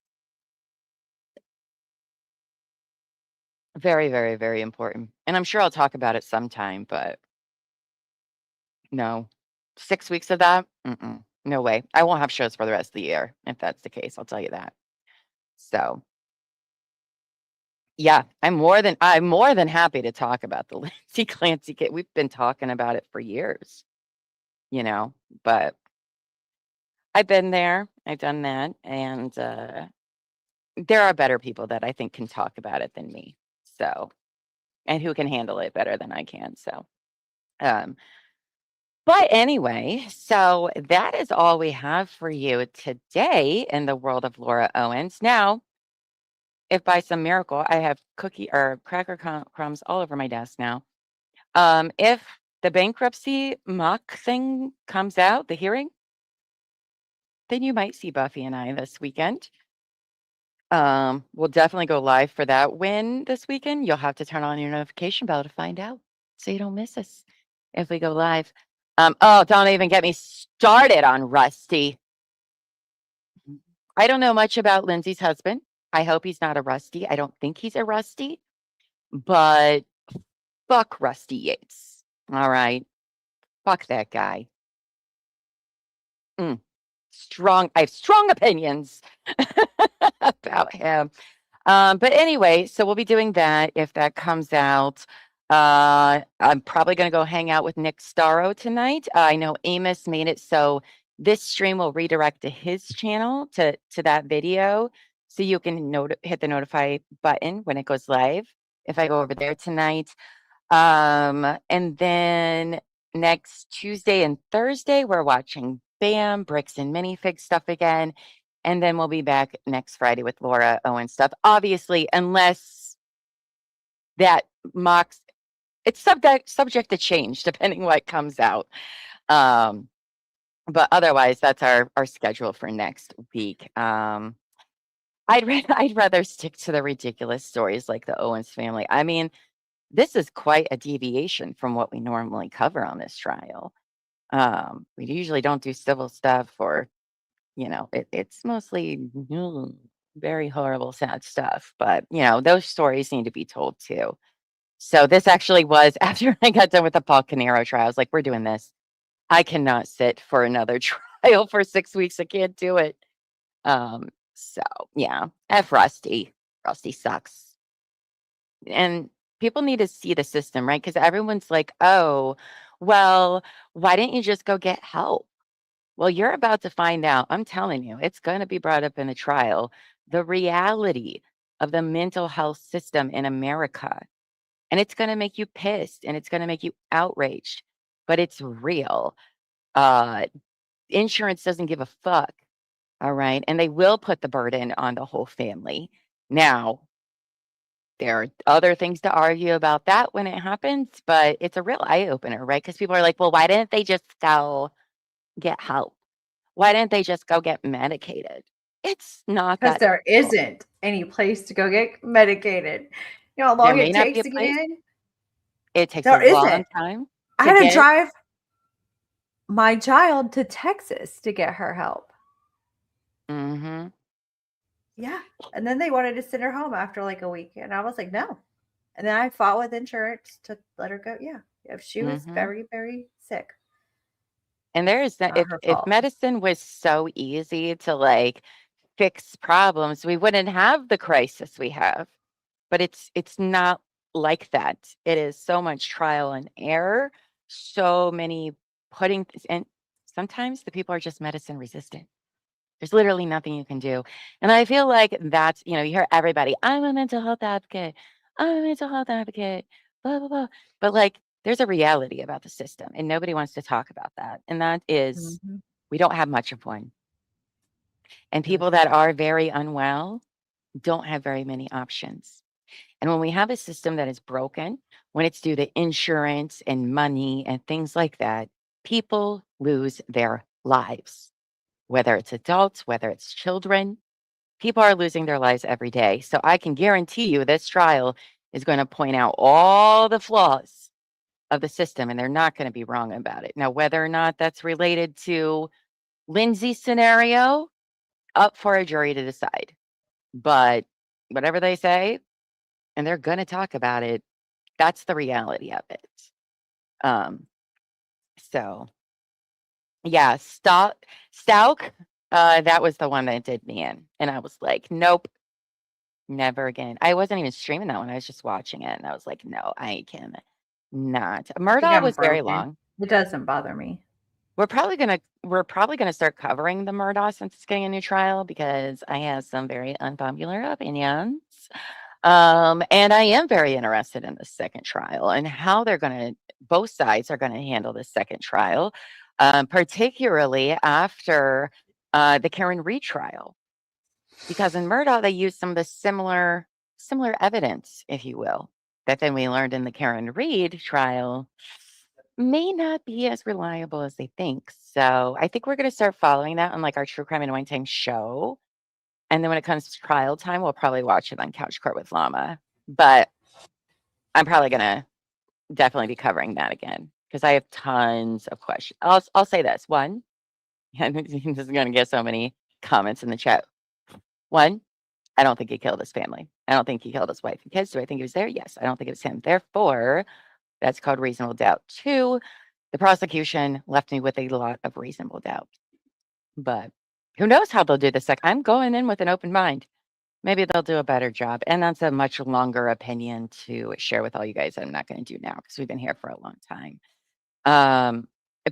Very, very, very important. And I'm sure I'll talk about it sometime, but no. 6 weeks of that? Mm-mm, no way. I won't have shows for the rest of the year if that's the case, I'll tell you that. So, yeah, I'm more than happy to talk about the Lindsay Clancy case. We've been talking about it for years, you know, but I've been there, I've done that, and there are better people that I think can talk about it than me. So, and who can handle it better than I can. So, um, but anyway, so that is all we have for you today in the world of Laura Owens. Now, if by some miracle I have cookie or cracker crumbs all over my desk now, if the bankruptcy mock thing comes out, the hearing, then you might see Buffy and I this weekend. We'll definitely go live for that win this weekend. You'll have to turn on your notification bell to find out so you don't miss us if we go live. Oh, don't even get me started on Rusty. I don't know much about Lindsay's husband. I hope he's not a Rusty. I don't think he's a Rusty, but fuck Rusty Yates. All right. Fuck that guy. Mm, I have strong opinions about him. But anyway, so we'll be doing that if that comes out. I'm probably going to go hang out with Nick Starro tonight. I know Amos made it so this stream will redirect to his channel to that video, so you can hit the notify button when it goes live if I go over there tonight. And then next Tuesday and Thursday, we're watching Bam, Bricks and Minifig stuff again. And then we'll be back next Friday with Laura Owens stuff. Obviously, unless that mocks, it's subject to change depending what comes out. But otherwise, that's our schedule for next week. I'd rather stick to the ridiculous stories like the Owens family. I mean, this is quite a deviation from what we normally cover on this trial. We usually don't do civil stuff or, it's mostly very horrible, sad stuff. But, those stories need to be told too. So this actually was after I got done with the Paul Canaro trial. I was like, we're doing this. I cannot sit for another trial for 6 weeks. I can't do it. So yeah, F Rusty. Rusty sucks. And people need to see the system, right? Because everyone's like, oh, well, why didn't you just go get help? Well, you're about to find out. I'm telling you, it's going to be brought up in the trial. The reality of the mental health system in America. And it's going to make you pissed and it's going to make you outraged, but it's real. Insurance doesn't give a fuck. All right. And they will put the burden on the whole family. Now, there are other things to argue about that when it happens, but it's a real eye opener, right? Because people are like, well, why didn't they just go get help? Why didn't they just go get medicated? It's not Because that there difficult. isn't any place to go get medicated. You know how There long may it not be takes a to get place. in? It takes a There long isn't. time I to had to get. drive my child to Texas to get her help. Mm-hmm. Yeah. And then they wanted to send her home after like a week. And I was like, no. And then I fought with insurance to let her go. Yeah. If she was Mm-hmm. very, very sick. And there is that Not her if fault. medicine was so easy to like fix problems, we wouldn't have the crisis we have. But it's not like that. It is so much trial and error, so many and sometimes the people are just medicine resistant. There's literally nothing you can do. And I feel like that's, you hear everybody, I'm a mental health advocate. I'm a mental health advocate, blah, blah, blah. But like, there's a reality about the system, and nobody wants to talk about that. And that is, Mm-hmm. we don't have much of one. And Yes. people that are very unwell don't have very many options. And when we have a system that is broken, when it's due to insurance and money and things like that, people lose their lives, whether it's adults, whether it's children. People are losing their lives every day. So I can guarantee you this trial is going to point out all the flaws of the system, and they're not going to be wrong about it. Now, whether or not that's related to Lindsay's scenario, up for a jury to decide. But whatever they say, and they're going to talk about it, that's the reality of it. Um, so yeah, Stalk, that was the one that did me in. And I was like, nope, never again. I wasn't even streaming that one. I was just watching it. And I was like, no, I can not. I think Murdaugh I'm was very broken. long. It doesn't bother me. We're probably gonna start covering the Murdaugh since it's getting a new trial, because I have some very unpopular opinions. And I am very interested in the second trial and how both sides are gonna handle the second trial, particularly after the Karen Reed trial. Because in Murdaugh, they used some of the similar evidence, if you will, that then we learned in the Karen Reed trial may not be as reliable as they think. So I think we're going to start following that on like our True Crime and Wine Time show. And then when it comes to trial time, we'll probably watch it on Couch Court with Llama. But I'm probably going to definitely be covering that again because I have tons of questions. I'll say this. One, and this is going to get so many comments in the chat. One, I don't think he killed his family. I don't think he killed his wife and kids. Do I think he was there? Yes. I don't think it was him. Therefore, that's called reasonable doubt. Two, the prosecution left me with a lot of reasonable doubt. But who knows how they'll do this? Like, I'm going in with an open mind. Maybe they'll do a better job. And that's a much longer opinion to share with all you guys that I'm not going to do now because we've been here for a long time.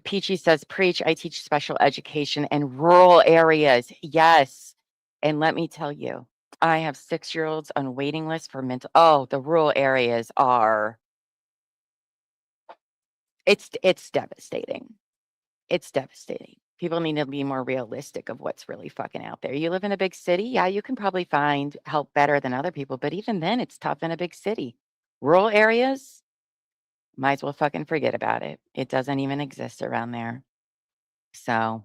Peachy says, preach. I teach special education in rural areas. Yes. And let me tell you, I have 6-year-olds on waiting lists for the rural areas are, it's devastating. It's devastating. People need to be more realistic of what's really fucking out there. You live in a big city, yeah, you can probably find help better than other people, but even then, it's tough in a big city. Rural areas, might as well fucking forget about it. It doesn't even exist around there. So,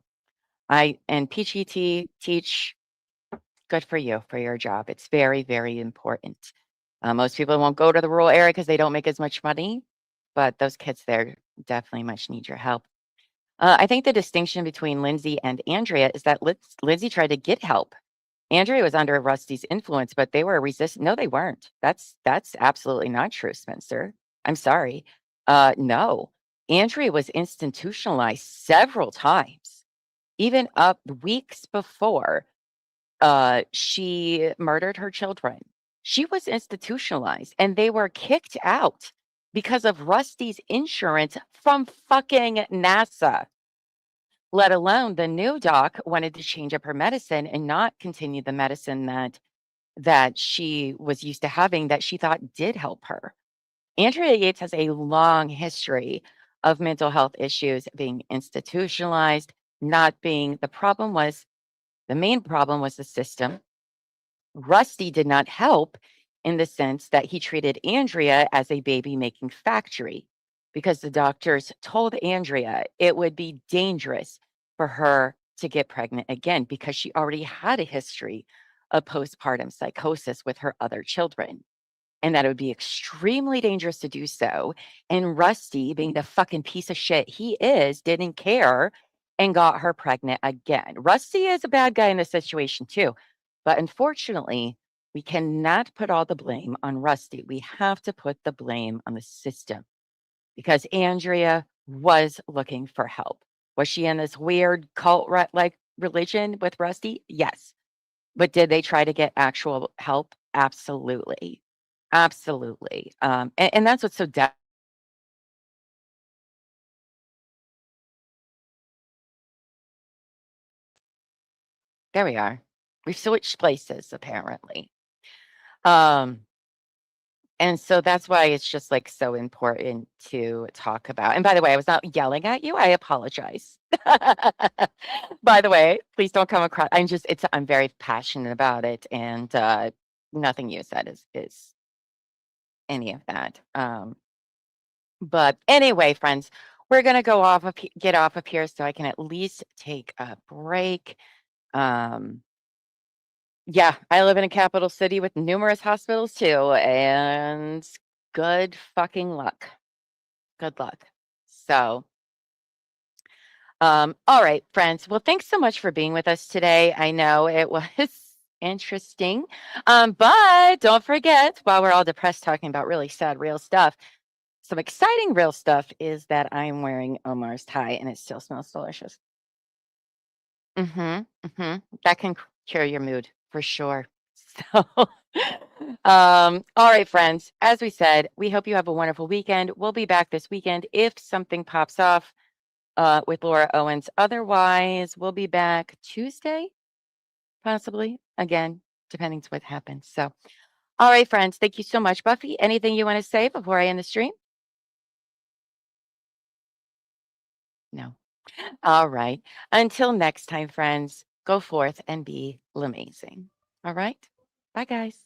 and PGT teach, good for you for your job. It's very, very important. Most people won't go to the rural area because they don't make as much money, but those kids there definitely much need your help. I think the distinction between Lindsay and Andrea is that Lindsay tried to get help. Andrea was under Rusty's influence, but they were resistant. No, they weren't. That's absolutely not true, Spencer. I'm sorry. No, Andrea was institutionalized several times, even up weeks before she murdered her children. She was institutionalized, and they were kicked out because of Rusty's insurance from fucking NASA. Let alone the new doc wanted to change up her medicine and not continue the medicine that she was used to having that she thought did help her. Andrea Yates has a long history of mental health issues being institutionalized, not being the main problem was the system. Rusty did not help in the sense that he treated Andrea as a baby making factory because the doctors told Andrea it would be dangerous for her to get pregnant again because she already had a history of postpartum psychosis with her other children. and that it would be extremely dangerous to do so. And Rusty, being the fucking piece of shit he is, didn't care and got her pregnant again. Rusty is a bad guy in this situation too. But unfortunately, we cannot put all the blame on Rusty. We have to put the blame on the system because Andrea was looking for help. Was she in this weird cult like religion with Rusty? Yes. But did they try to get actual help? Absolutely. Absolutely. And that's what's so there we are. We've switched places apparently. And so that's why it's just like so important to talk about. And by the way, I was not yelling at you. I apologize. By the way, please don't come across. I'm very passionate about it, and nothing you said is any of that. But anyway, friends, we're gonna get off of here so I can at least take a break. Yeah, I live in a capital city with numerous hospitals too, and good fucking luck. Good luck. So, all right, friends. Well, thanks so much for being with us today. I know it was interesting. But don't forget, while we're all depressed talking about really sad real stuff, some exciting real stuff is that I'm wearing Omar's tie and it still smells delicious. That can cure your mood for sure. So, all right, friends. As we said, we hope you have a wonderful weekend. We'll be back this weekend if something pops off with Laura Owens. Otherwise, we'll be back Tuesday, possibly again, depending on what happens. So, all right, friends. Thank you so much, Buffy. Anything you want to say before I end the stream? No. All right. Until next time, friends, go forth and be amazing. All right. Bye, guys.